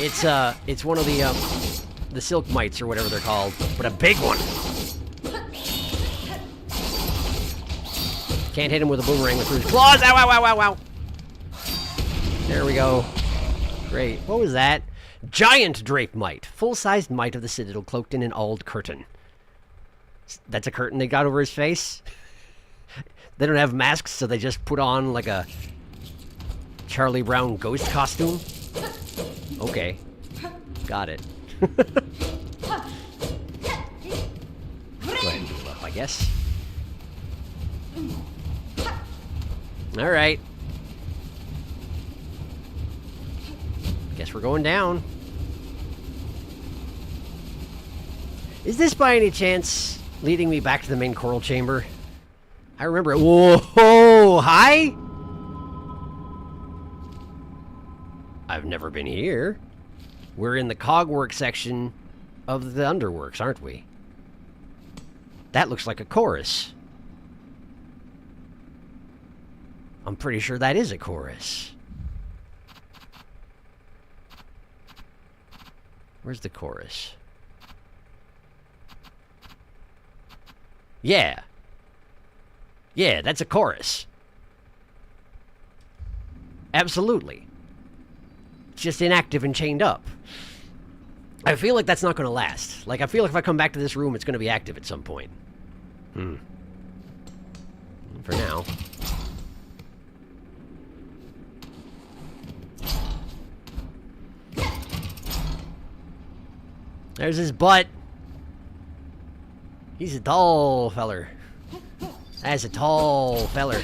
It's one of the silk mites or whatever they're called, but a big one. Can't hit him with a boomerang with his claws. Ow, ow, ow, ow, ow. There we go. Great. What was that? Giant drape mite. Full-sized mite of the citadel cloaked in an old curtain. That's a curtain they got over his face? They don't have masks, so they just put on like a Charlie Brown ghost costume? Okay. Got it. Go ahead and move up, I guess. Alright. Guess we're going down. Is this by any chance leading me back to the main coral chamber? I remember it. Whoa! Hi? I've never been here. We're in the cogwork section of the underworks, aren't we? That looks like a chorus. I'm pretty sure that is a chorus. Where's the chorus? Yeah. Yeah, that's a chorus. Absolutely. It's just inactive and chained up. I feel like that's not going to last. Like, I feel like if I come back to this room, it's going to be active at some point. For now. There's his butt. He's a tall feller. That's a tall feller.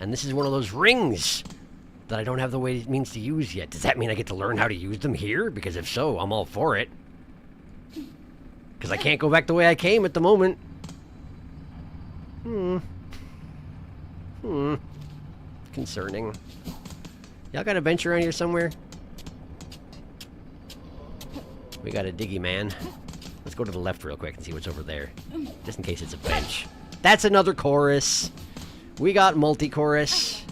And this is one of those rings that I don't have the means to use yet. Does that mean I get to learn how to use them here? Because if so, I'm all for it. Because I can't go back the way I came at the moment. Concerning. Y'all got a bench around here somewhere? We got a diggy man. Let's go to the left real quick and see what's over there. Just in case it's a bench. That's another chorus. We got multi-chorus.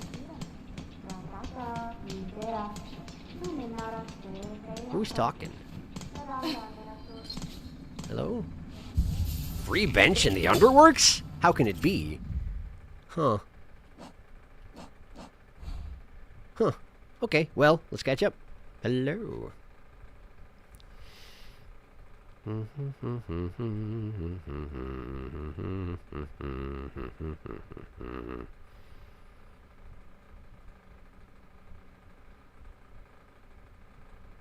Who's talking? Hello? Free bench in the Underworks? How can it be? Huh. Huh. Okay, well, let's catch up. Hello.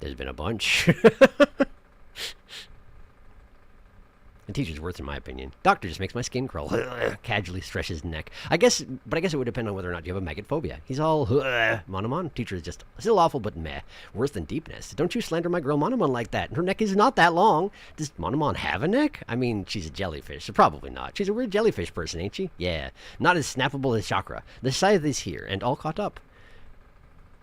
There's been a bunch. The teacher's worth, in my opinion. Doctor just makes my skin crawl. Casually stretches neck. I guess it would depend on whether or not you have a maggot phobia. He's all Monomon. Teacher is just still awful, but meh. Worse than deepness. Don't you slander my girl Monomon like that. Her neck is not that long. Does Monomon have a neck? I mean, she's a jellyfish, so probably not. She's a weird jellyfish person, ain't she? Yeah. Not as snappable as Chakra. The scythe is here, and all caught up.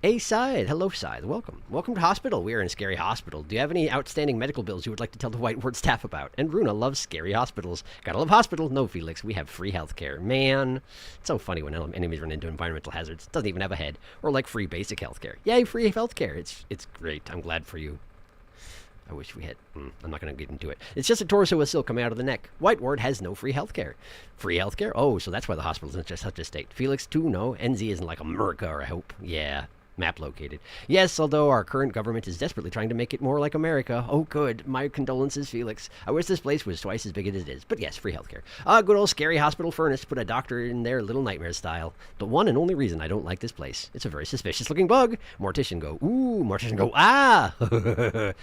A Scythe. Hello, Scythe. Welcome. Welcome to hospital. We are in a scary hospital. Do you have any outstanding medical bills you would like to tell the White Ward staff about? And Runa loves scary hospitals. Gotta love hospital. No, Felix. We have free healthcare. Man, it's so funny when enemies run into environmental hazards. Doesn't even have a head. Or like free basic healthcare. Yay, free healthcare. It's great. I'm glad for you. I wish we had. I'm not going to get into it. It's just a torso with silk coming out of the neck. White Ward has no free healthcare. Free healthcare? Oh, so that's why the hospital's in just such a state. Felix, too? No. NZ isn't like America, or I hope. Yeah. Map located. Yes, although our current government is desperately trying to make it more like America. Oh, good. My condolences, Felix. I wish this place was twice as big as it is. But yes, free healthcare. Good old scary hospital furnace. Put a doctor in there, Little Nightmare style. The one and only reason I don't like this place. It's a very suspicious-looking bug. Mortician go, ooh. Mortician go, ah.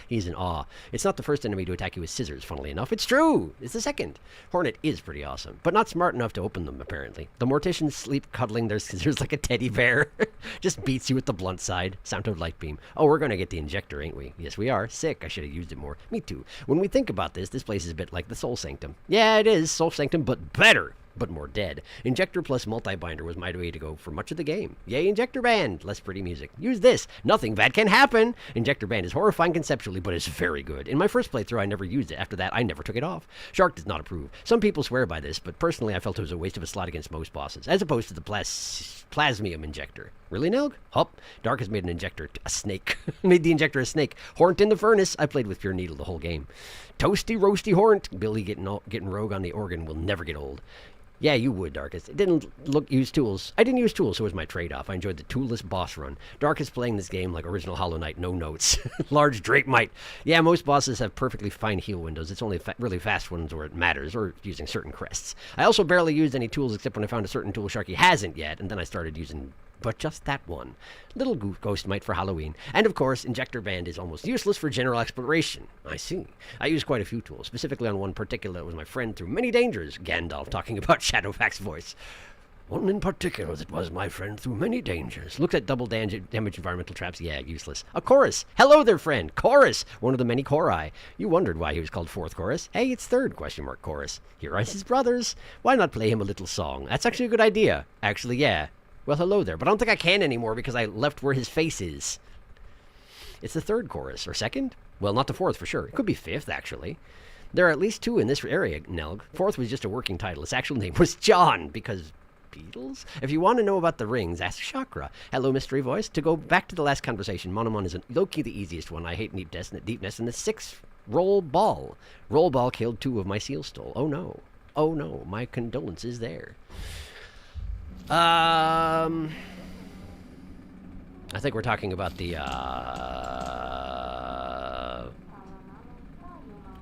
He's in awe. It's not the first enemy to attack you with scissors, funnily enough. It's true. It's the second. Hornet is pretty awesome, but not smart enough to open them, apparently. The morticians sleep cuddling their scissors like a teddy bear. Just beats you with the blunt side. Sound of light beam. Oh, we're gonna get the injector, ain't we? Yes, we are. Sick. I should have used it more. Me too. When we think about this place is a bit like the Soul Sanctum. Yeah, it is. Soul Sanctum, but better. But more dead. Injector plus multi-binder was my way to go for much of the game. Yay, Injector Band! Less pretty music. Use this! Nothing bad can happen! Injector Band is horrifying conceptually, but it's very good. In my first playthrough, I never used it. After that, I never took it off. Shark does not approve. Some people swear by this, but personally, I felt it was a waste of a slot against most bosses, as opposed to the Plasmium Injector. Really, Nelg? Hop. Dark has made an injector a snake. Made the injector a snake. Hornt in the furnace. I played with Pure Needle the whole game. Toasty, roasty Hornt. Billy getting rogue on the organ will never get old. Yeah, you would, Darkest. It didn't use tools. I didn't use tools, so it was my trade-off. I enjoyed the toolless boss run. Darkest playing this game like original Hollow Knight, no notes. Large Drape Might. Yeah, most bosses have perfectly fine heal windows. It's only really fast ones where it matters, or using certain crests. I also barely used any tools except when I found a certain tool Sharky hasn't yet, and then I started using but just that one. Little Ghost Might for Halloween. And of course, Injector Band is almost useless for general exploration. I see. I use quite a few tools, specifically on one particular that was my friend through many dangers. Gandalf talking about Shadowfax's voice. One in particular that was my friend through many dangers. Looked at double damage environmental traps. Yeah, useless. A chorus. Hello there, friend. Chorus. One of the many chori. You wondered why he was called fourth chorus. Hey, it's third, question mark, chorus. Here are his brothers. Why not play him a little song? That's actually a good idea. Actually, yeah. Well, hello there. But I don't think I can anymore because I left where his face is. It's the third chorus. Or second? Well, not the fourth for sure. It could be fifth, actually. There are at least two in this area, Nelg. Fourth was just a working title. Its actual name was John, because Beatles? If you want to know about the rings, ask Chakra. Hello, mystery voice. To go back to the last conversation, Monomon is low-key the easiest one. I hate deepness, and the sixth, Roll Ball. Roll Ball killed 2 of my seal stole. Oh, no. Oh, no. My condolences there. I think we're talking about the,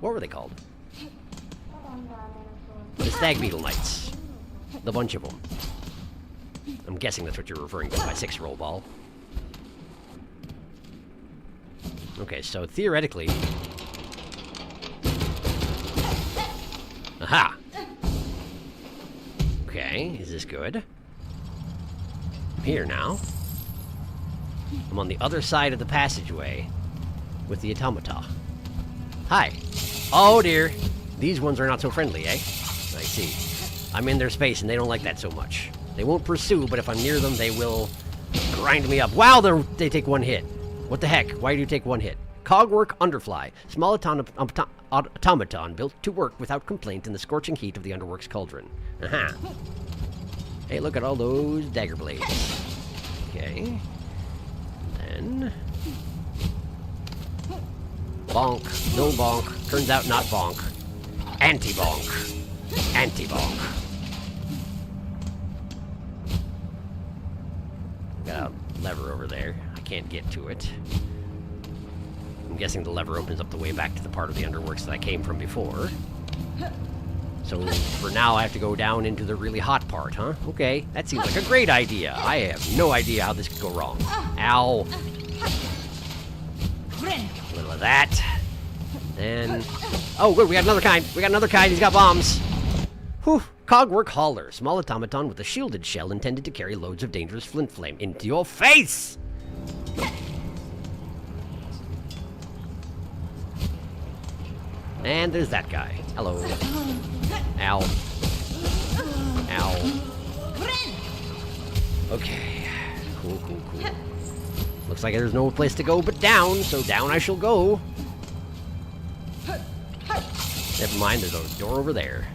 what were they called? The Stag Beetle Knights. The bunch of them. I'm guessing that's what you're referring to by 6 roll ball. Okay, so theoretically... Aha! Okay, is this good? I'm here now. I'm on the other side of the passageway with the automata. Hi. Oh dear. These ones are not so friendly, eh? I see. I'm in their space and they don't like that so much. They won't pursue, but if I'm near them, they will grind me up. Wow, they take 1 hit. What the heck? Why do you take 1 hit? Cogwork Underfly. Small automaton built to work without complaint in the scorching heat of the underworks cauldron. Aha. Hey, look at all those dagger blades. Okay. Then... bonk. No bonk. Turns out not bonk. Anti-bonk. Anti-bonk. Got a lever over there. I can't get to it. I'm guessing the lever opens up the way back to the part of the underworks that I came from before. So for now, I have to go down into the really hot part, huh? Okay, that seems like a great idea. I have no idea how this could go wrong. Ow. A little of that. And... oh, good, we got another kind. We got another kind. He's got bombs. Whew. Cogwork Hauler. Small automaton with a shielded shell intended to carry loads of dangerous flint flame into your face! And there's that guy. Hello. Ow. Ow. Okay. Cool, cool, cool. Looks like there's no place to go but down, so down I shall go. Never mind, there's a door over there.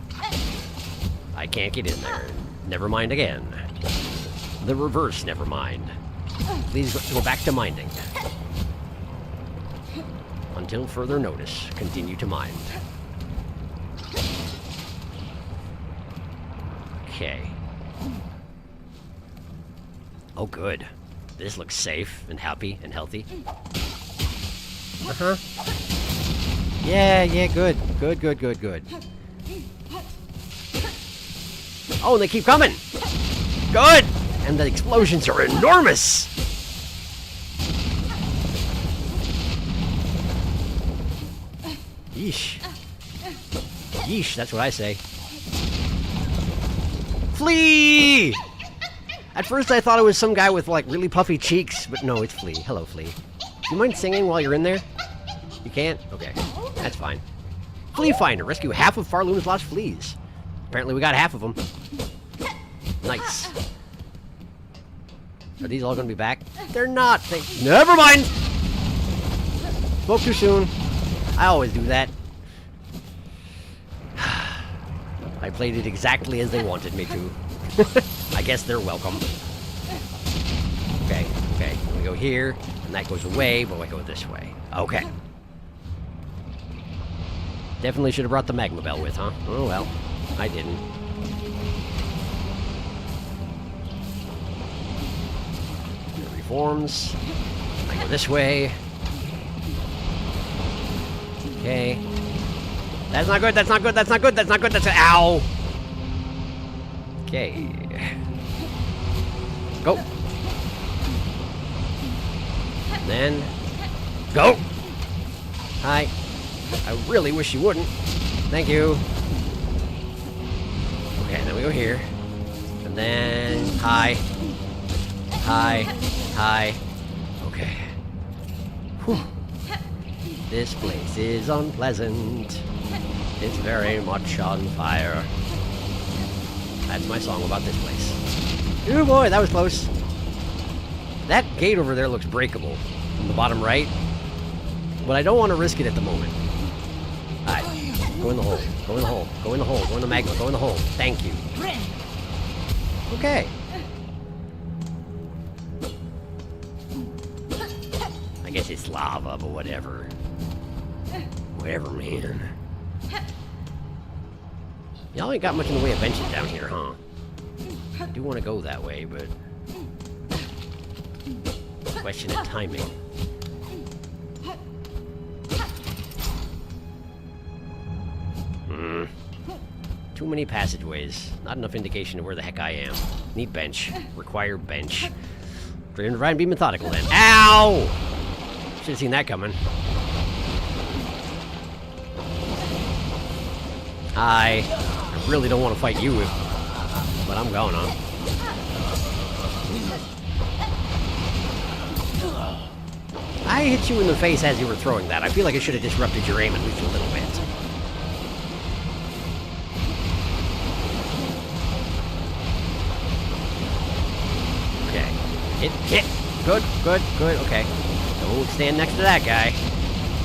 I can't get in there. Never mind again. The reverse, never mind. Please go back to minding. Until further notice, continue to mind. Okay. Oh, good. This looks safe and happy and healthy. Uh-huh. Yeah, good. Good. Oh, and they keep coming! Good! And the explosions are enormous! Yeesh. Yeesh, that's what I say. Flea! At first I thought it was some guy with, like, really puffy cheeks, but no, it's Flea. Hello, Flea. Do you mind singing while you're in there? You can't? Okay. That's fine. Flea Finder. Rescue half of Farloom's lost fleas. Apparently we got half of them. Nice. Are these all going to be back? They're not. Never mind! Spoke too soon. I always do that. I played it exactly as they wanted me to. I guess they're welcome. Okay. We go here, and that goes away, but I go this way. Okay. Definitely should have brought the magma bell with, huh? Oh well, I didn't. It reforms. I go this way. Okay. That's not good, that's not good, that's not good, that's not good, that's... ow! Okay. Go! Then... go! Hi. I really wish you wouldn't. Thank you. Okay, then we go here. And then... hi. Hi. Okay. Whew. This place is unpleasant. It's very much on fire. That's my song about this place. Oh boy, that was close. That gate over there looks breakable. On the bottom right. But I don't want to risk it at the moment. Alright. Go in the hole. Go in the hole. Go in the hole. Go in the magma. Go in the hole. Thank you. Okay. I guess it's lava, but whatever. Whatever, man. Y'all ain't got much in the way of benches down here, huh? I do want to go that way, but... question of timing. Too many passageways. Not enough indication of where the heck I am. Need bench. Require bench. Try and be methodical then. Ow! Should have seen that coming. I really don't want to fight you, but I'm going on. I hit you in the face as you were throwing that. I feel like I should have disrupted your aim at least a little bit. Okay. Hit. Good. Okay. Don't stand next to that guy.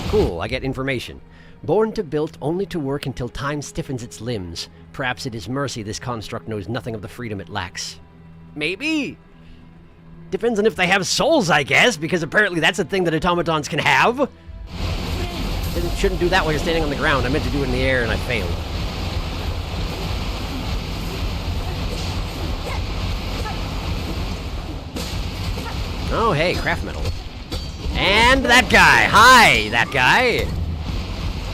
Cool, I get information. Born to build only to work until time stiffens its limbs. Perhaps it is mercy this construct knows nothing of the freedom it lacks. Maybe? Depends on if they have souls, I guess, because apparently that's a thing that automatons can have. Shouldn't do that while you're standing on the ground. I meant to do it in the air and I failed. Oh, hey, craft metal. And that guy! Hi, that guy!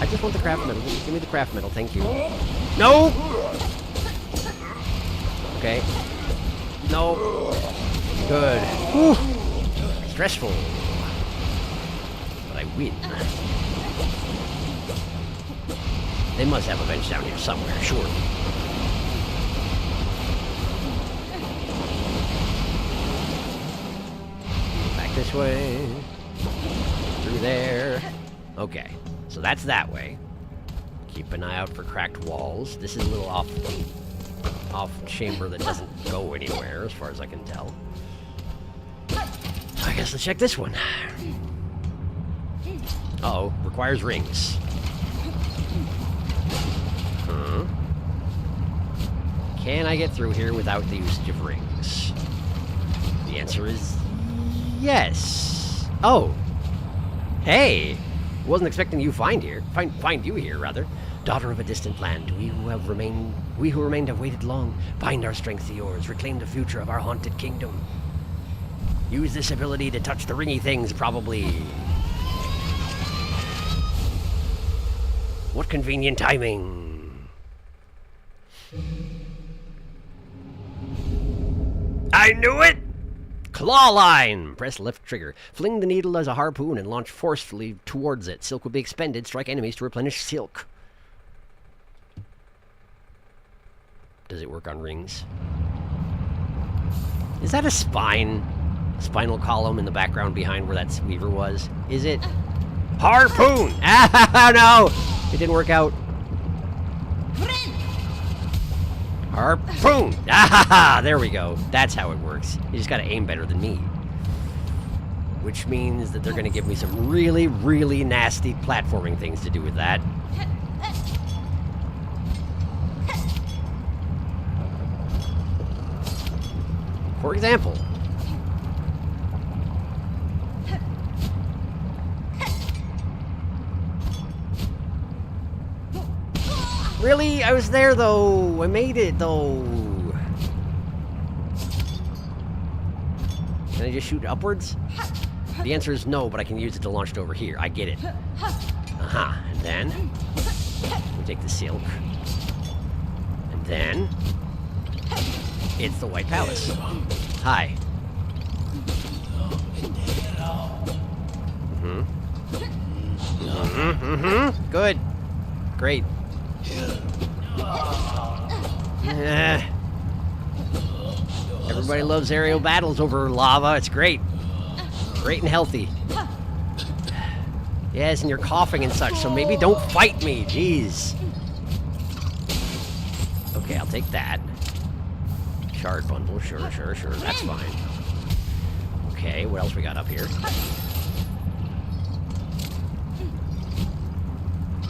I just want the craft metal. Just give me the craft metal, thank you. No! Okay. No. Good. Whew. Stressful. But I win. They must have a bench down here somewhere, sure. Back this way. Through there. Okay. So that's that way. Keep an eye out for cracked walls. This is a little off chamber that doesn't go anywhere, as far as I can tell. I guess let's check this one. Uh-oh, requires rings. Huh? Can I get through here without the usage of rings? The answer is yes. Oh. Hey. Wasn't expecting you find you here, rather. Daughter of a distant land, we who remained have waited long. Bind our strength to yours, reclaim the future of our haunted kingdom. Use this ability to touch the ringy things, probably. What convenient timing. I knew it! Claw line! Press left trigger. Fling the needle as a harpoon and launch forcefully towards it. Silk will be expended. Strike enemies to replenish silk. Does it work on rings? Is that a spine? Spinal column in the background behind where that weaver was? Is it? Harpoon! Ah, no! It didn't work out. Harpoon! Ah, there we go. That's how it works. You just gotta aim better than me. Which means that they're gonna give me some really, really nasty platforming things to do with that. For example. Really? I was there, though. I made it, though. Can I just shoot upwards? The answer is no, but I can use it to launch it over here. I get it. Aha. And then we take the silk. And then it's the White Palace. Hi. Good. Great. Everybody loves aerial battles over lava. It's great. Great and healthy. Yes, and you're coughing and such, so maybe don't fight me. Jeez. Okay, I'll take that. Shard bundle. Sure. That's fine. Okay, what else we got up here?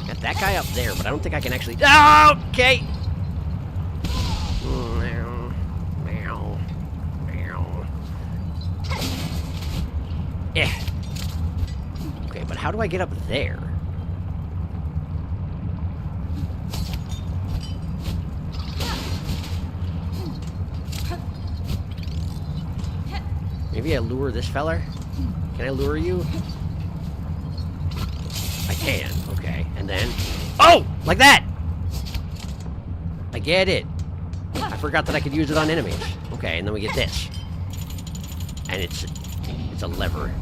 Got that guy up there, but I don't think I can actually... Oh, okay! Yeah. Okay, but how do I get up there? Maybe I lure this feller? Can I lure you? I can, okay. And then... Oh! Like that! I get it. I forgot that I could use it on enemies. Okay, and then we get this. And it's a lever.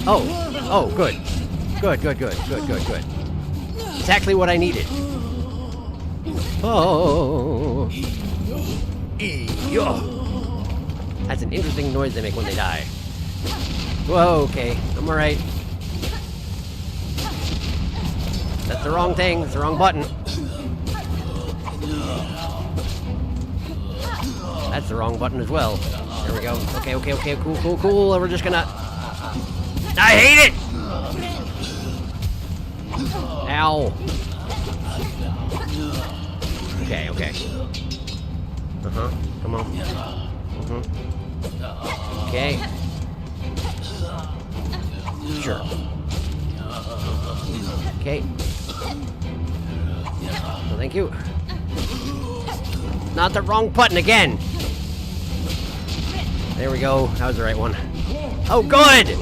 Oh, good. Good. Exactly what I needed. Oh. That's an interesting noise they make when they die. Whoa, okay. I'm alright. That's the wrong thing. That's the wrong button. That's the wrong button as well. There we go. Okay. Cool. We're just gonna... I hate it! Ow. Okay, okay. Uh-huh. Come on. Okay. Sure. Okay. Well, thank you. Not the wrong button again. There we go. That was the right one. Oh, good!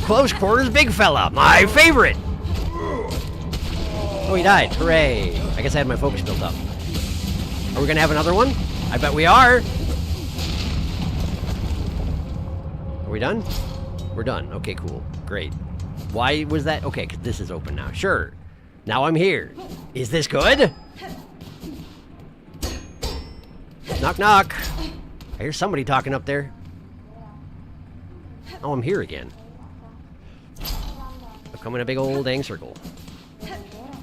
Close quarters big fella. My favorite! Oh, he died. Hooray. I guess I had my focus built up. Are we gonna have another one? I bet we are. Are we done? We're done. Okay, cool. Great. Why was that? Okay, 'cause this is open now. Sure. Now I'm here. Is this good? Knock, knock. I hear somebody talking up there. Oh, I'm here again. I've come in a big old dang circle.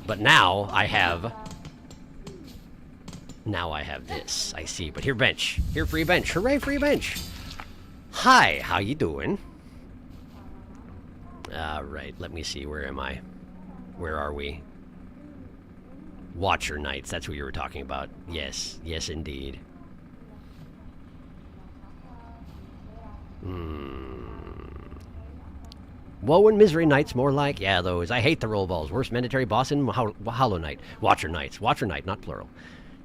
But now I have... Now I have this. I see. But here, bench. Here, free bench. Hooray, free bench. Hi, how you doing? Right, let me see. Where am I? Where are we? Watcher Knights. That's what you were talking about. Yes. Yes, indeed. Woe and Misery Knights, more like. Yeah, those. I hate the roll balls. Worst mandatory boss in Hollow Knight. Watcher Knights. Watcher Knight, not plural.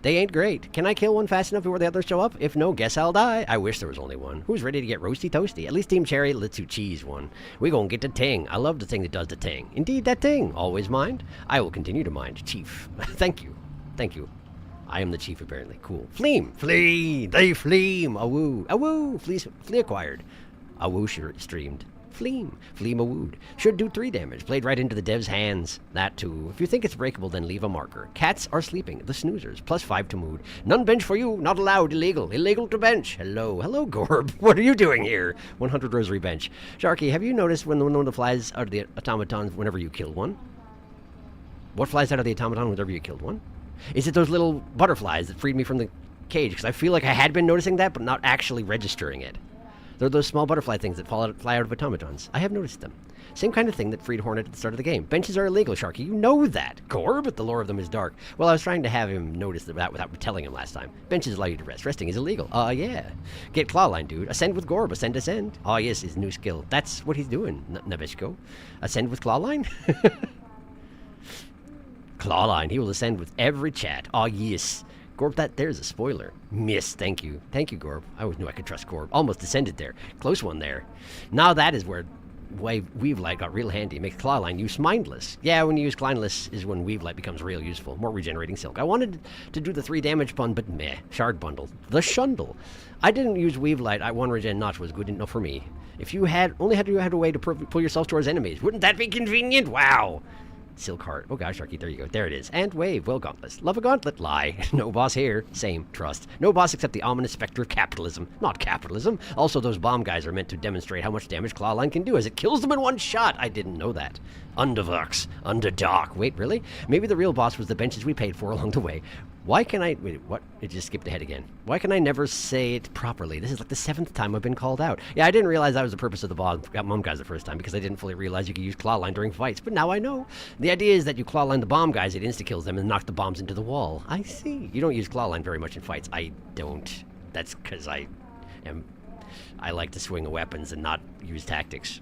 They ain't great. Can I kill one fast enough before the others show up? If no, guess I'll die. I wish there was only one. Who's ready to get roasty toasty? At least Team Cherry lets you cheese one. We gon' get the ting. I love the thing that does the ting. Indeed, that ting. Always mind. I will continue to mind. Chief. Thank you. Thank you. I am the chief, apparently. Cool. Fleam. Flee. They fleam. Awoo. Awoo. Flea acquired. Awoo streamed. Fleam. Fleam awooed. Should do 3 damage. Played right into the dev's hands. That too. If you think it's breakable, then leave a marker. Cats are sleeping. The snoozers. +5 to mood. None bench for you. Not allowed. Illegal. Illegal to bench. Hello. Hello, Gorb. What are you doing here? 100 rosary bench. Sharky, have you noticed when one of the flies out of the automatons whenever you kill one? What flies out of the automaton whenever you killed one? Is it those little butterflies that freed me from the cage? Because I feel like I had been noticing that, but not actually registering it. They're those small butterfly things that fly out of automatons. I have noticed them. Same kind of thing that freed Hornet at the start of the game. Benches are illegal, Sharky. You know that. Gorb, but the lore of them is dark. Well, I was trying to have him notice that without telling him last time. Benches allow you to rest. Resting is illegal. Yeah. Get Clawline, dude. Ascend with Gorb. Ascend, ascend. Oh, yes, his new skill. That's what he's doing, Nabishko. Ascend with Clawline? Clawline. He will ascend with every chat. Oh, yes. Gorb, there's a spoiler. Miss, thank you. Thank you, Gorb. I always knew I could trust Gorb. Almost descended there. Close one there. Now that is where Weave Light got real handy. Makes Clawline use mindless. Yeah, when you use Clawless is when Weave Light becomes real useful. More regenerating silk. I wanted to do the 3 damage pun, but meh. Shard bundle. The Shundle. I didn't use Weave Light. 1 regen notch was good enough for me. If you only had a way to pull yourself towards enemies, wouldn't that be convenient? Wow. Silk Heart. Oh gosh, Sharky, there you go. There it is. And Wave. Well, Gauntlet. Love a Gauntlet. Lie. No boss here. Same. Trust. No boss except the ominous specter of capitalism. Not capitalism. Also, those bomb guys are meant to demonstrate how much damage Clawline can do as it kills them in 1 shot. I didn't know that. Undervox. Underdark. Wait, really? Maybe the real boss was the benches we paid for along the way. Why can I... Wait, what? It just skipped ahead again. Why can I never say it properly? This is like the 7th time I've been called out. Yeah, I didn't realize that was the purpose of the bomb guys the first time because I didn't fully realize you could use Clawline during fights, but now I know. The idea is that you Clawline the bomb guys, it insta-kills them and knocks the bombs into the wall. I see. You don't use Clawline very much in fights. I don't. That's because I like to swing weapons and not use tactics.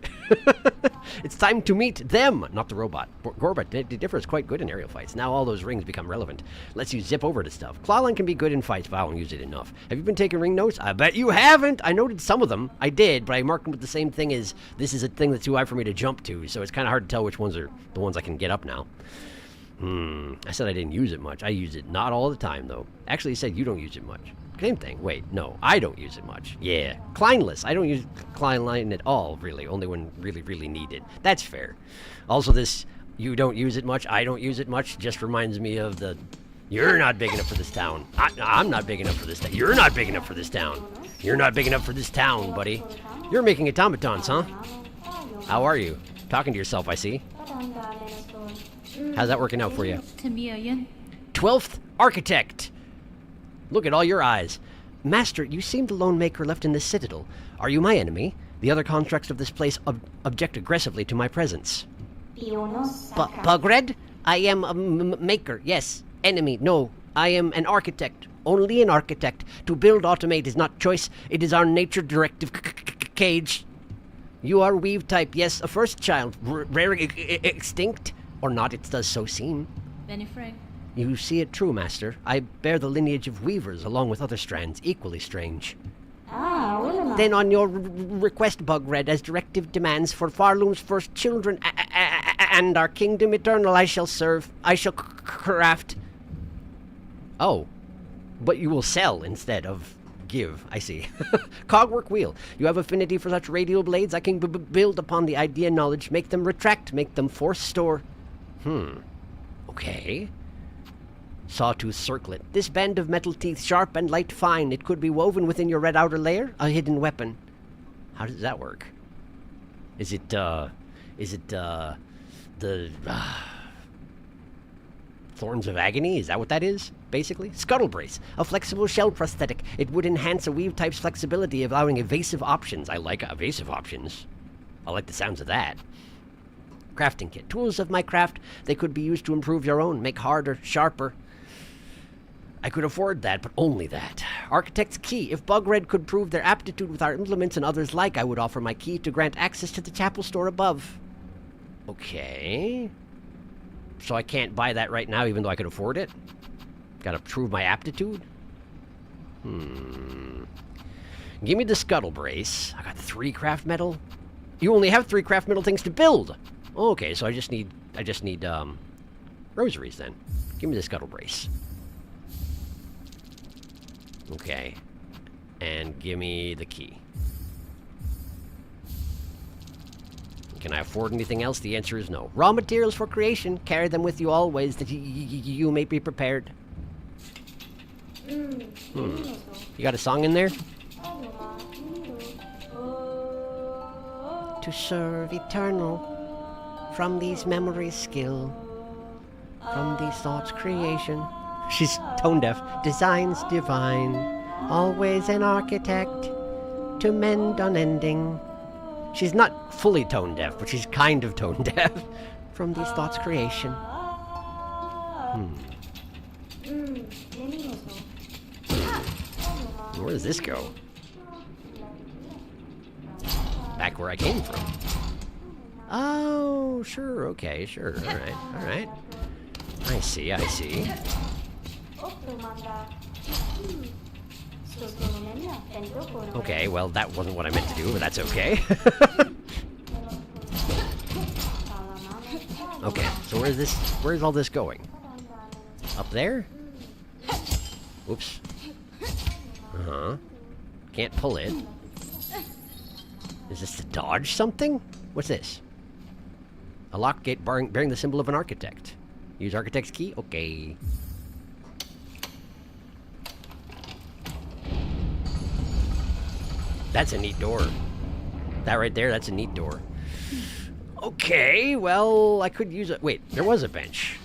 It's time to meet them, not the robot. Gorbat differs quite good in aerial fights. Now all those rings become relevant. Lets you zip over to stuff. Clawline can be good in fights, but I don't use it enough. Have you been taking ring notes? I bet you haven't. I noted some of them. I did, but I marked them with the same thing as this is a thing that's too high for me to jump to, so it's kind of hard to tell which ones are the ones I can get up now. I said I didn't use it much. I use it not all the time, though. Actually, you said you don't use it much. Same thing. Wait, no, I don't use it much. Yeah. Kleinless. I don't use Kleinline at all, really. Only when really, really needed. That's fair. Also, this you don't use it much, I don't use it much, just reminds me of the you're not big enough for this town. I'm not big enough for this town. You're not big enough for this town. You're not big enough for this town, buddy. You're making automatons, huh? How are you? Talking to yourself, I see. How's that working out for you? 12th Architect. Look at all your eyes. Master, you seem the lone maker left in this citadel. Are you my enemy? The other constructs of this place object aggressively to my presence. Pionos Bugred? I am a maker, yes. Enemy, no. I am an architect. Only an architect. To build automate is not choice. It is our nature directive cage. You are weave type, yes. A first child. Rare extinct? Or not, it does so seem. Benifreg. You see it true, Master. I bear the lineage of weavers along with other strands, equally strange. Ulama. Then on your request, Bugred, as directive demands for Farloom's first children and our kingdom eternal, I shall serve. I shall craft. Oh, but you will sell instead of give. I see. Cogwork wheel. You have affinity for such radial blades. I can build upon the idea knowledge, make them retract, make them force store. Okay. Sawtooth circlet. This band of metal teeth, sharp and light fine. It could be woven within your red outer layer. A hidden weapon. How does that work? Is it the Thorns of Agony? Is that what that is, basically? Scuttle brace. A flexible shell prosthetic. It would enhance a weave type's flexibility, allowing evasive options. I like evasive options. I like the sounds of that. Crafting kit. Tools of my craft. They could be used to improve your own, make harder, sharper. I could afford that, but only that. Architect's key. If Bugred could prove their aptitude with our implements and others like, I would offer my key to grant access to the chapel store above. Okay. So I can't buy that right now, even though I could afford it? Gotta prove my aptitude? Give me the scuttle brace. I got 3 craft metal. You only have 3 craft metal things to build. Okay, so I just need rosaries then. Give me the scuttle brace. Okay. And give me the key. Can I afford anything else? The answer is no. Raw materials for creation. Carry them with you always, that you may be prepared. You got a song in there? To serve eternal, from these memories skill, from these thoughts creation. She's tone deaf. Designs divine, always an architect, to mend unending. She's not fully tone deaf, but she's kind of tone deaf. From these thoughts creation. Where does this go? Back where I came from. Oh, sure, okay, sure, alright. I see. Okay, well, that wasn't what I meant to do, but that's okay. Okay, so where's all this going? Up there? Oops. Can't pull it. Is this to dodge something? What's this? A lock gate bearing the symbol of an architect. Use architect's key? Okay. That's a neat door. That right there, that's a neat door. Okay, well, I could use it. Wait, there was a bench.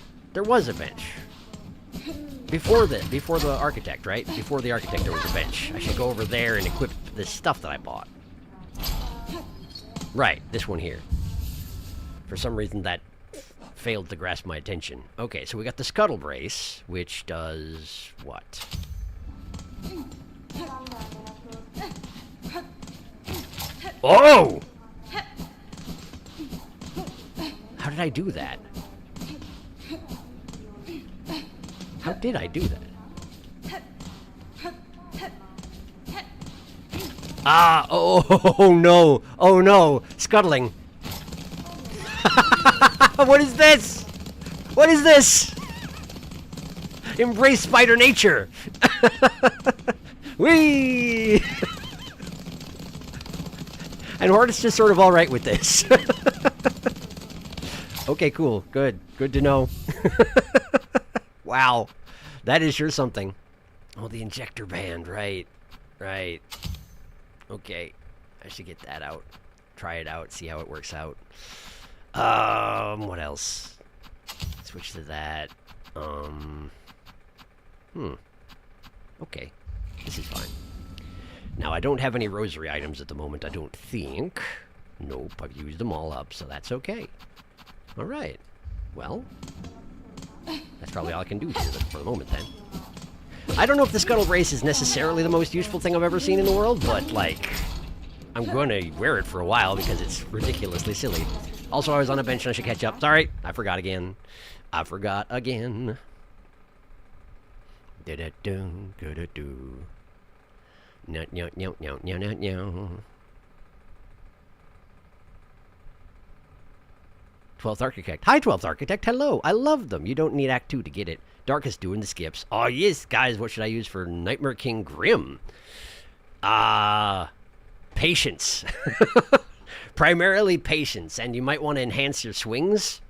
Before the architect, right? Before the architect, there was a bench. I should go over there and equip this stuff that I bought. Right, this one here. For some reason, that failed to grasp my attention. Okay, so we got the scuttle brace, which does what? Oh! How did I do that? How did I do that? Ah! Oh no! Oh no! Scuttling! What is this? What is this? Embrace spider nature! Whee! And Hort is just sort of alright with this. Okay, cool. Good. Good to know. Wow. That is sure something. Oh, the injector band. Right. Right. Okay. I should get that out. Try it out. See how it works out. What else? Switch to that. Okay. This is fine. Now, I don't have any rosary items at the moment, I don't think. Nope, I've used them all up, so that's okay. Alright. Well, that's probably all I can do here for the moment, then. I don't know if the Scuttle Brace is necessarily the most useful thing I've ever seen in the world, but, like, I'm going to wear it for a while because it's ridiculously silly. Also, I was on a bench and I should catch up. Sorry, I forgot again. I forgot again. Da-da-do, da-da-do. No, no, no, no, no, no, no. 12th Architect. Hi, 12th Architect. Hello. I love them. You don't need Act 2 to get it. Darkest doing the skips. Oh, yes, guys. What should I use for Nightmare King Grim? Patience. Primarily patience. And you might want to enhance your swings.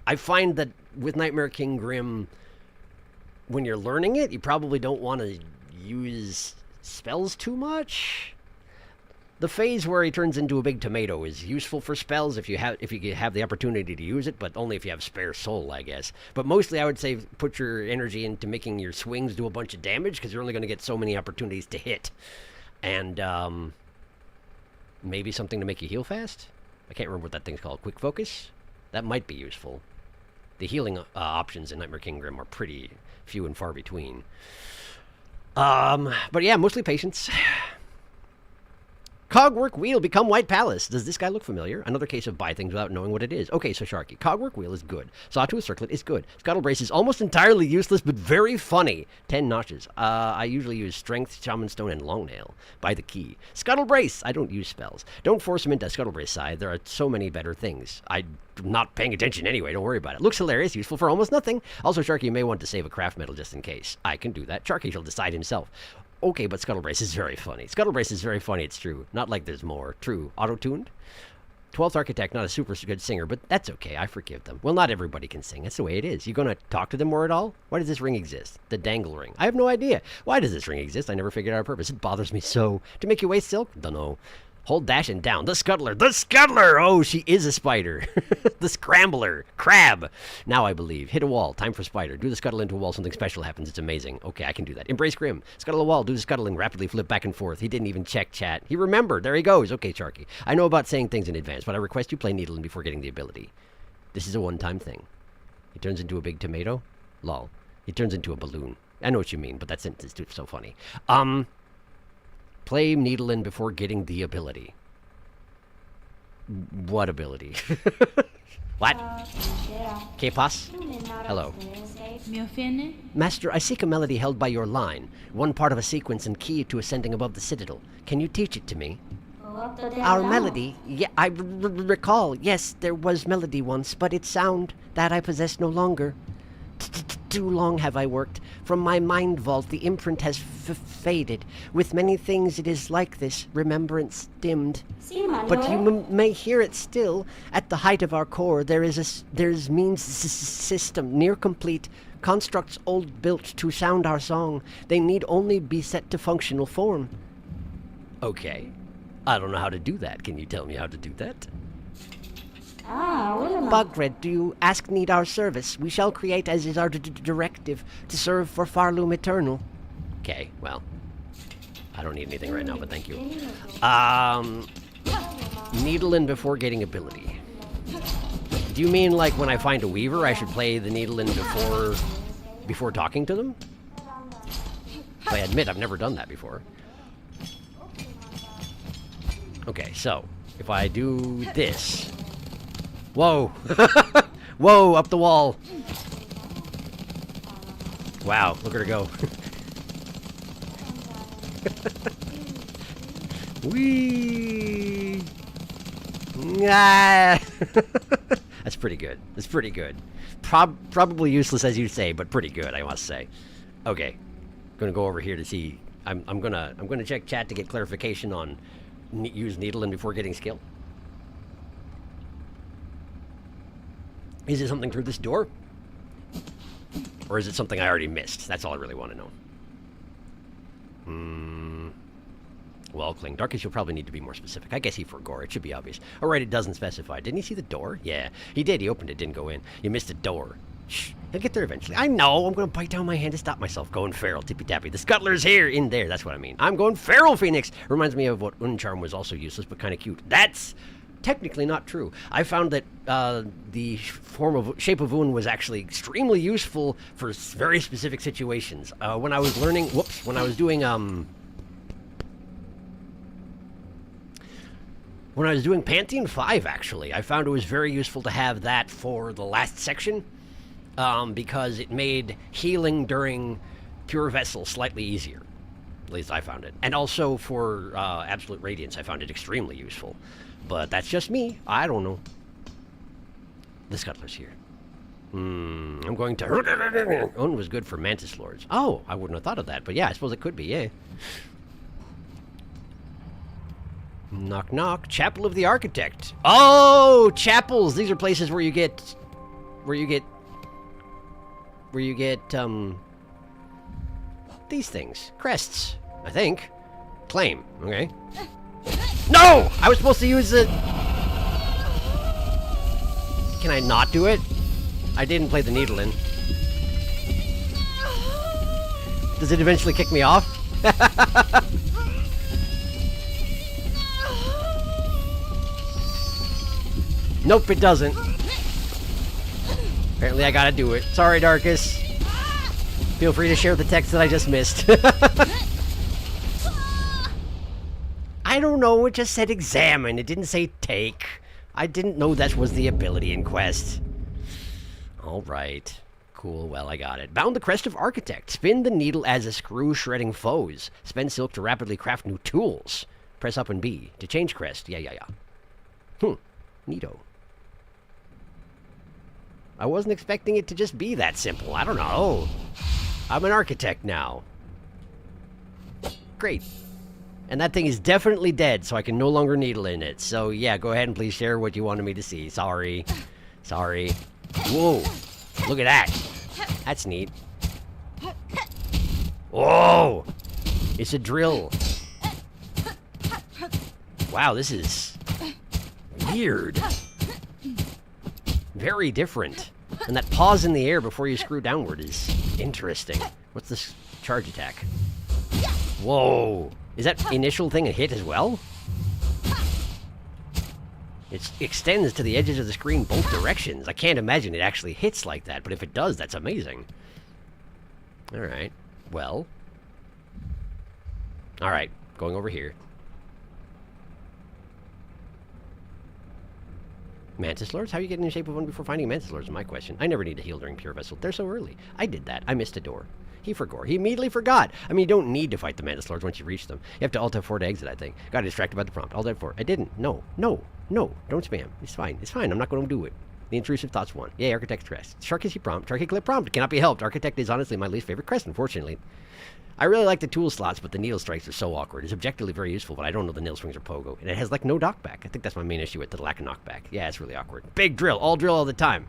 I find that with Nightmare King Grim, when you're learning it, you probably don't want to use spells too much. The phase where he turns into a big tomato is useful for spells if you have the opportunity to use it, but only if you have spare soul, I guess. But mostly I would say put your energy into making your swings do a bunch of damage, because you're only going to get so many opportunities to hit. And maybe something to make you heal fast? I can't remember what that thing's called. Quick Focus? That might be useful. The healing options in Nightmare King Grim are pretty few and far between. But yeah, mostly patience. Cogwork Wheel, become White Palace. Does this guy look familiar? Another case of buy things without knowing what it is. Okay, so Sharky. Cogwork Wheel is good. Sawtooth Circlet is good. Scuttle Brace is almost entirely useless, but very funny. 10 notches. I usually use Strength, Shaman Stone, and Longnail. Buy the key. Scuttle Brace. I don't use spells. Don't force him into Scuttle Brace side. There are so many better things. I'm not paying attention anyway. Don't worry about it. Looks hilarious. Useful for almost nothing. Also, Sharky, you may want to save a craft metal just in case. I can do that. Sharky shall decide himself. Okay, but Scuttle Brace is very funny. Scuttle Brace is very funny, it's true. Not like there's more. True. Auto-tuned? 12th Architect, not a super good singer, but that's okay. I forgive them. Well, not everybody can sing. That's the way it is. You gonna talk to them more at all? Why does this ring exist? The dangle ring. I have no idea. Why does this ring exist? I never figured out a purpose. It bothers me so. To make you waste silk? Dunno. Hold dash and down. The Scuttler. The Scuttler! Oh, she is a spider. The Scrambler. Crab. Now I believe. Hit a wall. Time for spider. Do the scuttle into a wall. Something special happens. It's amazing. Okay, I can do that. Embrace Grim. Scuttle a wall. Do the scuttling. Rapidly flip back and forth. He didn't even check chat. He remembered. There he goes. Okay, Sharky. I know about saying things in advance, but I request you play Needlein before getting the ability. This is a one-time thing. He turns into a big tomato? Lol. He turns into a balloon. I know what you mean, but that sentence is so funny. Play Needlein before getting the ability. What ability? What? K-Pass? Hello. Mi offende? Master, I seek a melody held by your line, one part of a sequence and key to ascending above the citadel. Can you teach it to me? Our melody? Yeah, I recall. Yes, there was melody once, but its sound, that I possess no longer. Too long have I worked. From my mind vault the imprint has faded. With many things it is like this, remembrance dimmed. But you may hear it still. At the height of our core there's means system near complete. Constructs old built to sound our song. They need only be set to functional form. Okay. I don't know how to do that. Can you tell me how to do that? Bugred, do you need our service? We shall create as is our directive to serve for Farloom Eternal. Okay, well, I don't need anything right now, but thank you. Needlein before getting ability. Do you mean like when I find a weaver, I should play the Needlein before talking to them? I admit I've never done that before. Okay, so if I do this. Whoa! Whoa, up the wall! Wow, look at her go. Whee! Ah! That's pretty good. That's pretty good. Probably useless as you say, but pretty good, I must say. Okay, gonna go over here to see. I'm gonna check chat to get clarification on use Needlein before getting skill. Is it something through this door? Or is it something I already missed? That's all I really want to know. Well, Kling. Darkish, you'll probably need to be more specific. I guess he forgot. It should be obvious. Alright, it doesn't specify. Didn't he see the door? Yeah, he did. He opened it, didn't go in. You missed the door. Shh, he'll get there eventually. I know, I'm gonna bite down my hand to stop myself. Going feral, tippy-tappy. The scuttler's here, in there, that's what I mean. I'm going feral, Phoenix! Reminds me of what Uncharm was also useless, but kind of cute. That's technically not true. I found that the shape of Un was actually extremely useful for very specific situations. When I was learning, when I was doing Pantheon 5, actually, I found it was very useful to have that for the last section, because it made healing during Pure Vessel slightly easier. At least I found it. And also for Absolute Radiance, I found it extremely useful. But that's just me. I don't know. The Scuttler's here. I'm going to... Un was good for Mantis Lords. Oh, I wouldn't have thought of that. But yeah, I suppose it could be, yeah. Knock, knock. Chapel of the Architect. Oh, chapels. These are places where you get... these things. Crests, I think. Claim. Okay. No! I was supposed to use it. Can I not do it? I didn't play the needle in. Does it eventually kick me off? Nope, it doesn't. Apparently I gotta do it. Sorry, Darkus. Feel free to share the text that I just missed. I don't know, it just said examine. It didn't say take. I didn't know that was the ability in Quest. Alright. Cool, well, I got it. Bound the Crest of Architect. Spin the needle as a screw shredding foes. Spend silk to rapidly craft new tools. Press up and B to change crest. Yeah. Neato. I wasn't expecting it to just be that simple. I don't know. I'm an architect now. Great. And that thing is definitely dead, so I can no longer needle in it. So, yeah, go ahead and please share what you wanted me to see. Sorry. Sorry. Whoa. Look at that. That's neat. Whoa. It's a drill. Wow, this is weird. Very different. And that pause in the air before you screw downward is interesting. What's this charge attack? Whoa. Is that initial thing a hit as well? It extends to the edges of the screen both directions. I can't imagine it actually hits like that, but if it does, that's amazing. Alright. Well. Alright. Going over here. Mantis Lords? How are you getting in shape of one before finding Mantis Lords is my question. I never need to heal during Pure Vessel. They're so early. I did that. I missed a door. He forgot. He immediately forgot. I mean, you don't need to fight the Mantis Lords once you reach them. You have to Alt F4 to exit, I think. Got distracted by the prompt. Alt F4. I didn't. No. Don't spam. It's fine. It's fine. I'm not going to do it. The intrusive thoughts won. Yay, Architect's Crest. Sharky prompt. Sharky clip prompt. Cannot be helped. Architect is honestly my least favorite crest, unfortunately. I really like the tool slots, but the needle strikes are so awkward. It's objectively very useful, but I don't know the nail swings or pogo. And it has, like, no knockback. I think that's my main issue with the lack of knockback. Yeah, it's really awkward. Big drill all the time.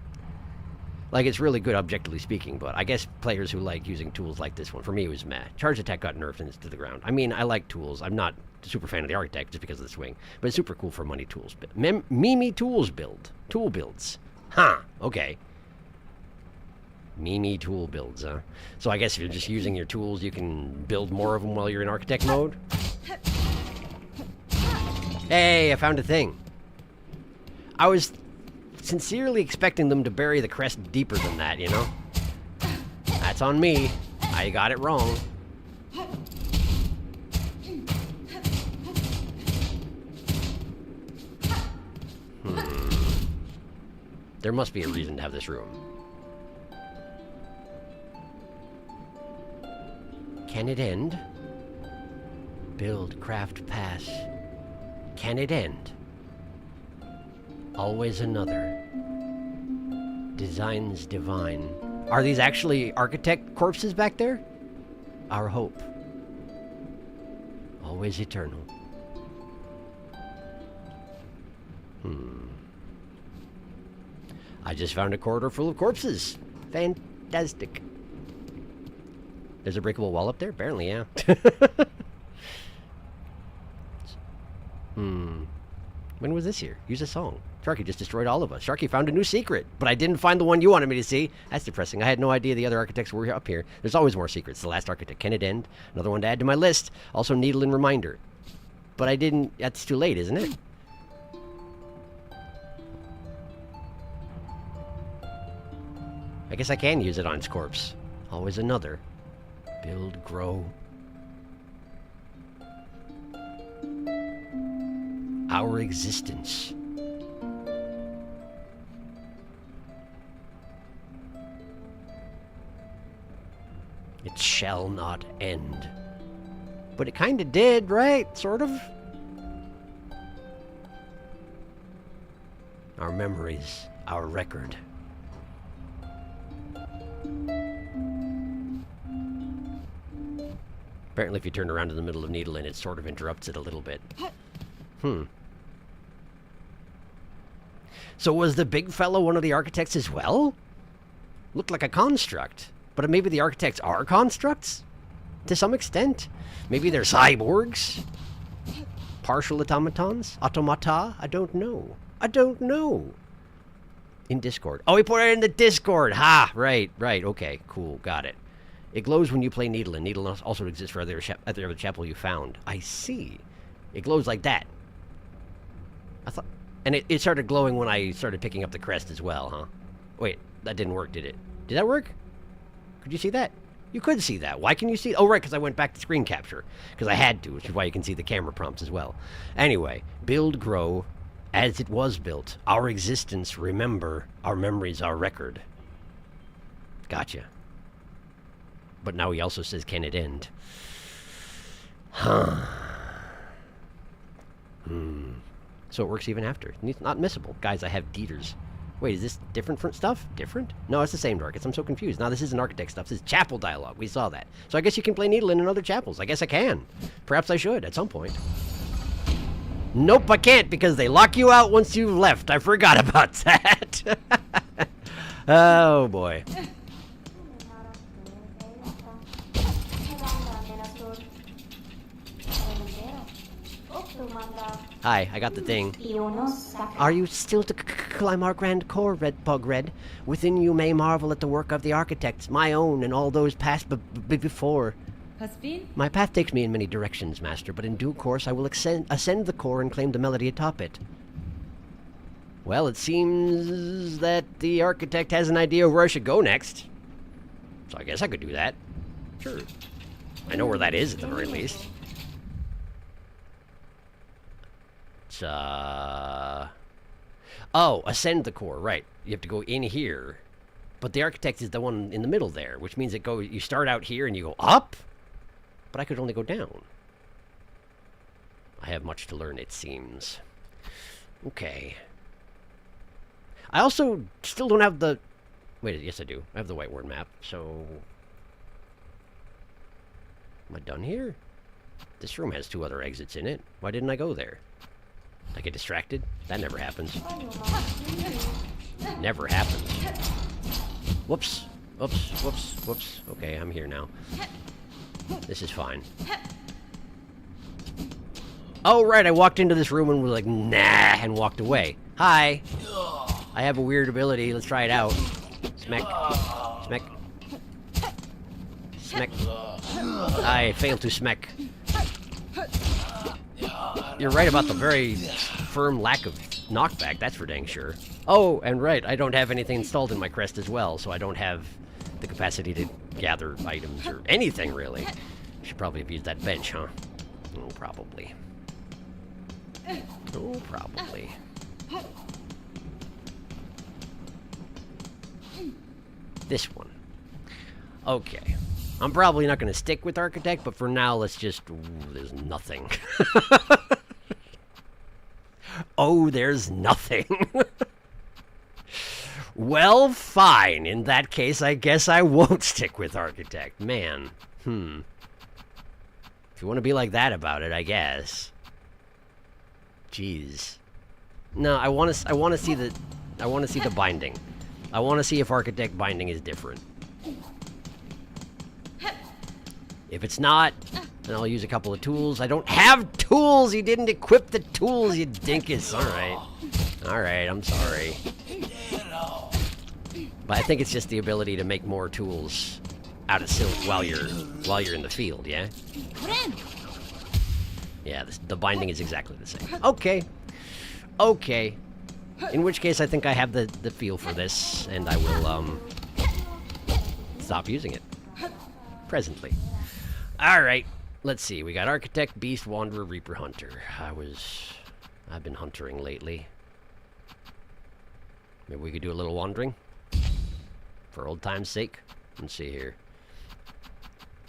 Like, it's really good, objectively speaking, but I guess players who like using tools like this one, for me, it was meh. Charge attack got nerfed and it's to the ground. I mean, I like tools. I'm not a super fan of the Architect just because of the swing, but it's super cool for money tools. Mimi tools build. Tool builds. Huh, okay. Mimi tool builds, huh? So I guess if you're just using your tools, you can build more of them while you're in Architect mode? Hey, I found a thing. I was sincerely expecting them to bury the crest deeper than that, you know? That's on me. I got it wrong. There must be a reason to have this room. Can it end? Build, craft, pass. Can it end? Always another. Designs divine. Are these actually architect corpses back there? Our hope. Always eternal. I just found a corridor full of corpses. Fantastic. There's a breakable wall up there? Apparently, yeah. When was this here? Use a song. Sharky just destroyed all of us. Sharky found a new secret, but I didn't find the one you wanted me to see. That's depressing. I had no idea the other architects were up here. There's always more secrets. The last architect. Can it end? Another one to add to my list. Also, needle and reminder. But I didn't... That's too late, isn't it? I guess I can use it on its corpse. Always another. Build, grow. Our existence. It shall not end. But it kinda did, right? Sort of? Our memories, our record. Apparently if you turn around in the middle of needling, it sort of interrupts it a little bit. So was the big fellow one of the architects as well? Looked like a construct. But maybe the architects are constructs? To some extent. Maybe they're cyborgs? Partial automatons? Automata? I don't know. I don't know. In Discord. Oh, he put it in the Discord! Ha! Right, okay, cool, got it. It glows when you play Needle, and Needle also exists for the other chapel you found. I see. It glows like that. I thought... And it started glowing when I started picking up the crest as well, huh? Wait, that didn't work, did it? Did that work? Could you see that? You could see that. Why can you see... Oh, right, because I went back to screen capture. Because I had to, which is why you can see the camera prompts as well. Anyway, build, grow, as it was built. Our existence, remember. Our memories, our record. Gotcha. But now he also says, can it end? Huh. So it works even after. It's not missable. Guys, I have Dieters. Wait, is this different from stuff? Different? No, it's the same Darkets. I'm so confused. Now, this isn't architect stuff. This is chapel dialogue. We saw that. So I guess you can play Needle in other chapels. I guess I can. Perhaps I should at some point. Nope, I can't because they lock you out once you've left. I forgot about that. Oh, boy. Hi, I got the thing. Are you still to climb our grand core, Red Pug Red? Within you may marvel at the work of the architects, my own and all those past before. Hasbin? My path takes me in many directions, Master, but in due course I will ascend the core and claim the melody atop it. Well, it seems that the architect has an idea of where I should go next. So I guess I could do that. Sure. I know where that is at the very least. Oh, ascend the core, right. You have to go in here. But the architect is the one in the middle there, which means you start out here and you go up? But I could only go down. I have much to learn, it seems. Okay. I also still don't have the... Wait, yes I do. I have the whiteboard map, so... Am I done here? This room has 2 other exits in it. Why didn't I go there? I get distracted? That never happens. Never happens. Whoops. Whoops. Okay, I'm here now. This is fine. Oh, right, I walked into this room and was like, nah, and walked away. Hi. I have a weird ability. Let's try it out. Smack. Smack. Smack. I failed to smack. You're right about the very firm lack of knockback, that's for dang sure. Oh, and right, I don't have anything installed in my crest as well, so I don't have the capacity to gather items or anything, really. Should probably have used that bench, huh? Oh, probably. Oh, probably. This one. Okay. I'm probably not going to stick with Architect, but for now, let's just... Ooh, there's nothing. Oh, there's nothing. Well, fine. In that case, I guess I won't stick with Architect. Man. If you want to be like that about it, I guess. Jeez. No, I want to see the binding. I want to see if Architect binding is different. If it's not, And I'll use a couple of tools. I don't have tools! You didn't equip the tools, you dinkus! Alright. Alright, I'm sorry. But I think it's just the ability to make more tools out of silk while you're in the field, yeah? Yeah, the binding is exactly the same. Okay. Okay. In which case, I think I have the feel for this, and I will, stop using it. Presently. Alright. Let's see. We got Architect, Beast, Wanderer, Reaper, Hunter. I've been huntering lately. Maybe we could do a little wandering? For old time's sake? Let's see here.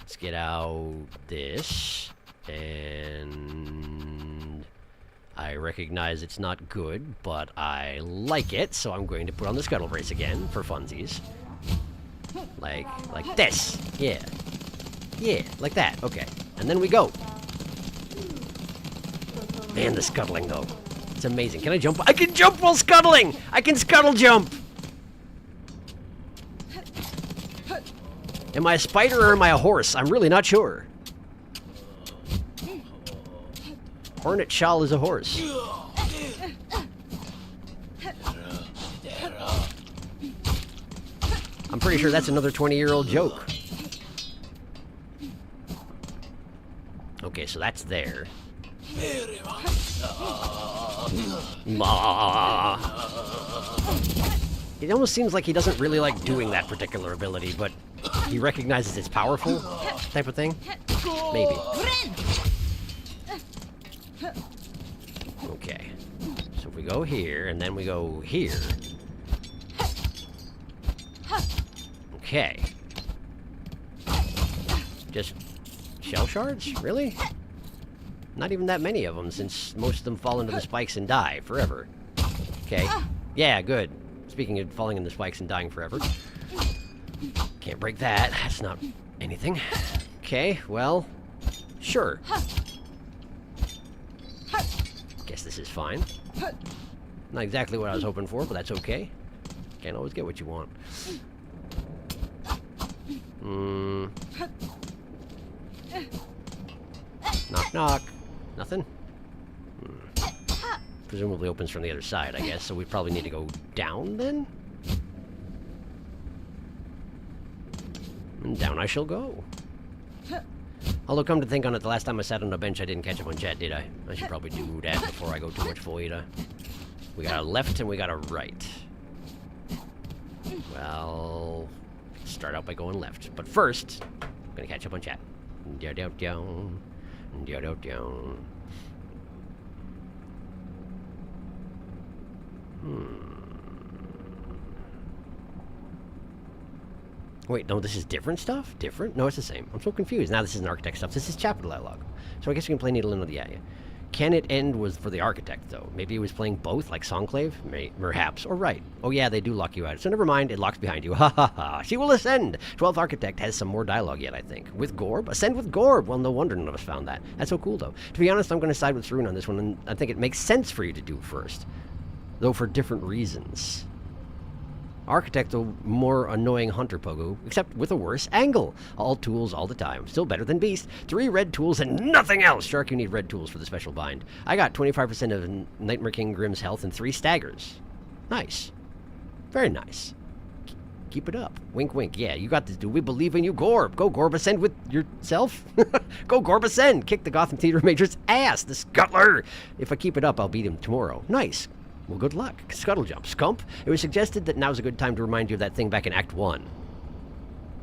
Let's get out this. And I recognize it's not good, but I like it, so I'm going to put on the Scuttle Brace again for funsies. Like this. Yeah. Yeah, like that. Okay. And then we go. Man, the scuttling, though. It's amazing. Can I jump? I can jump while scuttling! I can scuttle jump! Am I a spider or am I a horse? I'm really not sure. Hornet Shal is a horse. I'm pretty sure that's another 20-year-old joke. Okay, so that's there. It almost seems like he doesn't really like doing that particular ability, but he recognizes it's powerful type of thing. Maybe. Okay. So if we go here, and then we go here. Okay. Just shell shards? Really? Not even that many of them, since most of them fall into the spikes and die forever. Okay. Yeah, good. Speaking of falling in the spikes and dying forever. Can't break that. That's not anything. Okay, well, sure. Guess this is fine. Not exactly what I was hoping for, but that's okay. Can't always get what you want. Knock, knock. Nothing? Presumably opens from the other side, I guess, so we probably need to go down, then? And down I shall go. Although, come to think on it, the last time I sat on a bench, I didn't catch up on chat, did I? I should probably do that before I go too much void. We got a left and we got a right. Well, start out by going left. But first, I'm gonna catch up on chat. Down. Wait, no, this is different stuff? Different? No, it's the same. I'm so confused. Now this isn't architect stuff. This is chapter dialogue. So I guess we can play Needle in the Eye. Can it end was for the architect, though? Maybe he was playing both, like Songclave? Perhaps. Or right. Oh yeah, they do lock you out. So never mind, it locks behind you. Ha ha ha. She will ascend. 12th architect has some more dialogue yet, I think. With Gorb? Ascend with Gorb! Well, no wonder none of us found that. That's so cool, though. To be honest, I'm going to side with Thrune on this one, and I think it makes sense for you to do it first. Though for different reasons. Architect, a more annoying hunter pogo, except with a worse angle. All tools all the time. Still better than Beast. 3 red tools and nothing else! Shark, you need red tools for the special bind. I got 25% of Nightmare King Grimm's health and 3 staggers. Nice. Very nice. Keep it up. Wink, wink. Yeah, you got this, dude. We believe in you, Gorb. Go, Gorb, ascend with yourself. Go, Gorb, ascend. Kick the Gotham Theater Major's ass, the scuttler. If I keep it up, I'll beat him tomorrow. Nice. Well, good luck. Scuttle jump. Scump. It was suggested that now's a good time to remind you of that thing back in Act 1.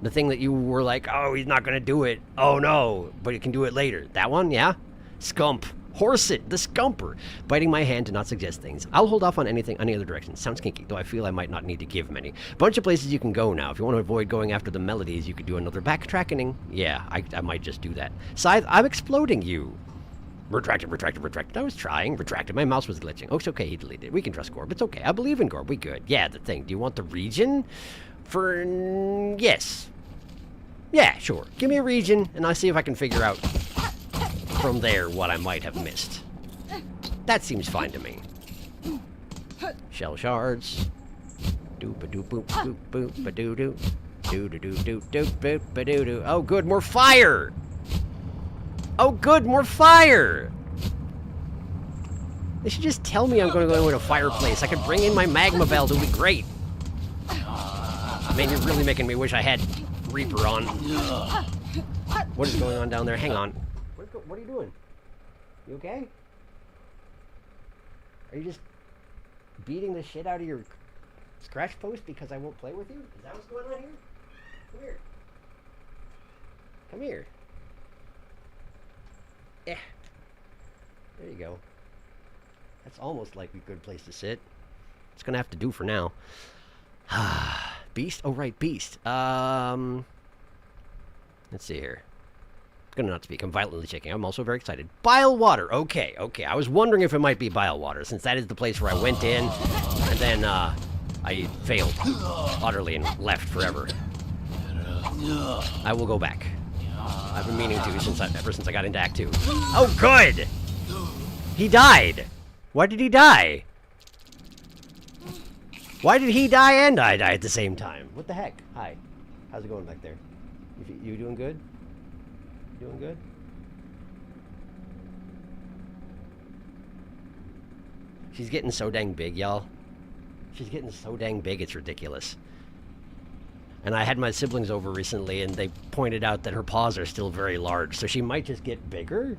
The thing that you were like, oh, he's not going to do it. Oh, no. But he can do it later. That one, yeah? Scump. Horse it. The scumper. Biting my hand to not suggest things. I'll hold off on anything, any other direction. Sounds kinky, though I feel I might not need to give many. Bunch of places you can go now. If you want to avoid going after the melodies, you could do another backtracking. Yeah, I might just do that. Scythe, I'm exploding you. Retracted. I was trying. Retracted. My mouse was glitching. Oh, it's okay. He deleted it. We can trust Gorb. It's okay. I believe in Gorb. We good. Yeah, the thing. Do you want the region? Yes. Yeah, sure. Give me a region, and I'll see if I can figure out from there what I might have missed. That seems fine to me. Shell shards. Doop-a-doop-boop-boop-boop-a-doo-doo. Doo-doo-doo-doo-boop-boop-a-doo-doo. Oh, good. More fire! Oh, good, more fire! They should just tell me I'm going to go into a fireplace. I could bring in my magma belt. It would be great. Man, you're really making me wish I had Reaper on. What is going on down there? Hang on. What are you doing? You okay? Are you just beating the shit out of your scratch post because I won't play with you? Is that what's going on here? Come here. Come here. Yeah. There you go. That's almost like a good place to sit. It's gonna have to do for now. Beast? Oh, right, Beast. Let's see here. It's gonna not speak. I'm violently shaking. I'm also very excited. Bile water. Okay, okay. I was wondering if it might be bile water, since that is the place where I went in, and then, I failed utterly and left forever. I will go back. I've been meaning to ever since I got into Act 2. Oh, good! He died! Why did he die? Why did he die and I die at the same time? What the heck? Hi. How's it going back there? You doing good? Doing good? She's getting so dang big, y'all. She's getting so dang big, it's ridiculous. And I had my siblings over recently, and they pointed out that her paws are still very large, so she might just get bigger?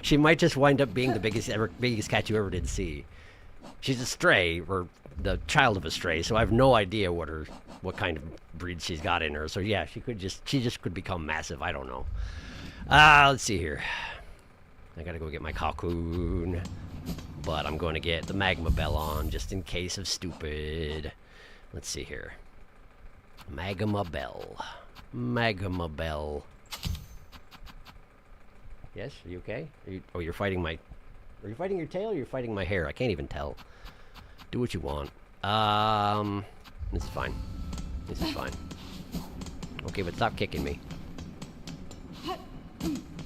She might just wind up being the biggest cat you ever did see. She's a stray, or the child of a stray, so I have no idea what kind of breed she's got in her. So yeah, she just could become massive. I don't know. Let's see here. I gotta go get my cocoon, but I'm going to get the magma bell on just in case of stupid. Let's see here. Magma bell. Magma bell. Yes, are you okay? You're fighting my... Are you fighting your tail or you're fighting my hair? I can't even tell. Do what you want. This is fine. This is fine. Okay, but stop kicking me.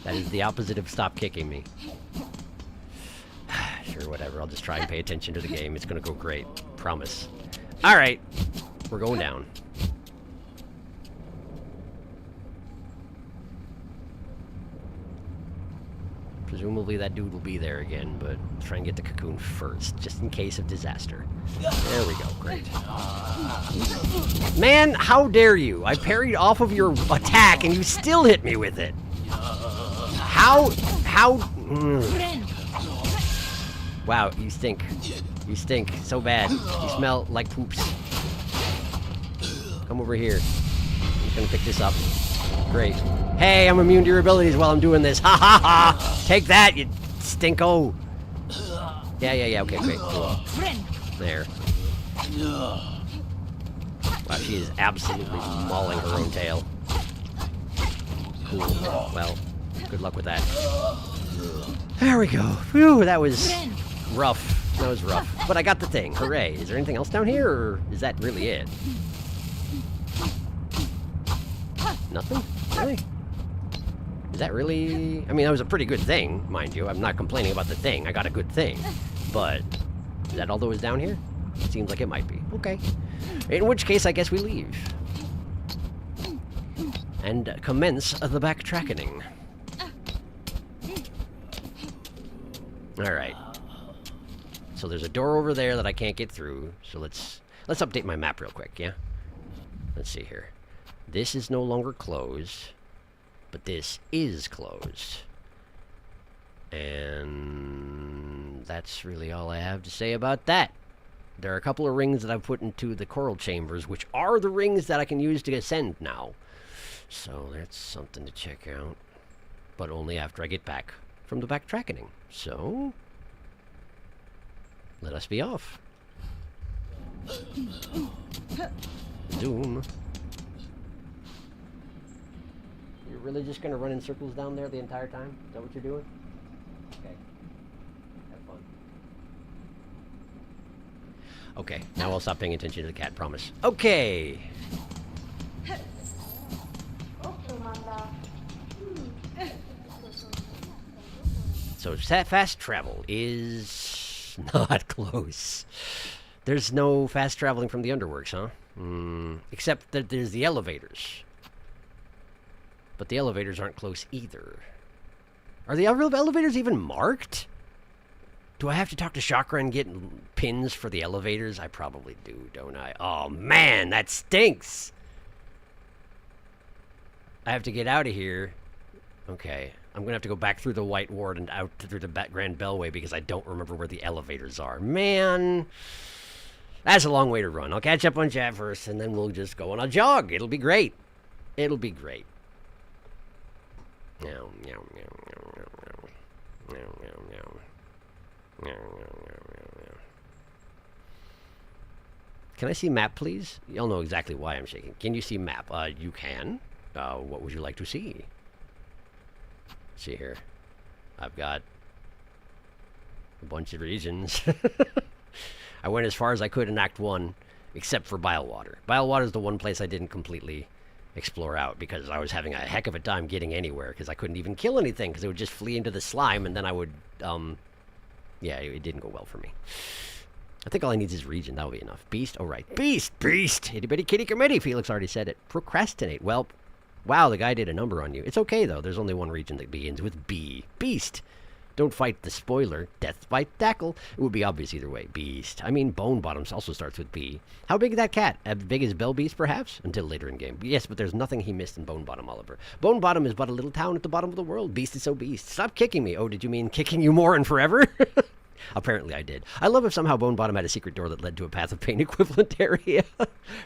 That is the opposite of stop kicking me. Sure, whatever. I'll just try and pay attention to the game. It's gonna go great. Promise. Alright. We're going down. Presumably that dude will be there again, but try and get the cocoon first, just in case of disaster. There we go, great. Man, how dare you? I parried off of your attack and you still hit me with it. How? Wow, you stink. You stink so bad. You smell like poops. Come over here. I'm just gonna pick this up. Great. Hey, I'm immune to your abilities while I'm doing this. Ha ha ha! Take that, you stinko! Yeah, okay, great. Cool. There. Wow, she is absolutely mauling her own tail. Cool. Well, good luck with that. There we go. Phew, that was rough. That was rough. But I got the thing. Hooray. Is there anything else down here, or is that really it? Nothing? Really? Is that really... I mean, that was a pretty good thing, mind you. I'm not complaining about the thing. I got a good thing. But is that all that was down here? It seems like it might be. Okay. In which case, I guess we leave. And commence the backtracking. Alright. So there's a door over there that I can't get through. So let's update my map real quick, yeah? Let's see here. This is no longer closed, but this is closed. And that's really all I have to say about that. There are a couple of rings that I've put into the coral chambers, which are the rings that I can use to ascend now. So that's something to check out. But only after I get back from the backtracking. So, let us be off. Zoom. You're really just gonna run in circles down there the entire time? Is that what you're doing? Okay. Have fun. Okay, now I'll stop paying attention to the cat, promise. Okay! So fast travel is not close. There's no fast traveling from the underworks, huh? Except that there's the elevators. But the elevators aren't close either. Are the elevators even marked? Do I have to talk to Chakra and get pins for the elevators? I probably do, don't I? Oh, man, that stinks. I have to get out of here. Okay, I'm going to have to go back through the White Ward and out through the Grand Bellway because I don't remember where the elevators are. Man, that's a long way to run. I'll catch up on chat first, and then we'll just go on a jog. It'll be great. It'll be great. Meow, meow, meow, meow, meow, meow, meow, meow. Meow, meow, meow, meow, meow. Can I see map, please? You'll know exactly why I'm shaking. Can you see map? You can. What would you like to see? Let's see here. I've got a bunch of regions. I went as far as I could in Act 1, except for Bilewater. Bilewater is the one place I didn't completely explore out because I was having a heck of a time getting anywhere because I couldn't even kill anything because it would just flee into the slime and then I would, yeah, it didn't go well for me. I think all I need is region. That'll be enough. Beast? Oh, right. Beast! Beast! Itty bitty kitty committee. Felix already said it. Procrastinate. Well, wow, the guy did a number on you. It's okay, though. There's only one region that begins with B. Beast! Don't fight the spoiler. Death by Tackle. It would be obvious either way. Beast. I mean, Bone Bottoms also starts with B. How big is that cat? As big as Bell Beast, perhaps? Until later in game. Yes, but there's nothing he missed in Bone Bottom, Oliver. Bone Bottom is but a little town at the bottom of the world. Beast is so beast. Stop kicking me. Oh, did you mean kicking you more and forever? Apparently I did. I love if somehow Bone Bottom had a secret door that led to a Path of Pain equivalent area.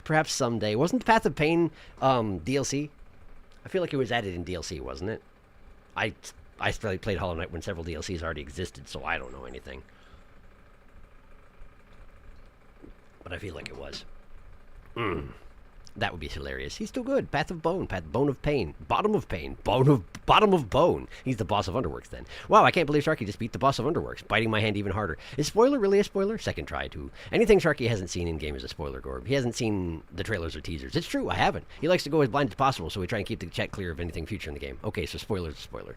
Perhaps someday. Wasn't the Path of Pain DLC? I feel like it was added in DLC, wasn't it? I played Hollow Knight when several DLCs already existed, so I don't know anything. But I feel like it was. That would be hilarious. He's still good. Path of Bone. Bone of Pain. Bottom of Pain. Bottom of Bone. He's the boss of Underworks then. Wow, I can't believe Sharky just beat the boss of Underworks, biting my hand even harder. Is spoiler really a spoiler? Second try, too. Anything Sharky hasn't seen in-game is a spoiler, Gorb. He hasn't seen the trailers or teasers. It's true, I haven't. He likes to go as blind as possible, so we try and keep the chat clear of anything future in the game. Okay, so spoiler's a spoiler.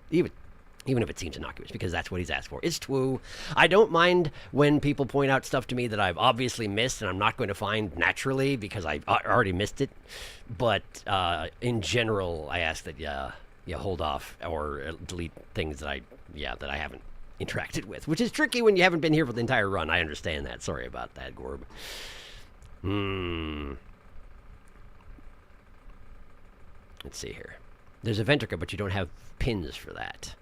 Even if it seems innocuous, because that's what he's asked for. It's true. I don't mind when people point out stuff to me that I've obviously missed and I'm not going to find naturally because I've already missed it. But in general, I ask that you hold off or delete things that I haven't interacted with, which is tricky when you haven't been here for the entire run. I understand that. Sorry about that, Gorb. Let's see here. There's a Ventrica, but you don't have pins for that.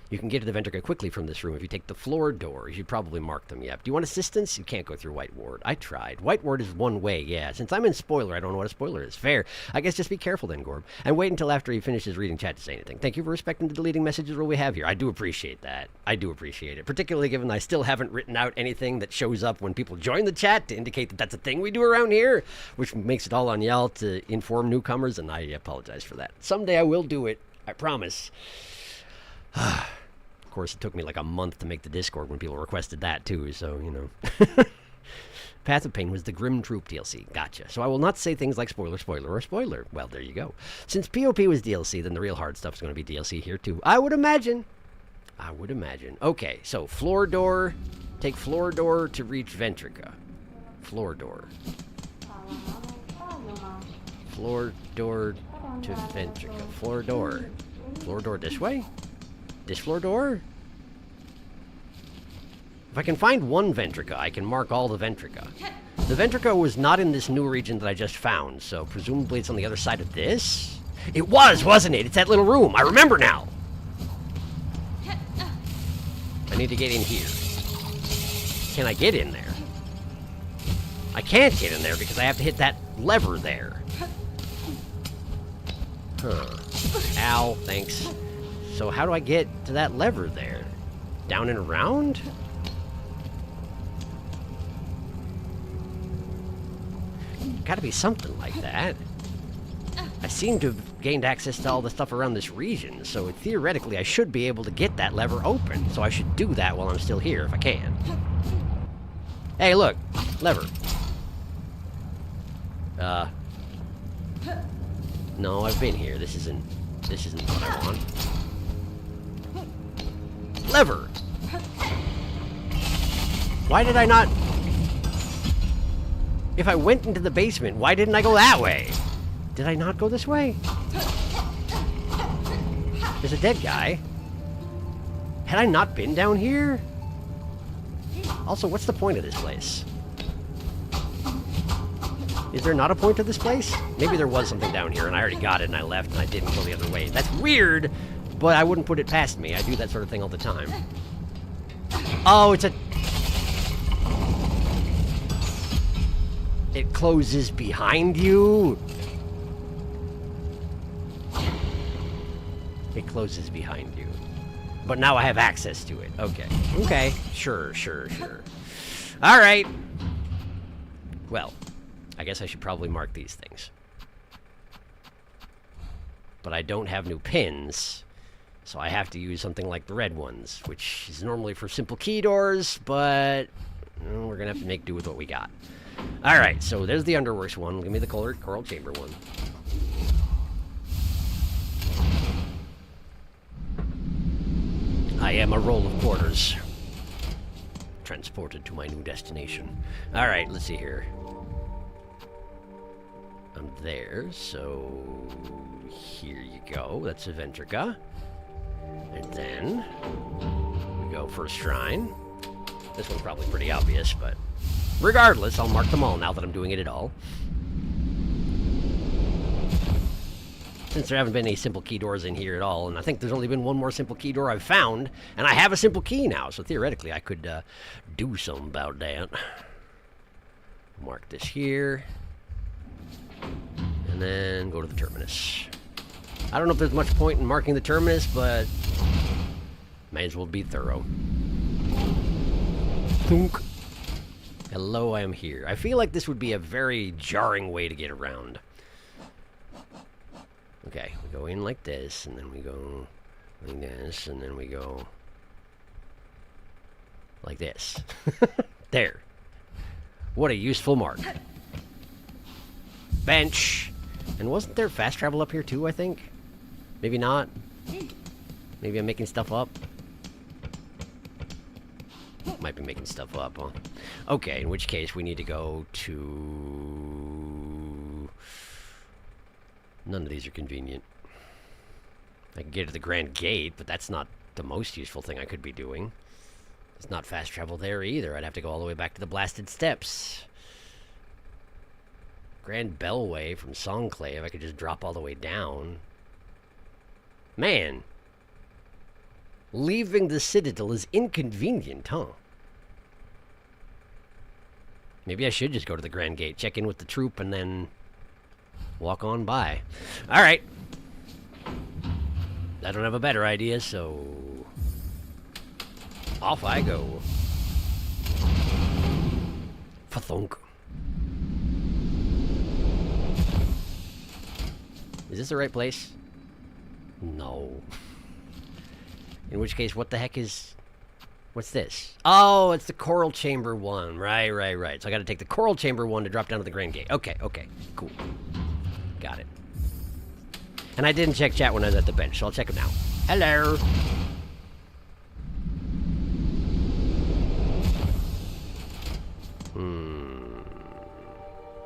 You can get to the Ventrica quickly from this room if you take the floor door. You should probably mark them, yeah. Do you want assistance? You can't go through White Ward. I tried. White Ward is one way, yeah. Since I'm in spoiler, I don't know what a spoiler is. Fair. I guess just be careful then, Gorb. And wait until after he finishes reading chat to say anything. Thank you for respecting the deleting messages rule we have here. I do appreciate that. I do appreciate it. Particularly given I still haven't written out anything that shows up when people join the chat to indicate that that's a thing we do around here, which makes it all on y'all to inform newcomers, and I apologize for that. Someday I will do it. I promise. Of course, it took me like a month to make the Discord when people requested that too, so, you know. Path of Pain was the Grim Troop DLC. Gotcha. So I will not say things like spoiler, spoiler, or spoiler. Well, there you go. Since POP was DLC, then the real hard stuff is going to be DLC here too. I would imagine. Okay, so floor door. Take floor door to reach Ventrica. Floor door. Floor door to Ventrica. Floor door. Floor door this way? This floor door? If I can find one Ventrica, I can mark all the Ventrica. The Ventrica was not in this new region that I just found, so presumably it's on the other side of this? It was, wasn't it? It's that little room. I remember now. I need to get in here. Can I get in there? I can't get in there because I have to hit that lever there. Huh. Ow, thanks. So how do I get to that lever there? Down and around? Gotta be something like that. I seem to have gained access to all the stuff around this region, so theoretically I should be able to get that lever open. So I should do that while I'm still here if I can. Hey, look! Lever. No, I've been here. This isn't what I want. Lever! Why did I not... If I went into the basement, why didn't I go that way? Did I not go this way? There's a dead guy. Had I not been down here? Also, what's the point of this place? Is there not a point to this place? Maybe there was something down here and I already got it and I left and I didn't go the other way. That's weird, but I wouldn't put it past me. I do that sort of thing all the time. Oh, it's a... It closes behind you? It closes behind you. But now I have access to it. Okay. Okay. Sure. Alright. Well, I guess I should probably mark these things. But I don't have new pins, so I have to use something like the red ones, which is normally for simple key doors, but we're gonna have to make do with what we got. Alright, so there's the Underworks one. Give me the Coral Chamber one. I am a roll of quarters. Transported to my new destination. Alright, let's see here. I'm there, so here you go. That's a Ventrica. And then we go first shrine. This one's probably pretty obvious, but regardless, I'll mark them all now that I'm doing it at all. Since there haven't been any simple key doors in here at all, and I think there's only been one more simple key door I've found, and I have a simple key now, so theoretically I could do something about that. Mark this here. And then go to the terminus. I don't know if there's much point in marking the terminus, but may as well be thorough. Thunk. Hello, I am here. I feel like this would be a very jarring way to get around. Okay, we go in like this, and then we go like this, and then we go like this. There. What a useful mark. Bench. And wasn't there fast travel up here too, I think? Maybe not. Maybe I'm making stuff up. Might be making stuff up, huh? Okay, in which case we need to go to... None of these are convenient. I can get to the Grand Gate, but that's not the most useful thing I could be doing. There's not fast travel there either. I'd have to go all the way back to the Blasted Steps. Grand Bellway from Songclave, I could just drop all the way down. Man. Leaving the Citadel is inconvenient, huh? Maybe I should just go to the Grand Gate, check in with the troop, and then walk on by. Alright. I don't have a better idea, so off I go. Fathunk. Is this the right place? No. In which case, what the heck is... What's this? Oh, it's the Coral Chamber one. Right. So I gotta take the Coral Chamber one to drop down to the Grand Gate. Okay. Cool. Got it. And I didn't check chat when I was at the bench, so I'll check it now. Hello!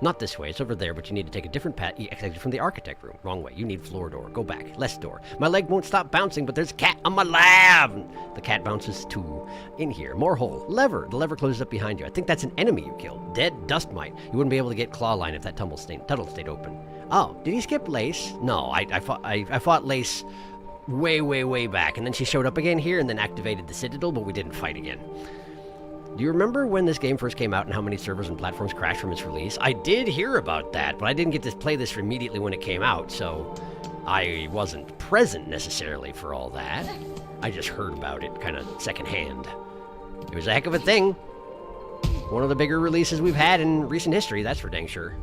Not this way, it's over there, but you need to take a different path. You exit from the architect room. Wrong way, you need floor door. Go back, left door. My leg won't stop bouncing, but there's a cat on my lab! The cat bounces too. In here, more hole. Lever. The lever closes up behind you. I think that's an enemy you killed. Dead dust mite. You wouldn't be able to get claw line if that tunnel stayed open. Oh, did he skip Lace? No, I fought Lace way back, and then she showed up again here and then activated the Citadel, but we didn't fight again. Do you remember when this game first came out and how many servers and platforms crashed from its release? I did hear about that, but I didn't get to play this immediately when it came out, so I wasn't present necessarily for all that. I just heard about it kind of secondhand. It was a heck of a thing. One of the bigger releases we've had in recent history, that's for dang sure.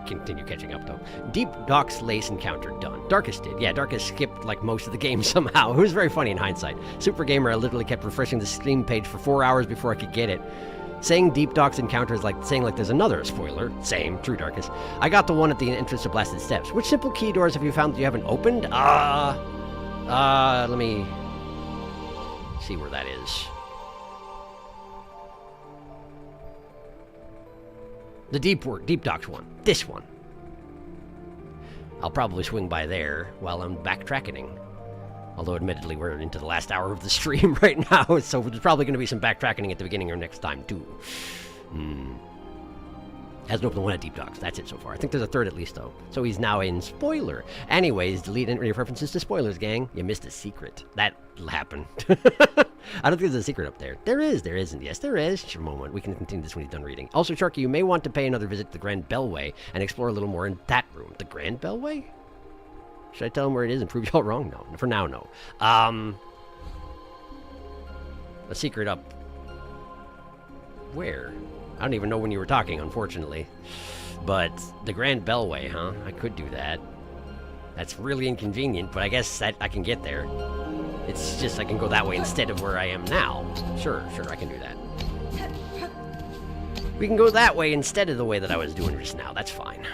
Continue catching up though. Deep Doc's Lace encounter done. Darkest did. Yeah, Darkest skipped like most of the game somehow. It was very funny in hindsight. Super Gamer, I literally kept refreshing the Steam page for 4 hours before I could get it. Saying Deep Doc's encounter is like saying like there's another spoiler. Same, true Darkest. I got the one at the entrance to Blasted Steps. Which simple key doors have you found that you haven't opened? Let me see where that is. The Deep Doc's one. This one. I'll probably swing by there while I'm backtracking. Although, admittedly, we're into the last hour of the stream right now, so there's probably going to be some backtracking at the beginning or next time, too. Hasn't opened one at Deep Dogs. That's it so far. I think there's a third at least, though. So he's now in spoiler. Anyways, delete any references to spoilers, gang. You missed a secret. That'll happen. I don't think there's a secret up there. There is. There isn't. Yes, there is. Just a moment. We can continue this when he's done reading. Also, Sharky, you may want to pay another visit to the Grand Bellway and explore a little more in that room. The Grand Bellway? Should I tell him where it is and prove y'all wrong? No. For now, no. A secret up... where? I don't even know when you were talking, unfortunately. But the Grand Bellway, huh? I could do that. That's really inconvenient, but I guess that I can get there. It's just I can go that way instead of where I am now. Sure, I can do that. We can go that way instead of the way that I was doing just now. That's fine.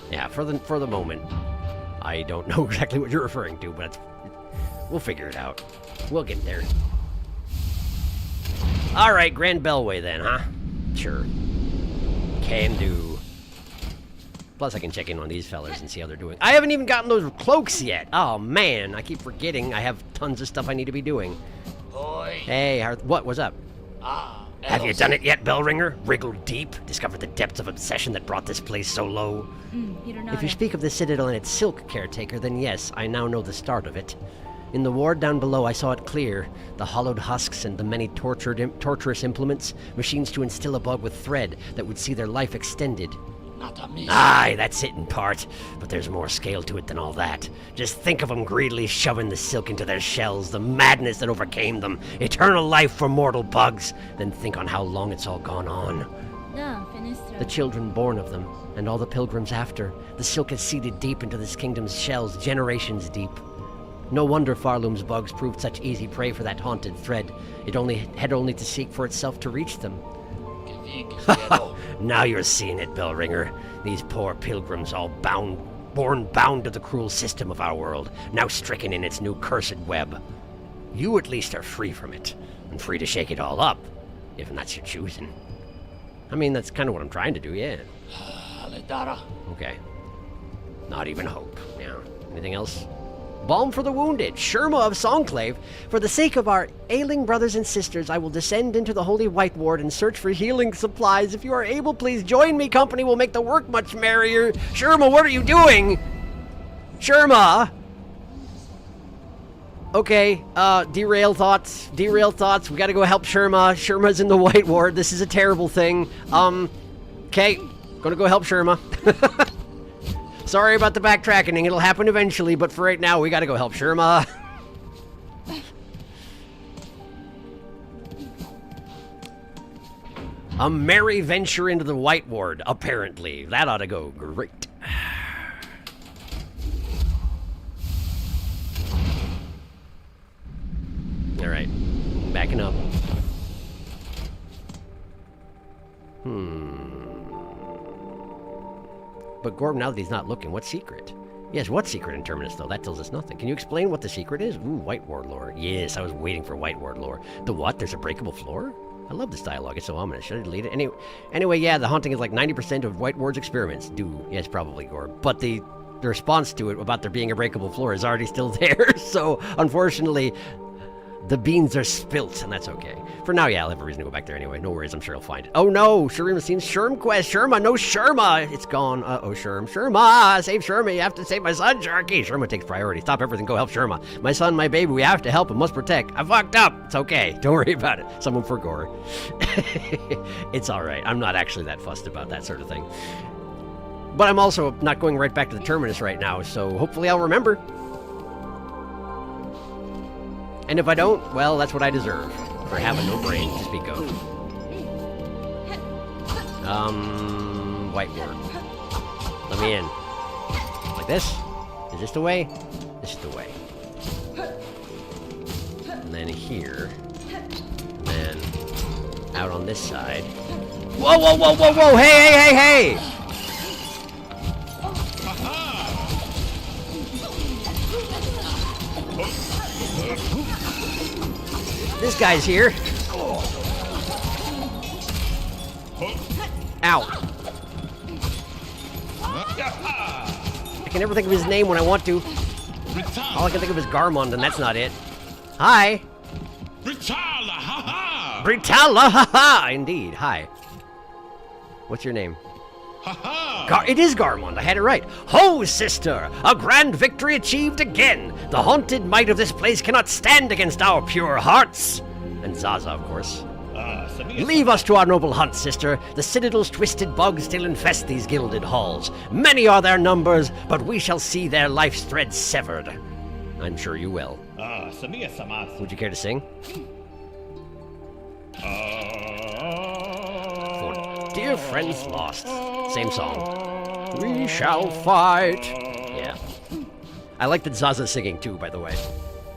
Yeah, for the moment, I don't know exactly what you're referring to, but we'll figure it out. We'll get there. All right, Grand Bellway then, huh? Sure. Can do. Plus, I can check in on these fellas and see how they're doing. I haven't even gotten those cloaks yet. Oh, man. I keep forgetting I have tons of stuff I need to be doing. Oi. Hey, what's up? Have you done it yet, Bellringer? Wriggled deep? Discovered the depths of obsession that brought this place so low? If you speak of the Citadel and its silk caretaker, then yes, I now know the start of it. In the ward down below, I saw it clear. The hollowed husks and the many torturous implements, machines to instill a bug with thread that would see their life extended. Not a miss. Aye, that's it in part, but there's more scale to it than all that. Just think of them greedily shoving the silk into their shells, the madness that overcame them, eternal life for mortal bugs. Then think on how long it's all gone on. The children born of them, and all the pilgrims after. The silk has seeded deep into this kingdom's shells, generations deep. No wonder Farloom's bugs proved such easy prey for that haunted thread. It had only to seek for itself to reach them. Now you're seeing it, Bellringer. These poor pilgrims all born bound to the cruel system of our world, now stricken in its new cursed web. You at least are free from it, and free to shake it all up, if that's your choosing. I mean, that's kind of what I'm trying to do, yeah. Okay. Not even hope. Yeah. Anything else? Balm for the wounded, Sherma of Songclave. For the sake of our ailing brothers and sisters, I will descend into the Holy White Ward and search for healing supplies. If you are able, please join me. Company will make the work much merrier. Sherma, what are you doing? Sherma! Okay, derail thoughts. We gotta go help Sherma. Sherma's in the White Ward. This is a terrible thing. Okay, gonna go help Sherma. Sorry about the backtracking. It'll happen eventually, but for right now, we gotta go help Sherma. A merry venture into the White Ward, apparently. That ought to go great. Alright, backing up. But Gorb, now that he's not looking, what secret? Yes, what secret in Terminus, though? That tells us nothing. Can you explain what the secret is? Ooh, White Ward lore. Yes, I was waiting for White Ward lore. The what? There's a breakable floor? I love this dialogue. It's so ominous. Should I delete it? Anyway, yeah, the haunting is like 90% of White Ward's experiments. Yes, probably, Gorb. But the response to it about there being a breakable floor is already still there. So, unfortunately, the beans are spilt, and that's okay. For now, yeah, I'll have a reason to go back there anyway. No worries, I'm sure I'll find it. Oh no, Shurima seems Sherm quest. Sherma, no Sherma! It's gone. Uh-oh, Sherma! Save Sherma, you have to save my son, Sharky! Sherma takes priority. Stop everything, go help Sherma. My son, my baby, we have to help him, must protect. I fucked up! It's okay, don't worry about it. Someone for Gore. It's alright, I'm not actually that fussed about that sort of thing. But I'm also not going right back to the Terminus right now, so hopefully I'll remember. And if I don't, well, that's what I deserve. For having no brain to speak of. White Ward. Let me in. Like this? Is this the way? This is the way. And then here. And then out on this side. Whoa, whoa, whoa, whoa, whoa! Hey, hey, hey, hey! This guy's here. Ow. I can never think of his name when I want to. All I can think of is Garmond, and that's not it. Hi. Britala, ha-ha! Britala, haha! Indeed, hi. What's your name? Ha-ha! It is Garmond, I had it right. Ho, sister! A grand victory achieved again! The haunted might of this place cannot stand against our pure hearts! And Zaza, of course. Leave us to our noble hunt, sister. The Citadel's twisted bugs still infest these gilded halls. Many are their numbers, but we shall see their life's threads severed. I'm sure you will. Would you care to sing? For dear friends lost. Same song. We shall fight. Yeah. I like that Zaza's singing too, by the way.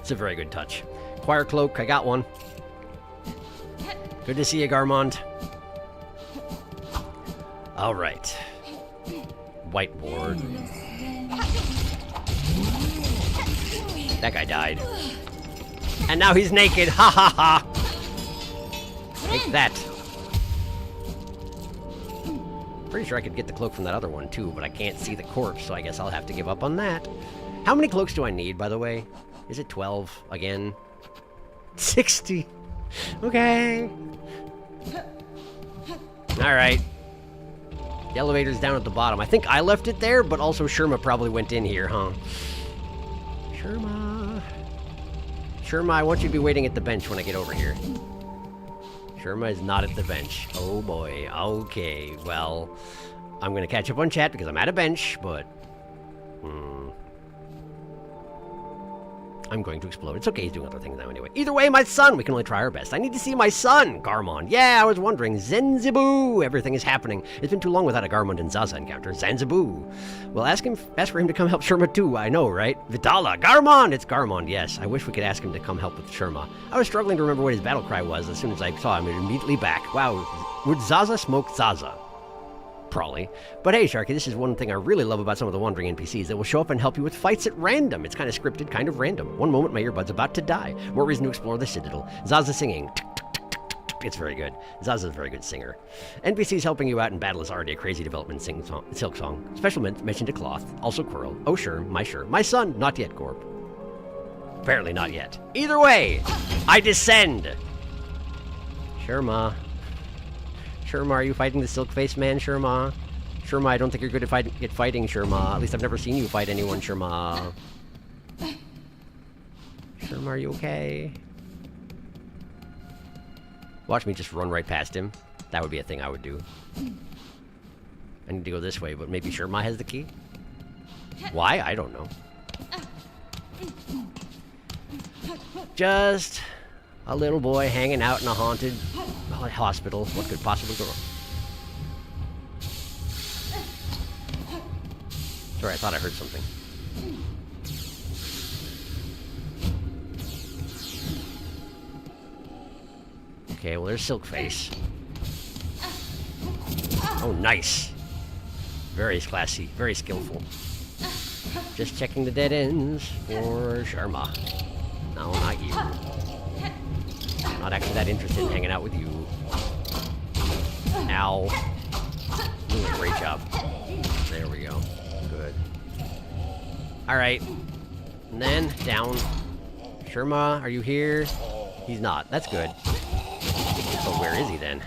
It's a very good touch. Choir cloak, I got one. Good to see you, Garmond. All right. Whiteboard. That guy died. And now he's naked. Ha ha ha. Take that. Pretty sure I could get the cloak from that other one too, but I can't see the corpse, so I guess I'll have to give up on that. How many cloaks do I need, by the way? Is it 12 again? 60. Okay. Alright. The elevator's down at the bottom. I think I left it there, but also Sherma probably went in here, huh? Sherma. Sherma, I want you to be waiting at the bench when I get over here. Sherma is not at the bench. Oh boy. Okay, well, I'm gonna catch up on chat because I'm at a bench, but... I'm going to explode. It's okay, he's doing other things now anyway. Either way, my son! We can only try our best. I need to see my son! Garmond. Yeah, I was wondering. Zenziboo! Everything is happening. It's been too long without a Garmond and Zaza encounter. Zanziboo. Well, ask for him to come help Sherma too. I know, right? Vidala! Garmond! It's Garmond, yes. I wish we could ask him to come help with Sherma. I was struggling to remember what his battle cry was. As soon as I saw him, it was immediately back. Wow, would Zaza smoke Zaza? Probably. But hey, Sharky, this is one thing I really love about some of the wandering NPCs. They will show up and help you with fights at random. It's kind of scripted, kind of random. One moment, my earbud's about to die. More reason to explore the Citadel. Zaza singing. It's very good. Zaza's a very good singer. NPCs helping you out in battle is already a crazy development in Silksong. Special mention to Cloth. Also Quirrell. Oh, sure. My son. Not yet, Gorb. Apparently not yet. Either way, I descend. Sherma. Sherma, are you fighting the Silk-Faced Man, Sherma? Sherma, I don't think you're good at fighting, Sherma. At least I've never seen you fight anyone, Sherma. Sherma, are you okay? Watch me just run right past him. That would be a thing I would do. I need to go this way, but maybe Sherma has the key? Why? I don't know. Just a little boy hanging out in a haunted hospital. What could possibly go wrong? Sorry, I thought I heard something. Okay, well, there's Silkface. Oh, nice. Very classy, very skillful. Just checking the dead ends for Sharma. No, not you. Not actually that interested in hanging out with you. Ow. Doing a great job. There we go. Good. Alright. And then, down. Sherma, are you here? He's not. That's good. But where is he then?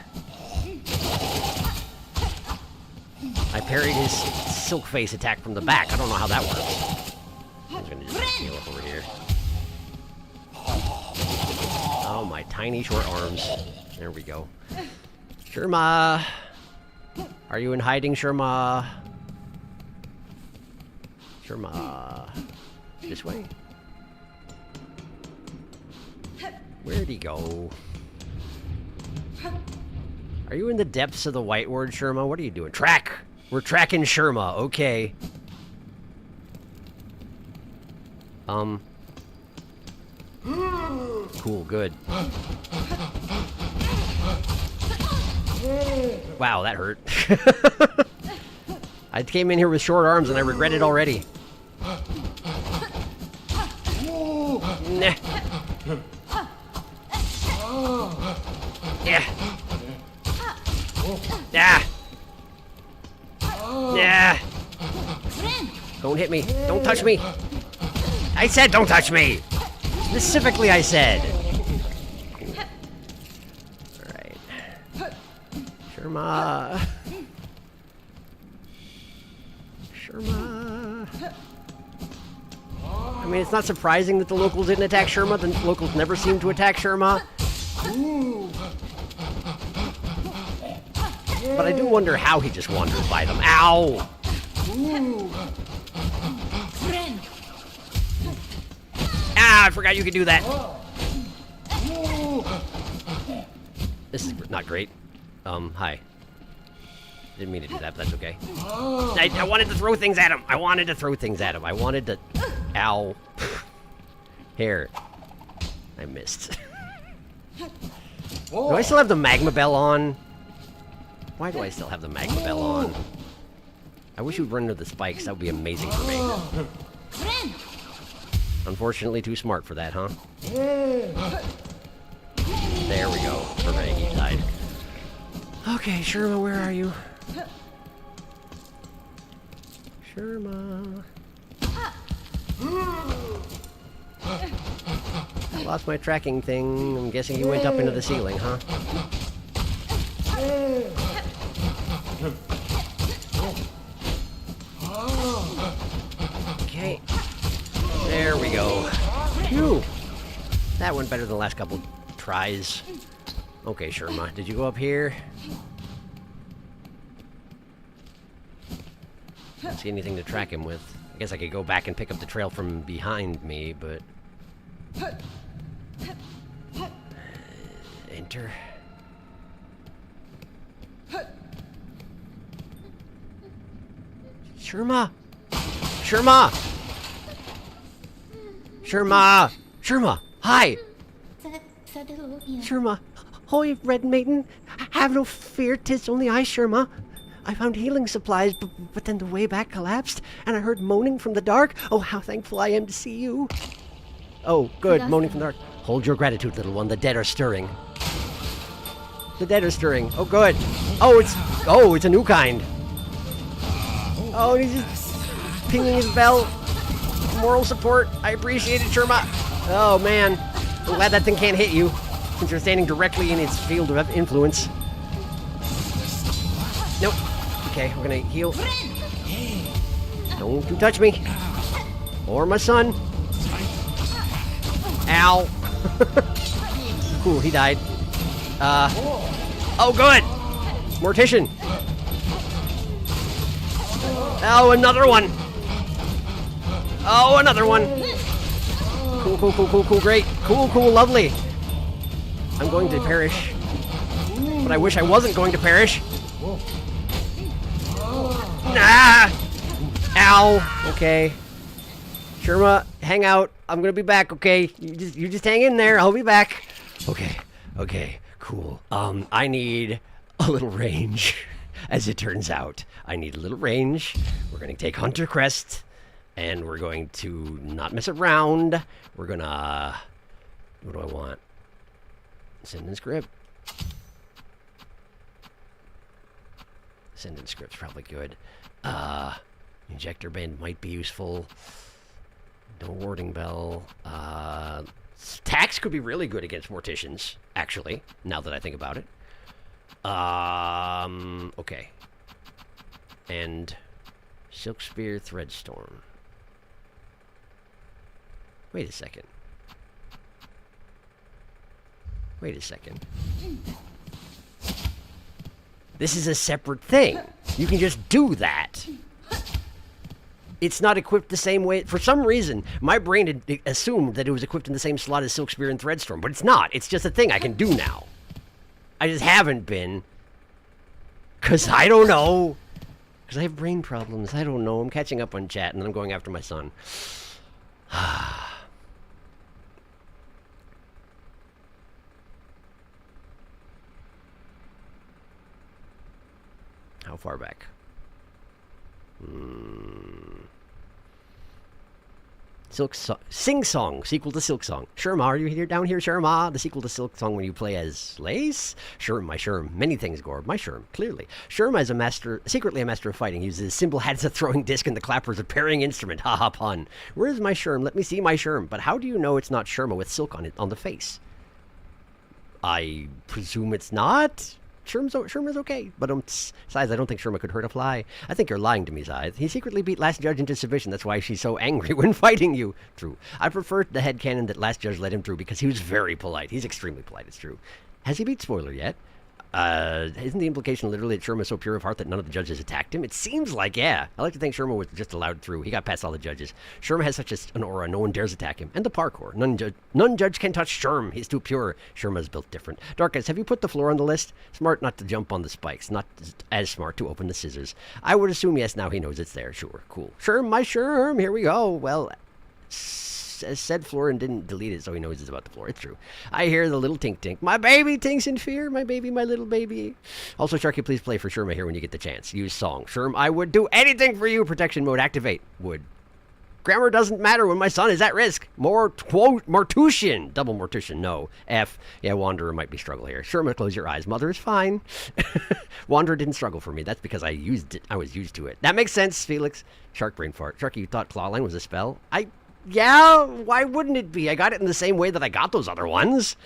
I parried his silk face attack from the back. I don't know how that works. I'm gonna just heal up over here. Oh, my tiny short arms. There we go. Sherma! Are you in hiding, Sherma? Sherma. This way? Where'd he go? Are you in the depths of the white word, Sherma? What are you doing? Track! We're tracking Sherma, okay. Cool, good. Wow, that hurt. I came in here with short arms and I regret it already. Nah. Yeah. Yeah. Yeah. Don't hit me. Don't touch me. I said don't touch me. Specifically, I said. All right. Sherma. Sherma. I mean, it's not surprising that the locals didn't attack Sherma. The locals never seem to attack Sherma. But I do wonder how he just wandered by them. Ow! Ah, I forgot you could do that. This is not great. Hi. Didn't mean to do that, but that's okay. I wanted to throw things at him. I wanted to... Ow. Here. I missed. Do I still have the magma bell on? Why do I still have the magma bell on? I wish you would run into the spikes. That would be amazing for me. Unfortunately, too smart for that, huh? There we go. Perfect. He died. Okay, Sherma, where are you? Sherma. I lost my tracking thing. I'm guessing you went up into the ceiling, huh? Okay. There we go. Phew. That went better than the last couple tries. Okay, Sherma. Did you go up here? Don't see anything to track him with. I guess I could go back and pick up the trail from behind me, but... Enter. Sherma! Sherma! Sherma! Sherma! Hi! Sherma! Hoy, Red Maiden! Have no fear, 'tis only I, Sherma. I found healing supplies, but then the way back collapsed, and I heard moaning from the dark. Oh, how thankful I am to see you. Oh, good, moaning from the dark. Hold your gratitude, little one. The dead are stirring. The dead are stirring. Oh, good. Oh, it's a new kind. Oh, and he's just pinging his bell. Moral support. I appreciate it, Sherma. Oh, man. I'm glad that thing can't hit you, since you're standing directly in its field of influence. Nope. Okay, we're gonna heal. Don't you touch me. Or my son. Ow. Cool, he died. Oh, good. Mortician. Oh, another one. Oh, another one. Cool, great. Cool, lovely. I'm going to perish. But I wish I wasn't going to perish. Nah! Ow! Okay. Sherma, hang out. I'm gonna be back, okay? You just hang in there. I'll be back. Okay, cool. I need a little range, as it turns out. I need a little range. We're gonna take Hunter Crest, and we're going to not mess around. We're gonna... What do I want? Sentence script. Sentence script's probably good. Injector band might be useful. No warding bell. Tax could be really good against morticians, actually, now that I think about it. Okay. And Silk Spear, Threadstorm. Wait a second. This is a separate thing. You can just do that. It's not equipped the same way. For some reason, my brain had assumed that it was equipped in the same slot as Silk Spear and Threadstorm, but it's not. It's just a thing I can do now. I just haven't been. Because I don't know. Because I have brain problems. I don't know. I'm catching up on chat, and then I'm going after my son. How far back? Sing-Song, sequel to Silksong. Sherma, are you here down here, Sherma? The sequel to Silksong when you play as Lace? Sherm, my Sherm. Many things, Gorb. My Sherm, clearly. Sherma is secretly a master of fighting. He uses his simple hat as a throwing disc and the clapper as a parrying instrument. Ha ha, pun. Where's my Sherm? Let me see my Sherm. But how do you know it's not Sherma with silk on it on the face? I presume it's not. Sherma's okay, but Size, I don't think Sherma could hurt a fly. I think you're lying to me, Size. He secretly beat Last Judge into submission. That's why she's so angry when fighting you. True. I prefer the headcanon that Last Judge let him through because he was very polite. He's extremely polite, it's true. Has he beat Spoiler yet? Isn't the implication literally that Sherma is so pure of heart that none of the judges attacked him? It seems like, yeah. I like to think Sherma was just allowed through. He got past all the judges. Sherma has such an aura, no one dares attack him. And the parkour. None judge can touch Sherm. He's too pure. Sherma's built different. Darkest, have you put the floor on the list? Smart not to jump on the spikes. Not as smart to open the scissors. I would assume yes, now he knows it's there. Sure, cool. Sherm, my Sherm, here we go. Well, said floor and didn't delete it, so he knows it's about the floor. It's true. I hear the little tink tink. My baby tinks in fear. My baby, my little baby. Also, Sharky, please play for Sherma here when you get the chance. Use song. Sherm, I would do anything for you. Protection mode activate. Would. Grammar doesn't matter when my son is at risk. Mortician. Double mortician. No. F. Yeah, Wanderer might be struggle here. Sherma, close your eyes. Mother is fine. Wanderer didn't struggle for me. That's because I was used to it. That makes sense, Felix. Shark brain fart. Sharky, you thought Clawline was a spell? Yeah, why wouldn't it be? I got it in the same way that I got those other ones.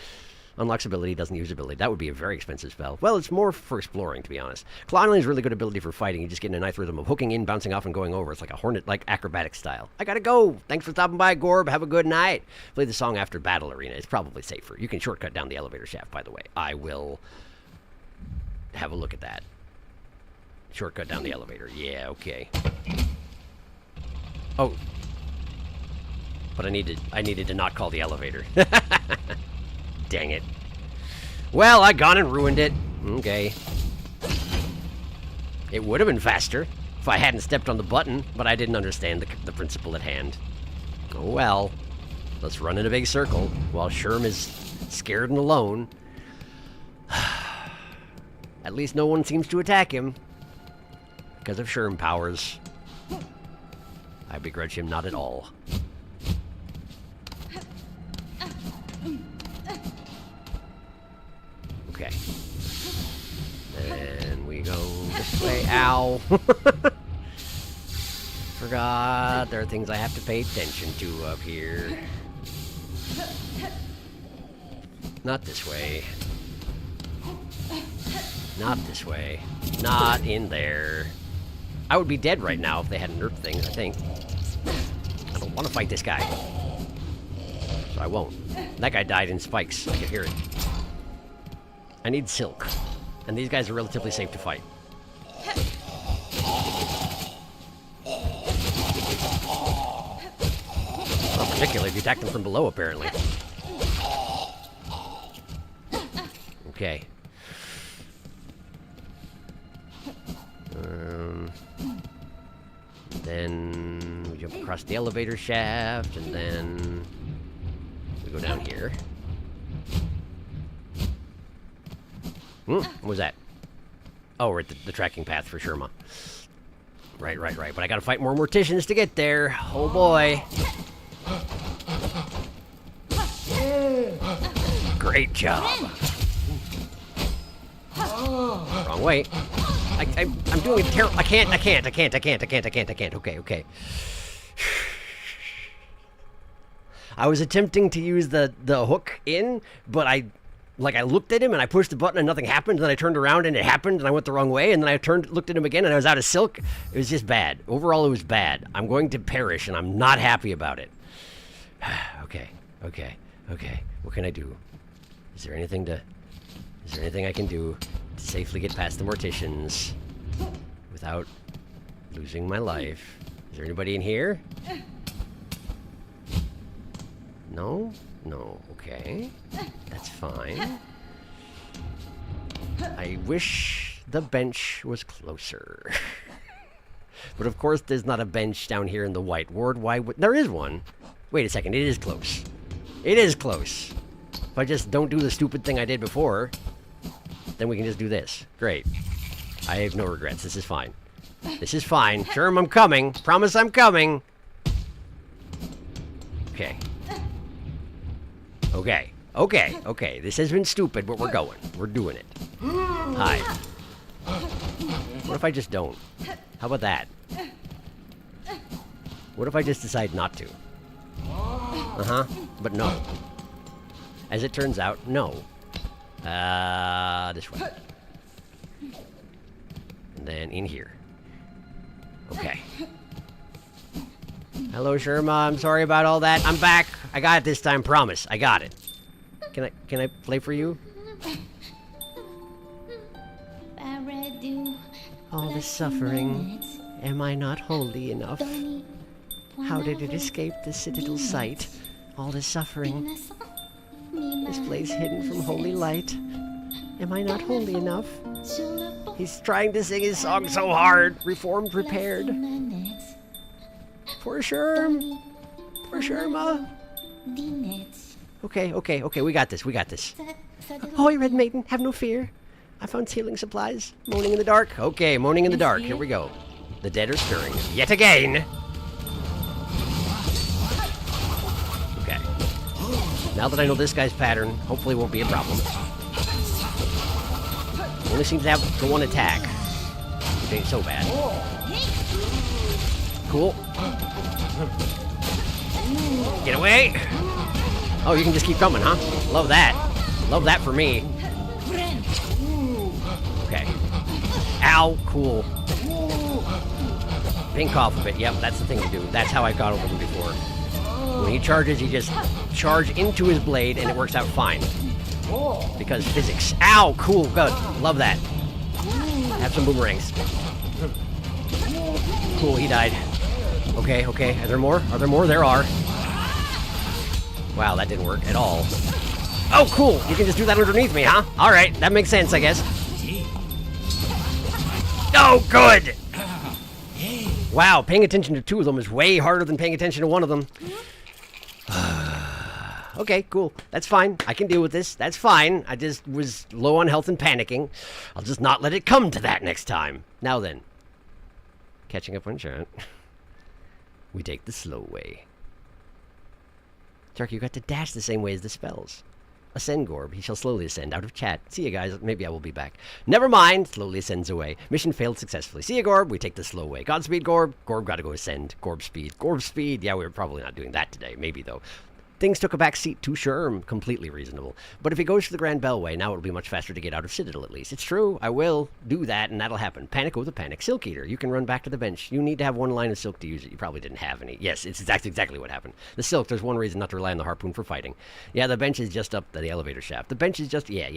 Unlocks ability, doesn't use ability. That would be a very expensive spell. Well, it's more for exploring, to be honest. Clawline is really good ability for fighting. You just get in a nice rhythm of hooking in, bouncing off, and going over. It's like a hornet-like acrobatic style. I gotta go. Thanks for stopping by, Gorb. Have a good night. Play the song after Battle Arena. It's probably safer. You can shortcut down the elevator shaft, by the way. I will have a look at that. Shortcut down the elevator. Yeah, okay. Oh. But I needed to not call the elevator. Dang it. Well, I gone and ruined it. Okay. It would have been faster if I hadn't stepped on the button, but I didn't understand the principle at hand. Oh well. Let's run in a big circle while Sherm is scared and alone. At least no one seems to attack him because of Sherm powers. I begrudge him not at all. Okay. And we go this way. Ow. Forgot there are things I have to pay attention to up here. Not this way. Not this way. Not in there. I would be dead right now if they hadn't nerfed things, I think. I don't want to fight this guy. So I won't. That guy died in spikes. I could hear it. I need silk. And these guys are relatively safe to fight. Well, particularly if you attack them from below, apparently. Okay. Then we jump across the elevator shaft, and then we go down here. What was that? Oh, we're at the tracking path for Sherma. Right. But I gotta fight more morticians to get there. Oh boy. Great job. Wrong way. I'm doing it terrible. I can't. Okay. I was attempting to use the hook in, but I looked at him and I pushed the button and nothing happened. And then I turned around and it happened and I went the wrong way. And then I looked at him again and I was out of silk. It was just bad. Overall, it was bad. I'm going to perish and I'm not happy about it. Okay. What can I do? Is there anything I can do to safely get past the morticians without losing my life? Is there anybody in here? No? No. Okay. That's fine. I wish the bench was closer. But of course there's not a bench down here in the white ward. Why would... There is one. Wait a second. It is close. It is close. If I just don't do the stupid thing I did before, then we can just do this. Great. I have no regrets. This is fine. This is fine. Sherm, I'm coming. Promise I'm coming. Okay. Okay. Okay. Okay. This has been stupid, but we're going. We're doing it. Hi. What if I just don't? How about that? What if I just decide not to? Uh-huh. But no. As it turns out, no. This way. And then in here. Okay. Hello, Sherma. I'm sorry about all that. I'm back. I got it this time. Promise. I got it. Can I play for you? All this suffering. Am I not holy enough? How did it escape the citadel's sight? All this suffering. This place hidden from holy light. Am I not holy enough? He's trying to sing his song so hard. Reformed, repaired. Poor Sherm. Poor Sherma. Okay, we got this, Ahoy, Red Maiden, have no fear. I found healing supplies. Moaning in the dark. Okay, moaning in the dark, here we go. The dead are stirring, yet again. Okay. Now that I know this guy's pattern, hopefully it won't be a problem. Only seems to have the one attack. Which ain't so bad. Cool. Get away! Oh, you can just keep coming, huh? Love that. Love that for me. Okay. Ow, cool. Pink off of it. Yep, that's the thing to do. That's how I got over him before. When he charges, you just charge into his blade, and it works out fine. Because physics. Ow, cool, good. Love that. Have some boomerangs. Cool, he died. Okay. Are there more? There are. Wow, that didn't work at all. Oh, cool. You can just do that underneath me, huh? All right, that makes sense, I guess. Oh, good. Wow, paying attention to two of them is way harder than paying attention to one of them. Okay, cool. That's fine. I can deal with this. That's fine. I just was low on health and panicking. I'll just not let it come to that next time. Now then. Catching up on chat. We take the slow way. Sharky, you got to dash the same way as the spells. Ascend, Gorb. He shall slowly ascend out of chat. See you guys. Maybe I will be back. Never mind. Slowly ascends away. Mission failed successfully. See you, Gorb. We take the slow way. Godspeed, Gorb. Gorb got to go ascend. Gorb speed. Gorb speed. Yeah, we were probably not doing that today. Maybe, though. Things took a back seat to Sherm. Completely reasonable. But if he goes to the Grand Bellway, now it'll be much faster to get out of Citadel, at least. It's true. I will do that, and that'll happen. Panic with a panic. Silk Eater. You can run back to the bench. You need to have one line of silk to use it. You probably didn't have any. Yes, that's exactly what happened. The silk, there's one reason not to rely on the harpoon for fighting. Yeah, the bench is just up the elevator shaft. The bench is just... Yeah.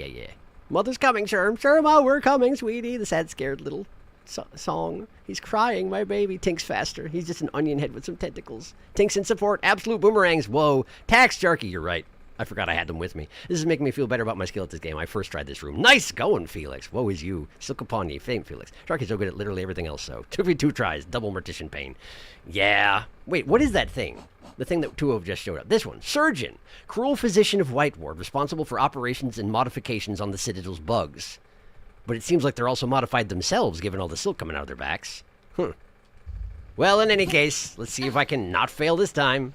Mother's coming, Sherm. Sherma, we're coming, sweetie. The sad, scared little... song. He's crying, my baby. Tink's faster. He's just an onion head with some tentacles. Tink's in support. Absolute boomerangs. Whoa. Tax Sharky, you're right. I forgot I had them with me. This is making me feel better about my skill at this game. I first tried this room. Nice going, Felix. Woe is you. Silk upon ye. Fame, Felix. Sharky's so good at literally everything else, so. 2v2 tries. Double mortician pain. Yeah. Wait, what is that thing? The thing that Tuov just showed up. This one. Surgeon. Cruel physician of White Ward, responsible for operations and modifications on the Citadel's bugs. But it seems like they're also modified themselves, given all the silk coming out of their backs. Well, in any case, let's see if I can not fail this time.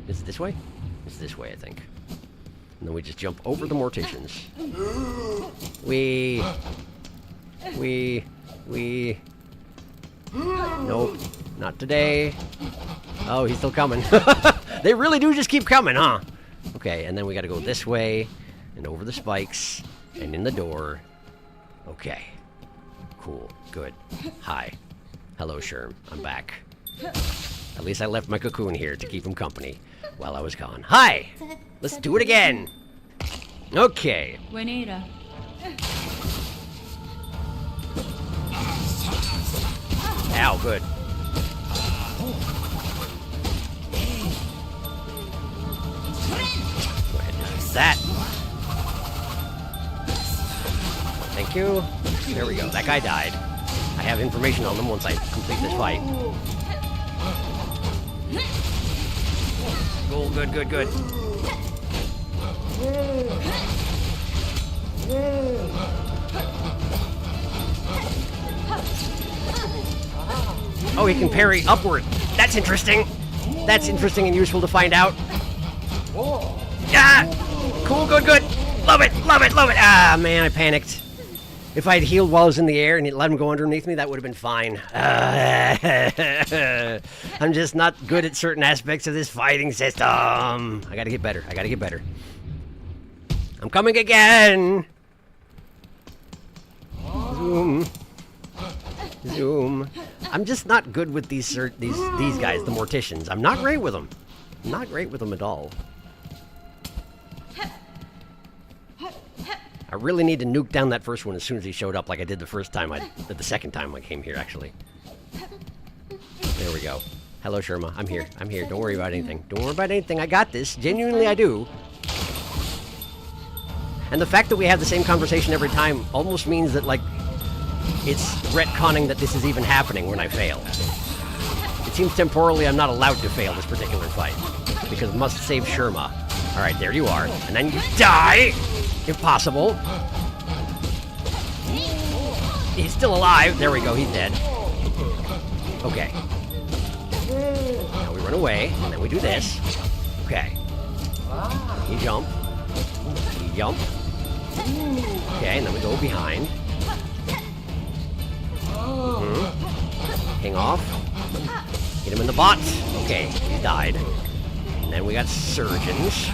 Is it this way? It's this way, I think. And then we just jump over the morticians. Nope, not today. Oh, he's still coming. They really do just keep coming, huh? Okay, and then we gotta go this way. And over the spikes, and in the door. Okay. Cool. Good. Hi. Hello, Sherm. I'm back. At least I left my cocoon here to keep him company while I was gone. Hi! Let's do it again! Okay. Buenera. Ow, good. Go ahead and use that. Thank you. There we go. That guy died. I have information on them once I complete this fight. Oh, good. Oh, he can parry upward. That's interesting. That's interesting and useful to find out. Ah! Cool, good, good. Love it, love it, love it. Ah, man, I panicked. If I'd healed while I was in the air and let him go underneath me, that would have been fine. I'm just not good at certain aspects of this fighting system. I gotta get better. I gotta get better. I'm coming again. Zoom. Zoom. I'm just not good with these guys, the morticians. I'm not great with them. I'm not great with them at all. I really need to nuke down that first one as soon as he showed up, like I did the second time I came here, actually. There we go. Hello, Sherma. I'm here. I'm here. Don't worry about anything. Don't worry about anything. I got this. Genuinely, I do. And the fact that we have the same conversation every time almost means that, like, it's retconning that this is even happening when I fail. It seems temporally I'm not allowed to fail this particular fight, because must save Sherma. Alright, there you are. And then you die! If possible. He's still alive. There we go, he's dead. Okay. Now we run away, and then we do this. Okay. You jump. You jump. Okay, and then we go behind. Hang off. Hit him in the butt. Okay, he died. And then we got surgeons.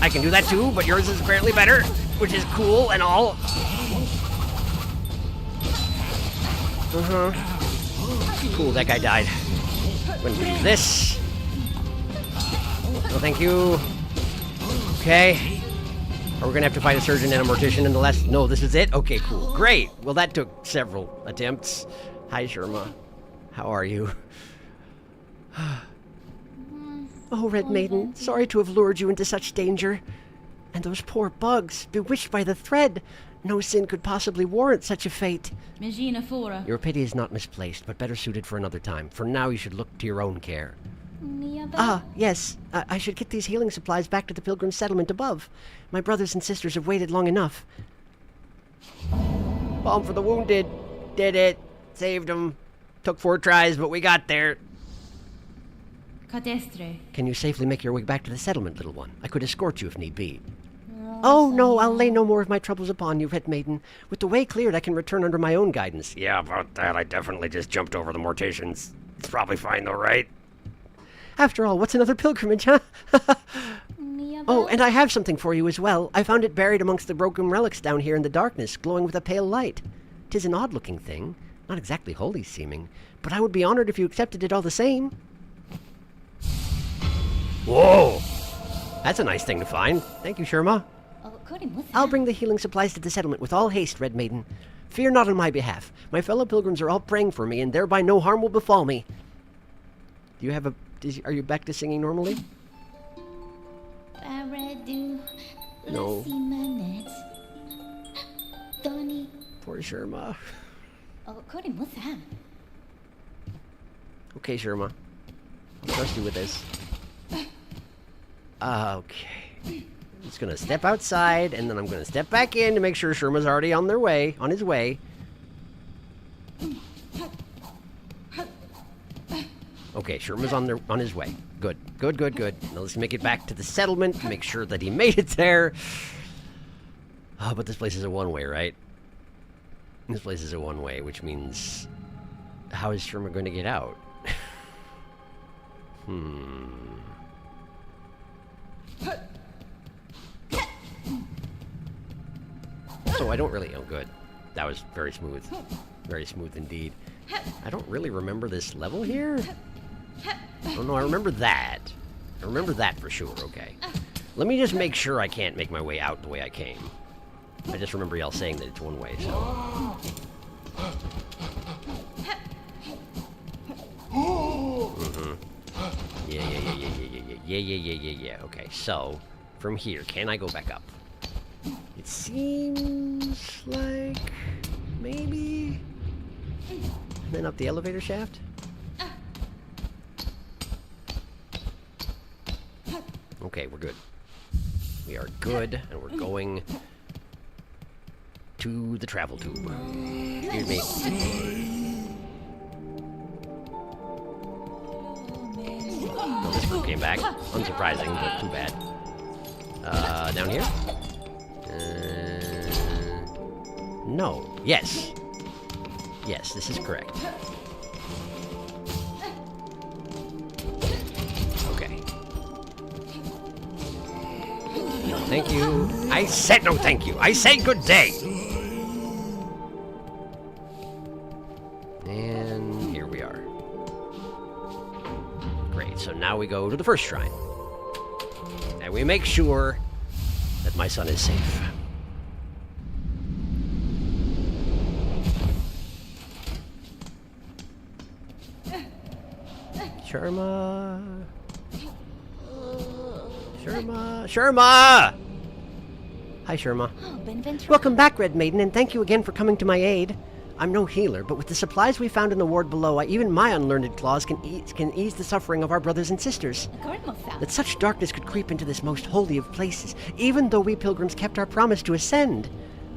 I can do that too, but yours is apparently better, which is cool and all. Cool, that guy died. When we do this. No, thank you. Okay. Are we gonna have to fight a surgeon and a mortician in the last? No, this is it? Okay, cool. Great. Well, that took several attempts. Hi, Sherma. How are you? Oh, Red Maiden, sorry to have lured you into such danger. And those poor bugs, bewitched by the thread. No sin could possibly warrant such a fate. Magina fora. Your pity is not misplaced, but better suited for another time. For now, you should look to your own care. Ah, yes. I should get these healing supplies back to the pilgrim settlement above. My brothers and sisters have waited long enough. Balm for the wounded. Did it. Saved them. Took 4 tries, but we got there. Cadestre. Can you safely make your way back to the settlement, little one? I could escort you if need be. Oh, no, I'll lay no more of my troubles upon you, Red Maiden. With the way cleared, I can return under my own guidance. Yeah, about that, I definitely just jumped over the morticians. It's probably fine, though, right? After all, what's another pilgrimage, huh? Oh, and I have something for you as well. I found it buried amongst the broken relics down here in the darkness, glowing with a pale light. 'Tis an odd-looking thing, not exactly holy-seeming, but I would be honored if you accepted it all the same. Whoa! That's a nice thing to find. Thank you, Sherma. I'll bring the healing supplies to the settlement with all haste, Red Maiden. Fear not on my behalf. My fellow pilgrims are all praying for me, and thereby no harm will befall me. Do you have a... Are you back to singing normally? No. Poor Sherma. Okay, Sherma. I'll trust you with this. Okay. I'm just gonna step outside, and then I'm gonna step back in to make sure Sherma's already on his way. Okay, Sherma's on his way. Good. Now let's make it back to the settlement, make sure that he made it there. Oh, but this place is a one-way, right? This place is a one-way, which means... How is Sherma going to get out? So I don't really... Oh, good. That was very smooth. Very smooth indeed. I don't really remember this level here. Oh, no, I remember that. I remember that for sure, okay. Let me just make sure I can't make my way out the way I came. I just remember y'all saying that it's one way, so... Yeah. Okay, so, from here, can I go back up? It seems like... maybe... And then up the elevator shaft? Okay, we're good. We are good, and we're going to the travel tube. Excuse me. came back. Unsurprising, but too bad. Down here? No. Yes. Yes, this is correct. Okay. No, thank you. I said no thank you. I say good day. And here we are. Great, so now we go to the first shrine. And we make sure that my son is safe. Sherma. Sherma. Sherma! Hi, Sherma. Welcome back, Red Maiden, and thank you again for coming to my aid. I'm no healer, but with the supplies we found in the ward below, even my unlearned claws can ease the suffering of our brothers and sisters. That such darkness could creep into this most holy of places, even though we pilgrims kept our promise to ascend.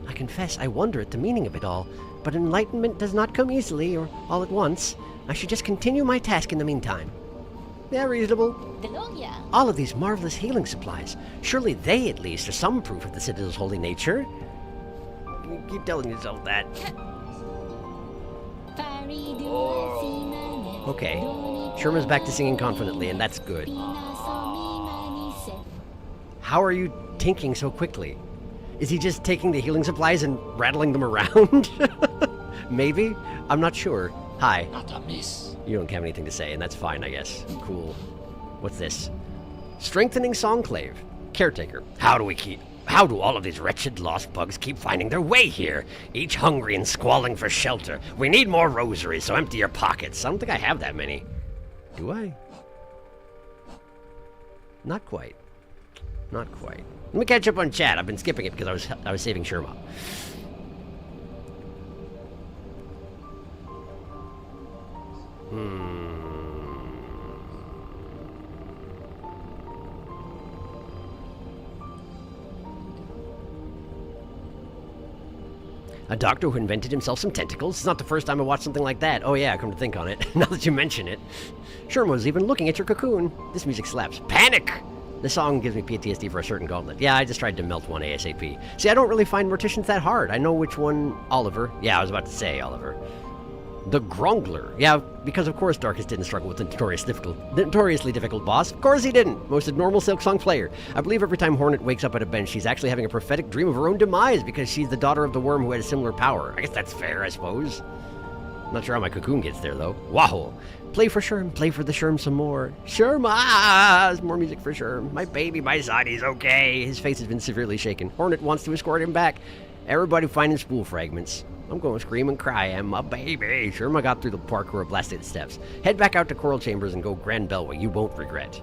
I confess I wonder at the meaning of it all, but enlightenment does not come easily or all at once. I should just continue my task in the meantime. Yeah, reasonable. All of these marvelous healing supplies, surely they at least are some proof of the Citadel's holy nature. You keep telling yourself that. Okay, Sherma's back to singing confidently, and that's good. How are you tinking so quickly? Is he just taking the healing supplies and rattling them around? Maybe? I'm not sure. Hi. Not a miss. You don't have anything to say, and that's fine, I guess. Cool. What's this? Strengthening Songclave. Caretaker. How do all of these wretched lost bugs keep finding their way here? Each hungry and squalling for shelter. We need more rosaries, so empty your pockets. I don't think I have that many. Do I? Not quite. Not quite. Let me catch up on chat. I've been skipping it because I was saving Sherma. A doctor who invented himself some tentacles? It's not the first time I watched something like that. Oh yeah, come to think on it. Now that you mention it. Sherma was even looking at your cocoon. This music slaps. Panic! This song gives me PTSD for a certain gauntlet. Yeah, I just tried to melt one ASAP. See, I don't really find morticians that hard. I know which one... Oliver. Yeah, I was about to say Oliver. The Grongler. Yeah, because of course Darkus didn't struggle with the notoriously difficult boss. Of course he didn't. Most a normal Silksong player. I believe every time Hornet wakes up at a bench, she's actually having a prophetic dream of her own demise because she's the daughter of the worm who had a similar power. I guess that's fair, I suppose. Not sure how my cocoon gets there, though. Wow. Play for Sherm. Play for the Sherm some more. Sherm! Ah! More music for Sherm. My baby, my son, he's okay. His face has been severely shaken. Hornet wants to escort him back. Everybody finding spool fragments. I'm going to scream and cry. I'm my baby. Sherma got through the parkour blasted steps. Head back out to Coral Chambers and go Grand Beltway. You won't regret.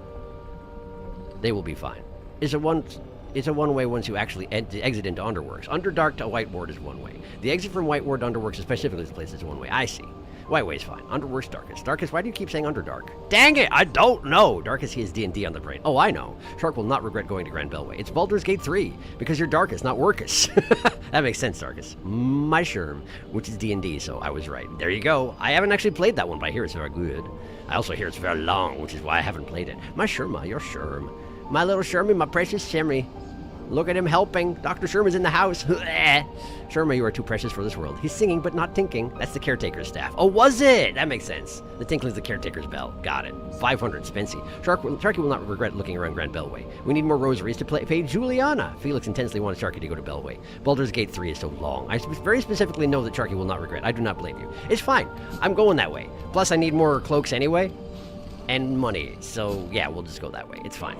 They will be fine. It's a one-way once you actually exit into Underworks. Underdark to White Ward is one way. The exit from White Ward to Underworks, specifically this place, is one way. I see. White Way's fine. Underworks, Darkest. Darkest, why do you keep saying Underdark? Dang it! I don't know! Darkest, he has D&D on the brain. Oh, I know. Shark will not regret going to Grand Beltway. It's Baldur's Gate 3, because you're Darkest, not Workus. That makes sense, Darkest. My Sherm, which is D&D, so I was right. There you go. I haven't actually played that one, but I hear it's very good. I also hear it's very long, which is why I haven't played it. My Sherma, your Sherm. My little Shermy, my precious Shimmy. Look at him helping. Dr. Sherman's in the house. Sherma, you are too precious for this world. He's singing, but not tinking. That's the caretaker's staff. Oh, was it? That makes sense. The tinkling's the caretaker's bell. Got it. 500, Spency. Sharky will not regret looking around Grand Beltway. We need more rosaries to pay Juliana. Felix intensely wanted Sharky to go to Beltway. Baldur's Gate 3 is so long. I very specifically know that Sharky will not regret. I do not blame you. It's fine. I'm going that way. Plus, I need more cloaks anyway. And money. So, yeah, we'll just go that way. It's fine.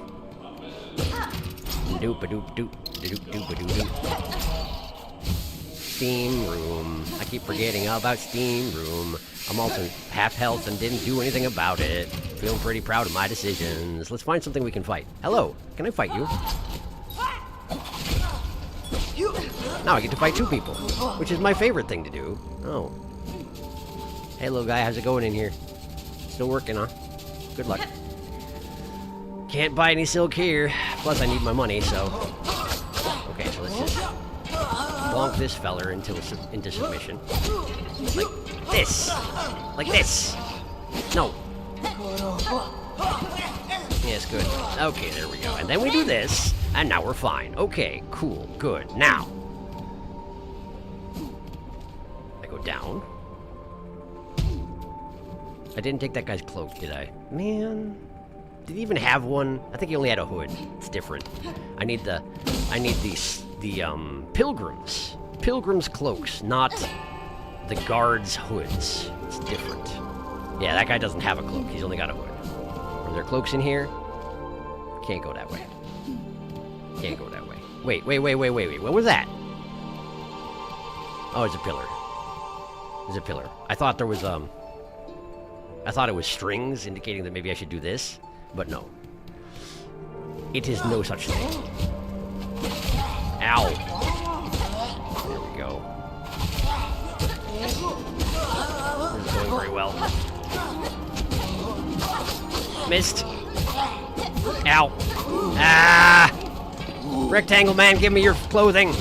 Steam room. I keep forgetting about steam room. I'm also half health and didn't do anything about it. Feel pretty proud of my decisions. Let's find something we can fight. Hello, can I fight you? Now I get to fight two people, which is my favorite thing to do. Oh. Hey little guy, how's it going in here? Still working, huh? Good luck. Can't buy any silk here. Plus, I need my money, so... Okay, so let's just bonk this feller into submission. Like this. Like this. No. Yes, good. Okay, there we go. And then we do this, and now we're fine. Okay, cool, good. Now, I go down. I didn't take that guy's cloak, did I? Man, did he even have one? I think he only had a hood. It's different. I need the pilgrims. Pilgrims' cloaks, not the guards' hoods. It's different. Yeah, that guy doesn't have a cloak. He's only got a hood. Are there cloaks in here? Can't go that way. Can't go that way. Wait. What was that? Oh, it's a pillar. It's a pillar. I thought there was, I thought it was strings indicating that maybe I should do this, but no. It is no such thing. Ow. There we go. This is going very well. Missed. Ow. Ah! Rectangle man, give me your clothing.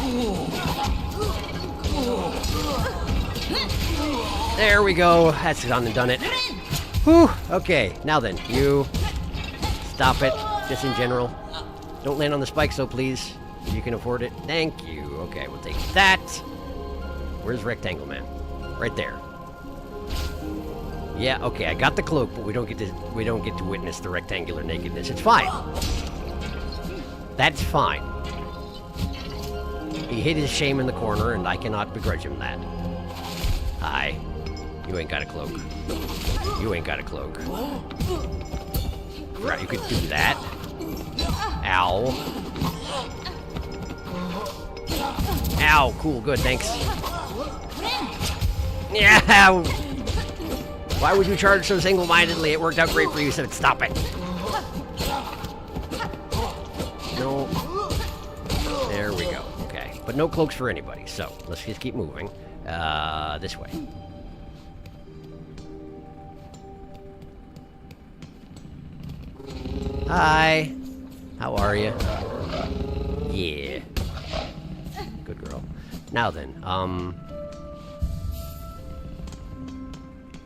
There we go. That's done and done it. Whew. Okay, now then, you stop it, just in general. Don't land on the spikes, though, please. If you can afford it. Thank you. Okay, we'll take that. Where's Rectangle Man? Right there. Yeah, okay, I got the cloak, but we don't get to witness the rectangular nakedness. It's fine. That's fine. He hid his shame in the corner, and I cannot begrudge him that. Hi. You ain't got a cloak. You ain't got a cloak. Right, you could do that. Ow. Ow, cool, good, thanks. Yeah! Why would you charge so single-mindedly? It worked out great for you, so stop it. No. There we go, okay. But no cloaks for anybody, so let's just keep moving. This way. Hi. How are you? Yeah. Good girl. Now then,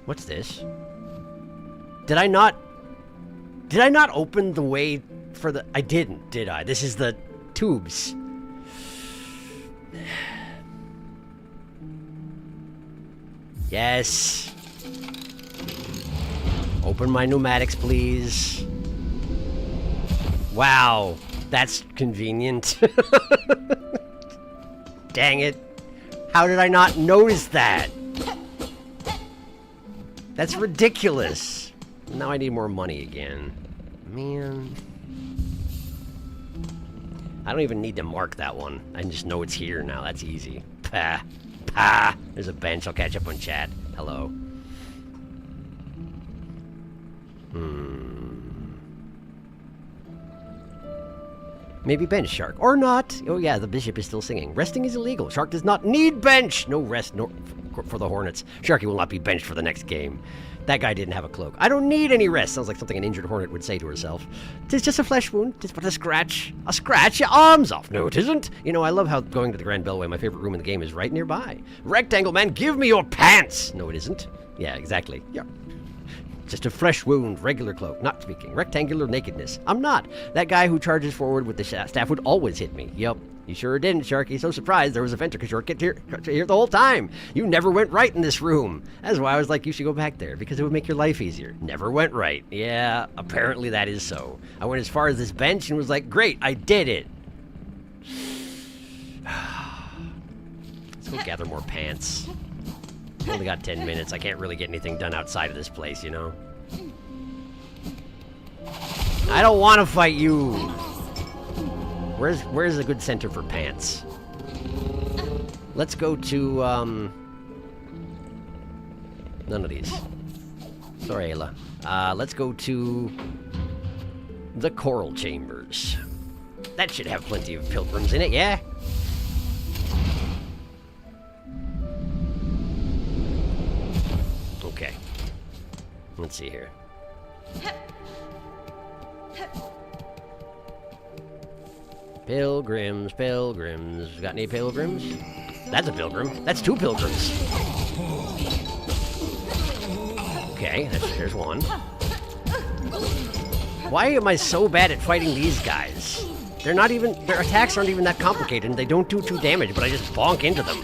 what's this? Did I not open the way for the... I didn't, did I? This is the tubes. Yes. Open my pneumatics, please. Wow, that's convenient. Dang it. How did I not notice that? That's ridiculous. Now I need more money again. Man. I don't even need to mark that one. I just know it's here now. That's easy. Pah. Pah. There's a bench. I'll catch up on chat. Hello. Maybe bench, Shark. Or not. Oh yeah, the bishop is still singing. Resting is illegal. Shark does not need bench. No rest for the Hornets. Sharky will not be benched for the next game. That guy didn't have a cloak. I don't need any rest. Sounds like something an injured Hornet would say to herself. 'Tis just a flesh wound. 'Tis but a scratch. A scratch your arms off. No, it isn't. You know, I love how going to the Grand Bellway, my favorite room in the game, is right nearby. Rectangle man, give me your pants. No, it isn't. Yeah, exactly. Yeah. Just a flesh wound, regular cloak, not speaking. Rectangular nakedness. I'm not. That guy who charges forward with the staff would always hit me. Yup. You sure didn't, Sharky. So surprised there was a venter because you're here the whole time. You never went right in this room. That's why I was like, you should go back there, because it would make your life easier. Never went right. Yeah, apparently that is so. I went as far as this bench and was like, great, I did it. Let's go gather more pants. Only got 10 minutes. I can't really get anything done outside of this place, you know? I don't want to fight you. Where's a good center for pants? Let's go to, none of these. Sorry, Ayla. Let's go to the Coral Chambers. That should have plenty of pilgrims in it, yeah? Okay. Let's see here. Pilgrims, pilgrims. Got any pilgrims? That's a pilgrim. That's two pilgrims. Okay, there's one. Why am I so bad at fighting these guys? Their attacks aren't even that complicated, and they don't do 2 damage, but I just bonk into them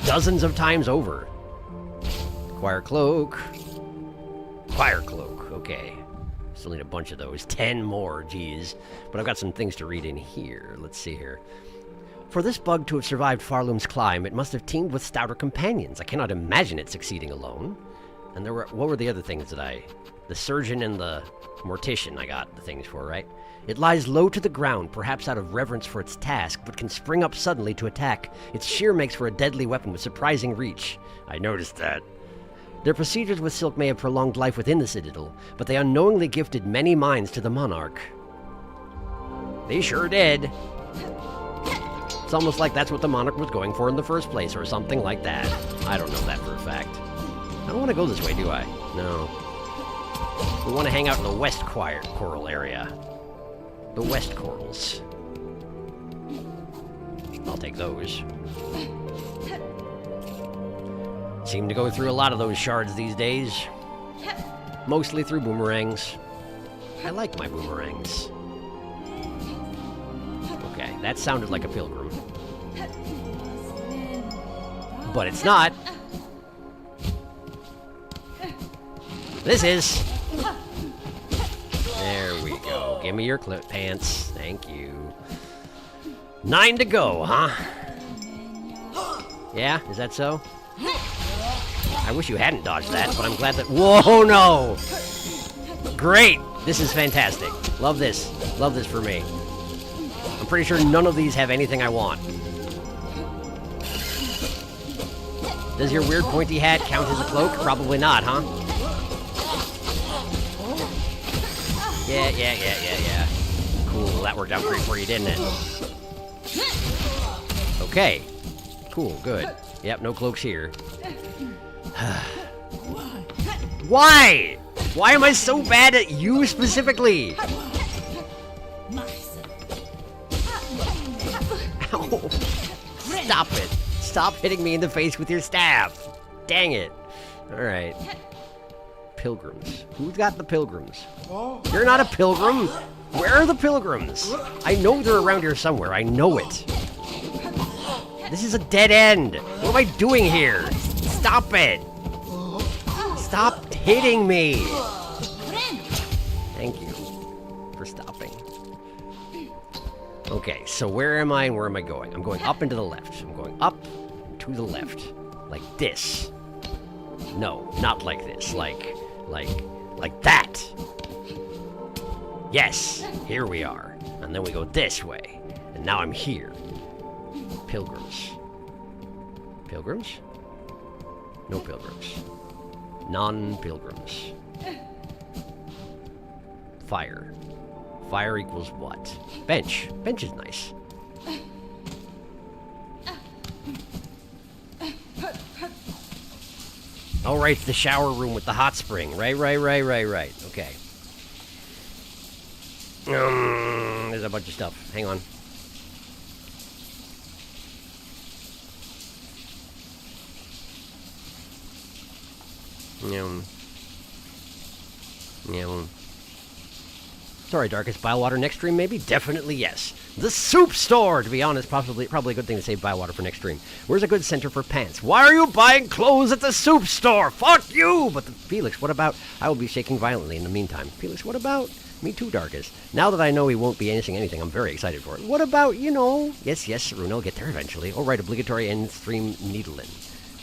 dozens of times over. Choir Cloak. Choir Cloak, okay. Still need a bunch of those. 10 more, geez. But I've got some things to read in here. Let's see here. For this bug to have survived Farloom's climb, it must have teamed with stouter companions. I cannot imagine it succeeding alone. And what were the other things that the surgeon and the mortician I got the things for, right? It lies low to the ground, perhaps out of reverence for its task, but can spring up suddenly to attack. Its shear makes for a deadly weapon with surprising reach. I noticed that. Their procedures with Silk may have prolonged life within the Citadel, but they unknowingly gifted many minds to the Monarch. They sure did. It's almost like that's what the Monarch was going for in the first place, or something like that. I don't know that for a fact. I don't want to go this way, do I? No. We want to hang out in the West Coral area. The West Corals. I'll take those. Seem to go through a lot of those shards these days. Mostly through boomerangs. I like my boomerangs. Okay, that sounded like a pilgrim. But it's not. This is. There we go. Give me your clip pants. Thank you. 9 to go, huh? Yeah, is that so? I wish you hadn't dodged that, but I'm glad that... Whoa, no! Great! This is fantastic. Love this. Love this for me. I'm pretty sure none of these have anything I want. Does your weird pointy hat count as a cloak? Probably not, huh? Yeah. Cool, that worked out great for you, didn't it? Okay. Cool, good. Yep, no cloaks here. Why? Why am I so bad at you specifically? Ow. Stop it. Stop hitting me in the face with your staff. Dang it. Alright. Pilgrims. Who's got the pilgrims? You're not a pilgrim. Where are the pilgrims? I know they're around here somewhere. I know it. This is a dead end. What am I doing here? Stop it. Stop hitting me. Thank you for stopping. Okay, so where am I and where am I going? I'm going up and to the left. I'm going up and to the left. Like this. No, not like this. Like that. Yes, here we are. And then we go this way. And now I'm here. Pilgrims. Pilgrims? No pilgrims. Non-pilgrims. Fire. Fire equals what? Bench. Bench is nice. Oh, right, the shower room with the hot spring. Right. Okay. There's a bunch of stuff. Hang on. Sorry, Darkest. Biowater next stream, maybe? Definitely yes. The soup store, to be honest, probably a good thing to save Biowater for next stream. Where's a good center for pants? Why are you buying clothes at the soup store? Fuck you! But Felix, what about... I will be shaking violently in the meantime. Felix, what about... Me too, Darkest. Now that I know he won't be missing anything, I'm very excited for it. What about, Yes, Saruno, I'll get there eventually. All right, obligatory end stream needling.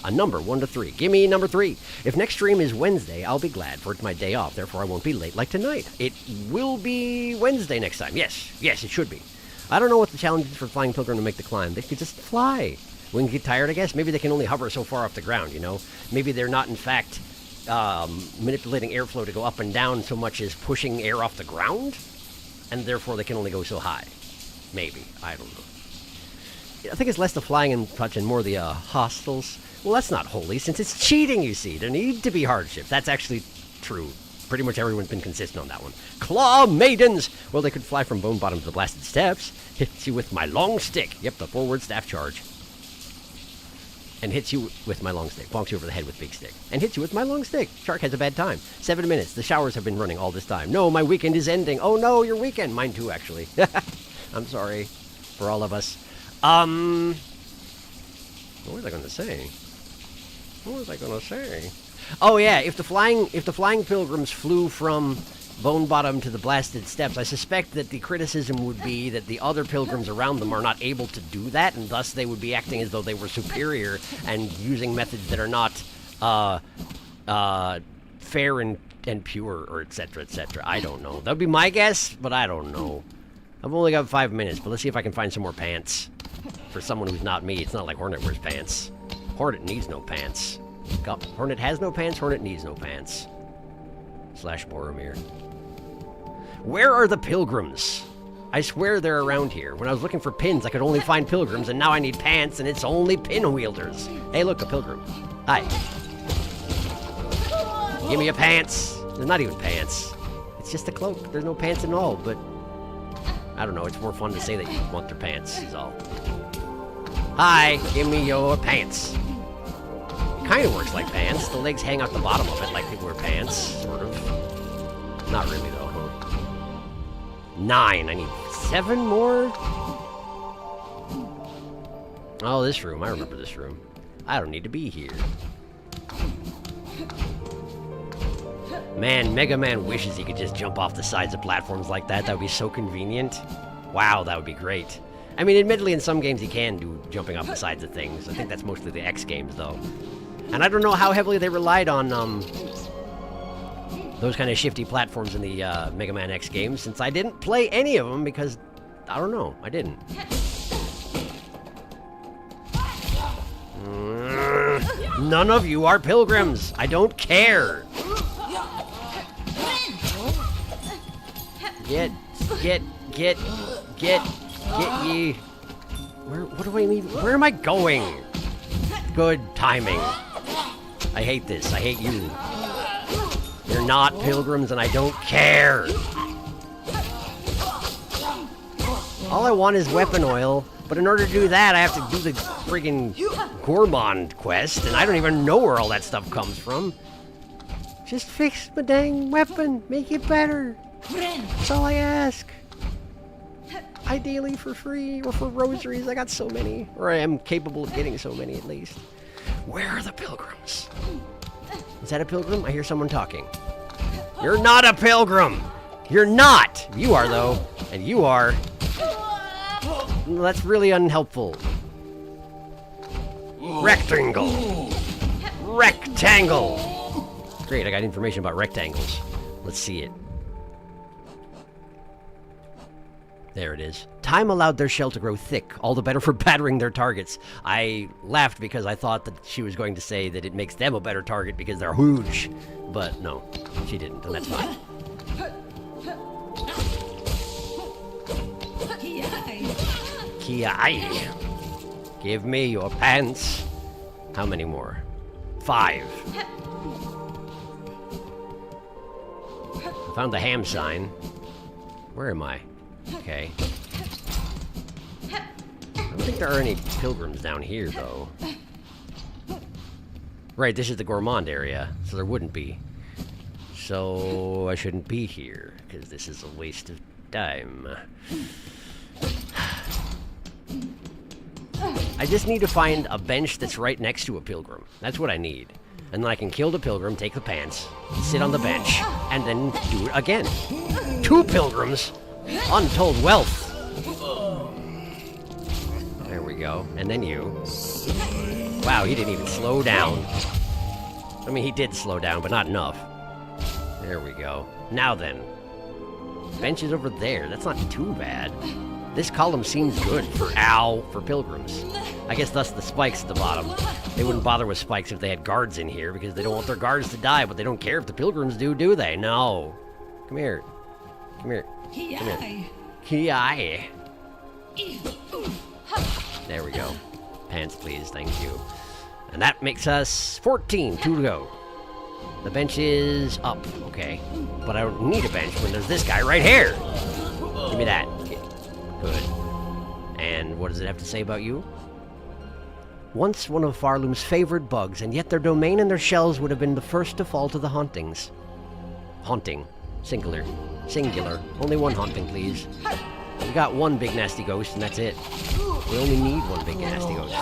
A number, 1 to 3. Give me number 3. If next stream is Wednesday, I'll be glad, for it's my day off, therefore I won't be late like tonight. It will be Wednesday next time. Yes, it should be. I don't know what the challenge is for Flying Pilgrim to make the climb. They could just fly. When you get tired, I guess. Maybe they can only hover so far off the ground, Maybe they're not, in fact, manipulating airflow to go up and down so much as pushing air off the ground, and therefore they can only go so high. Maybe. I don't know. I think it's less the flying and such and more the hostels. Well, that's not holy, since it's cheating, you see. There need to be hardships. That's actually true. Pretty much everyone's been consistent on that one. Claw Maidens! Well, they could fly from Bone Bottom to the Blasted Steps. Hit you with my long stick. Yep, the forward staff charge. and hits you with my long stick. Bonks you over the head with big stick. And hits you with my long stick. Shark has a bad time. 7 minutes. The showers have been running all this time. No, my weekend is ending. Oh no, your weekend. Mine too, actually. I'm sorry. For all of us. What was I going to say? What was I going to say? Oh yeah, if the flying pilgrims flew from Bone Bottom to the Blasted Steps, I suspect that the criticism would be that the other pilgrims around them are not able to do that, and thus they would be acting as though they were superior and using methods that are not fair and pure, or etc., etc. I don't know. That would be my guess, but I don't know. I've only got 5 minutes, but let's see if I can find some more pants. For someone who's not me, it's not like Hornet wears pants. Hornet needs no pants. Hornet has no pants, Hornet needs no pants. / Boromir. Where are the pilgrims? I swear they're around here. When I was looking for pins, I could only find pilgrims, and now I need pants, and it's only pin wielders. Hey, look, a pilgrim. Hi. Give me a pants. There's not even pants. It's just a cloak. There's no pants at all, but I don't know. It's more fun to say that you want their pants, is all. Hi, give me your pants. It kind of works like pants. The legs hang out the bottom of it like they wear pants, sort of. Not really, though, huh? 9. I need 7 more? Oh, this room. I remember this room. I don't need to be here. Man, Mega Man wishes he could just jump off the sides of platforms like that. That would be so convenient. Wow, that would be great. I mean, admittedly, in some games he can do jumping off the sides of things. I think that's mostly the X games, though. And I don't know how heavily they relied on, those kind of shifty platforms in the Mega Man X games, since I didn't play any of them because, I don't know, I didn't. None of you are pilgrims. I don't care. Get ye. What do I mean? Where am I going? Good timing. I hate this. I hate you. You're not pilgrims and I don't care. All I want is weapon oil, but in order to do that, I have to do the friggin' Gourmand quest, and I don't even know where all that stuff comes from. Just fix my dang weapon. Make it better. That's all I ask. Ideally for free, or for rosaries. I got so many. Or I am capable of getting so many, at least. Where are the pilgrims? Is that a pilgrim? I hear someone talking. You're not a pilgrim! You're not! You are, though. And you are. Well, that's really unhelpful. Rectangle! Rectangle! Great, I got information about rectangles. Let's see it. There it is. Time allowed their shell to grow thick, all the better for battering their targets. I laughed because I thought that she was going to say that it makes them a better target because they're huge. But no, she didn't, and that's fine. Kiai. Give me your pants. How many more? 5. I found the ham sign. Where am I? Okay. I don't think there are any pilgrims down here, though. Right, this is the Gourmand area, so there wouldn't be. So I shouldn't be here, because this is a waste of time. I just need to find a bench that's right next to a pilgrim. That's what I need. And then I can kill the pilgrim, take the pants, sit on the bench, and then do it again. 2 pilgrims? Untold wealth. There we go. And then you. Wow, he didn't even slow down. I mean, he did slow down, but not enough. There we go. Now then. Bench is over there. That's not too bad. This column seems good for pilgrims. I guess thus the spikes at the bottom. They wouldn't bother with spikes if they had guards in here because they don't want their guards to die, but they don't care if the pilgrims do they? No. Come here. Come here. Come here. Kiai. There we go. Pants, please. Thank you. And that makes us 14. 2 to go. The bench is up. Okay. But I don't need a bench when there's this guy right here. Give me that. Good. And what does it have to say about you? Once one of Farloom's favored bugs, and yet their domain and their shells would have been the first to fall to the hauntings. Haunting. Singular. Singular. Only one haunting, please. We got one big nasty ghost, and that's it. We only need one big nasty ghost.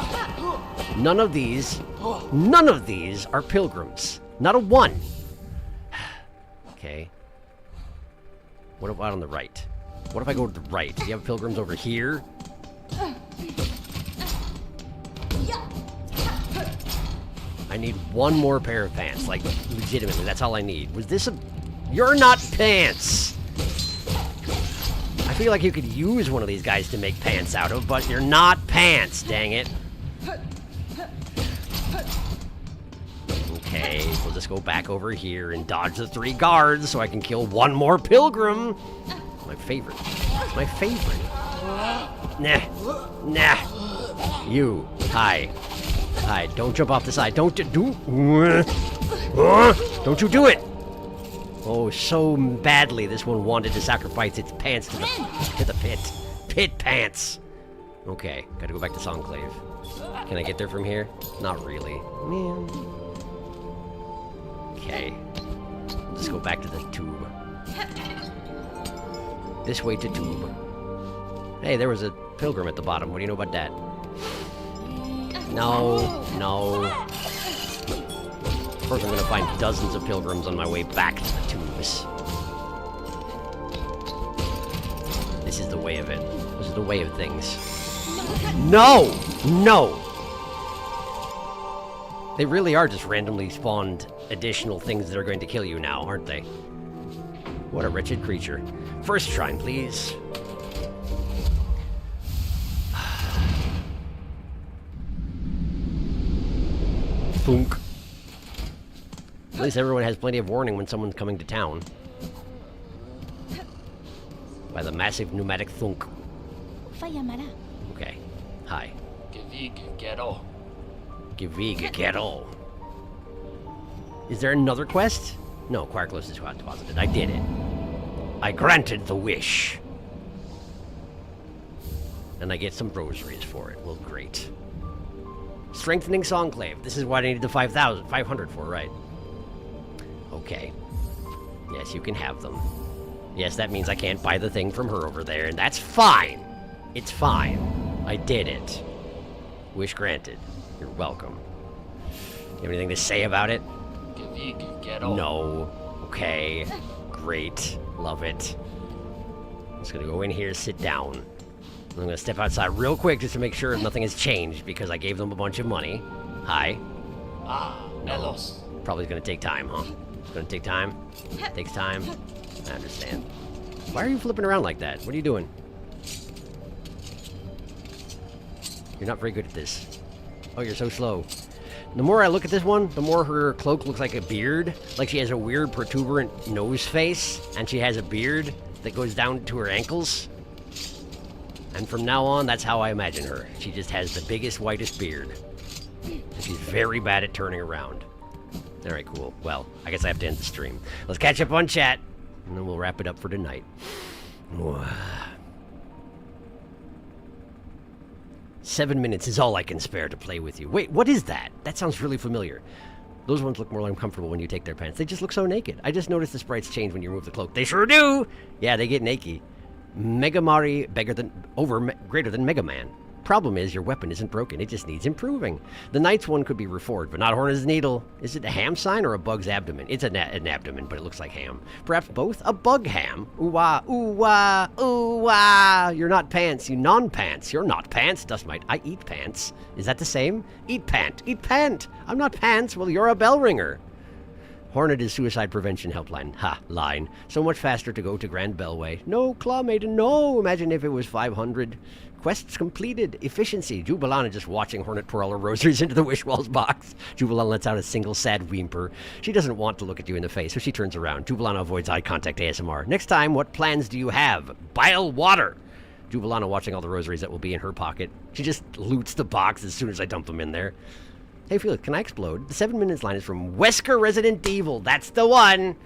None of these are pilgrims. Not a one. Okay. What about on the right? What if I go to the right? Do you have pilgrims over here? I need one more pair of pants. Like, legitimately, that's all I need. Was this a... You're not pants! I feel like you could use one of these guys to make pants out of, but you're not pants, dang it. Okay, we'll just go back over here and dodge the 3 guards so I can kill one more pilgrim. My favorite. My favorite. Nah. Nah. You. Hi. Hi. Don't jump off the side. Don't you do... Don't you do it! Oh, so badly this one wanted to sacrifice its pants to the pit. Pit pants. Okay, gotta go back to Songclave. Can I get there from here? Not really. Man. Okay. Let's go back to the tube. This way to tube. Hey, there was a pilgrim at the bottom. What do you know about that? No. No. Of course, I'm gonna find dozens of pilgrims on my way back to the tubes. This is the way of it. This is the way of things. No! No! They really are just randomly spawned additional things that are going to kill you now, aren't they? What a wretched creature. First shrine, please. Thunk. At least everyone has plenty of warning when someone's coming to town. By the massive pneumatic thunk. Okay. Hi. Givig Ghetto. Is there another quest? No, Quarklos is deposited. I did it. I granted the wish. And I get some rosaries for it. Well, great. Strengthening Songclave. This is what I needed the 500 for, right? Okay. Yes, you can have them. Yes, that means I can't buy the thing from her over there, and that's fine. It's fine. I did it. Wish granted. You're welcome. You have anything to say about it? No. Okay. Great. Love it. I'm just gonna go in here, sit down. I'm gonna step outside real quick just to make sure nothing has changed because I gave them a bunch of money. Hi. Melos. Probably gonna take time, huh? It's gonna take time? Takes time? I understand. Why are you flipping around like that? What are you doing? You're not very good at this. Oh, you're so slow. The more I look at this one, the more her cloak looks like a beard. Like she has a weird protuberant nose face, and she has a beard that goes down to her ankles. And from now on, that's how I imagine her. She just has the biggest, whitest beard. And she's very bad at turning around. Alright, cool. Well, I guess I have to end the stream. Let's catch up on chat, and then we'll wrap it up for tonight. 7 minutes is all I can spare to play with you. Wait, what is that? That sounds really familiar. Those ones look more uncomfortable when you take their pants. They just look so naked. I just noticed the sprites change when you remove the cloak. They sure do! Yeah, they get naked. Megamari greater than Mega Man. Problem is, your weapon isn't broken. It just needs improving. The Knight's one could be reforged, but not Hornet's Needle. Is it a ham sign or a bug's abdomen? It's an abdomen, but it looks like ham. Perhaps both? A bug ham? Ooh-wah, ooh-wah, ooh-wah. You're not pants, you non-pants. You're not pants, Dustmite. I eat pants. Is that the same? Eat pant. Eat pant. I'm not pants. Well, you're a bell ringer. Hornet is suicide prevention helpline. Ha, line. So much faster to go to Grand Bellway. No, Claw Maiden, no. Imagine if it was 500. Quests completed. Efficiency. Jubilana just watching Hornet pour all her rosaries into the Wishwall's box. Jubilana lets out a single sad whimper. She doesn't want to look at you in the face, so she turns around. Jubilana avoids eye contact ASMR. Next time, what plans do you have? Bile water. Jubilana watching all the rosaries that will be in her pocket. She just loots the box as soon as I dump them in there. Hey, Felix, can I explode? The 7 minutes line is from Wesker Resident Evil. That's the one.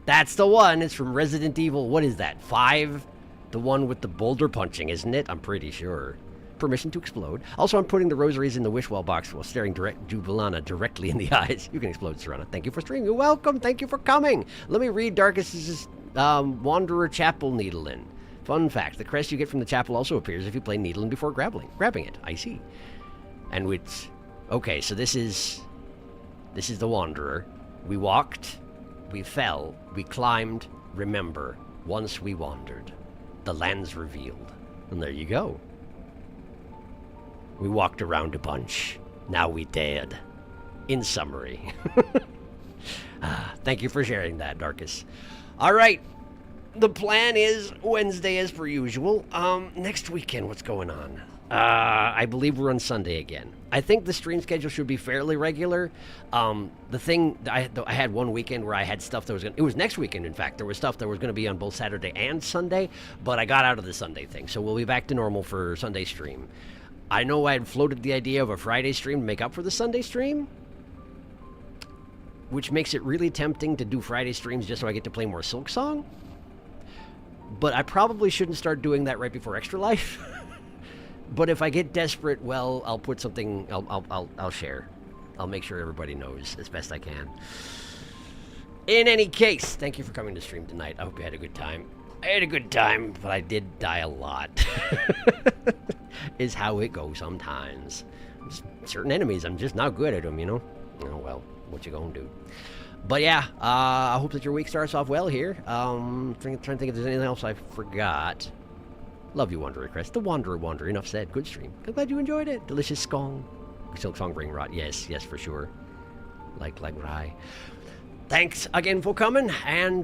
That's the one. It's from Resident Evil. What is that? 5? The one with the boulder punching, isn't it? I'm pretty sure. permission to explode. Also, I'm putting the rosaries in the wish well box while staring Jubilana directly in the eyes. You can explode, Serana. Thank you for streaming. You're welcome. Thank you for coming. Let me read Darkus's Wanderer Chapel Needlein. Fun fact, the crest you get from the chapel also appears if you play Needlein before grabbing it. I see. And which... Okay, so this is the Wanderer. We walked, we fell, we climbed, remember, once we wandered. The land's revealed. And there you go. We walked around a bunch. Now we dead. In summary. Thank you for sharing that, Darkus. All right. The plan is Wednesday as per usual. Next weekend, what's going on? I believe we're on Sunday again. I think the stream schedule should be fairly regular. The thing, I had one weekend where I had stuff that was it was next weekend, in fact. There was stuff that was going to be on both Saturday and Sunday, but I got out of the Sunday thing. So we'll be back to normal for Sunday stream. I know I had floated the idea of a Friday stream to make up for the Sunday stream, which makes it really tempting to do Friday streams just so I get to play more Silksong. But I probably shouldn't start doing that right before Extra Life. But if I get desperate, well, I'll put something. I'll share. I'll make sure everybody knows as best I can. In any case, thank you for coming to stream tonight. I hope you had a good time. I had a good time, but I did die a lot. Is how it goes sometimes. Certain enemies, I'm just not good at them, you know. Oh well, what you gonna do? But yeah, I hope that your week starts off well here. Trying to think if there's anything else I forgot. Love you, Wanderer Crest. The Wanderer. Enough said. Good stream. I'm glad you enjoyed it. Delicious skong. Silksong Ring Rot. Yes, for sure. Like rye. Thanks again for coming, and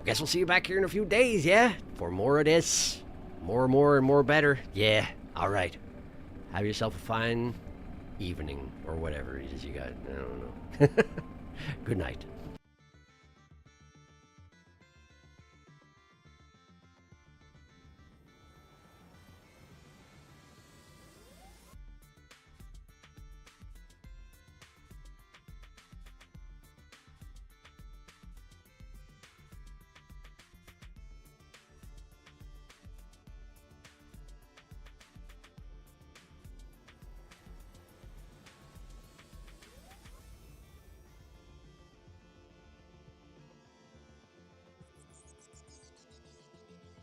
guess we'll see you back here in a few days, yeah? For more of this. More and more better. Yeah. All right. Have yourself a fine evening, or whatever it is you got. I don't know. Good night.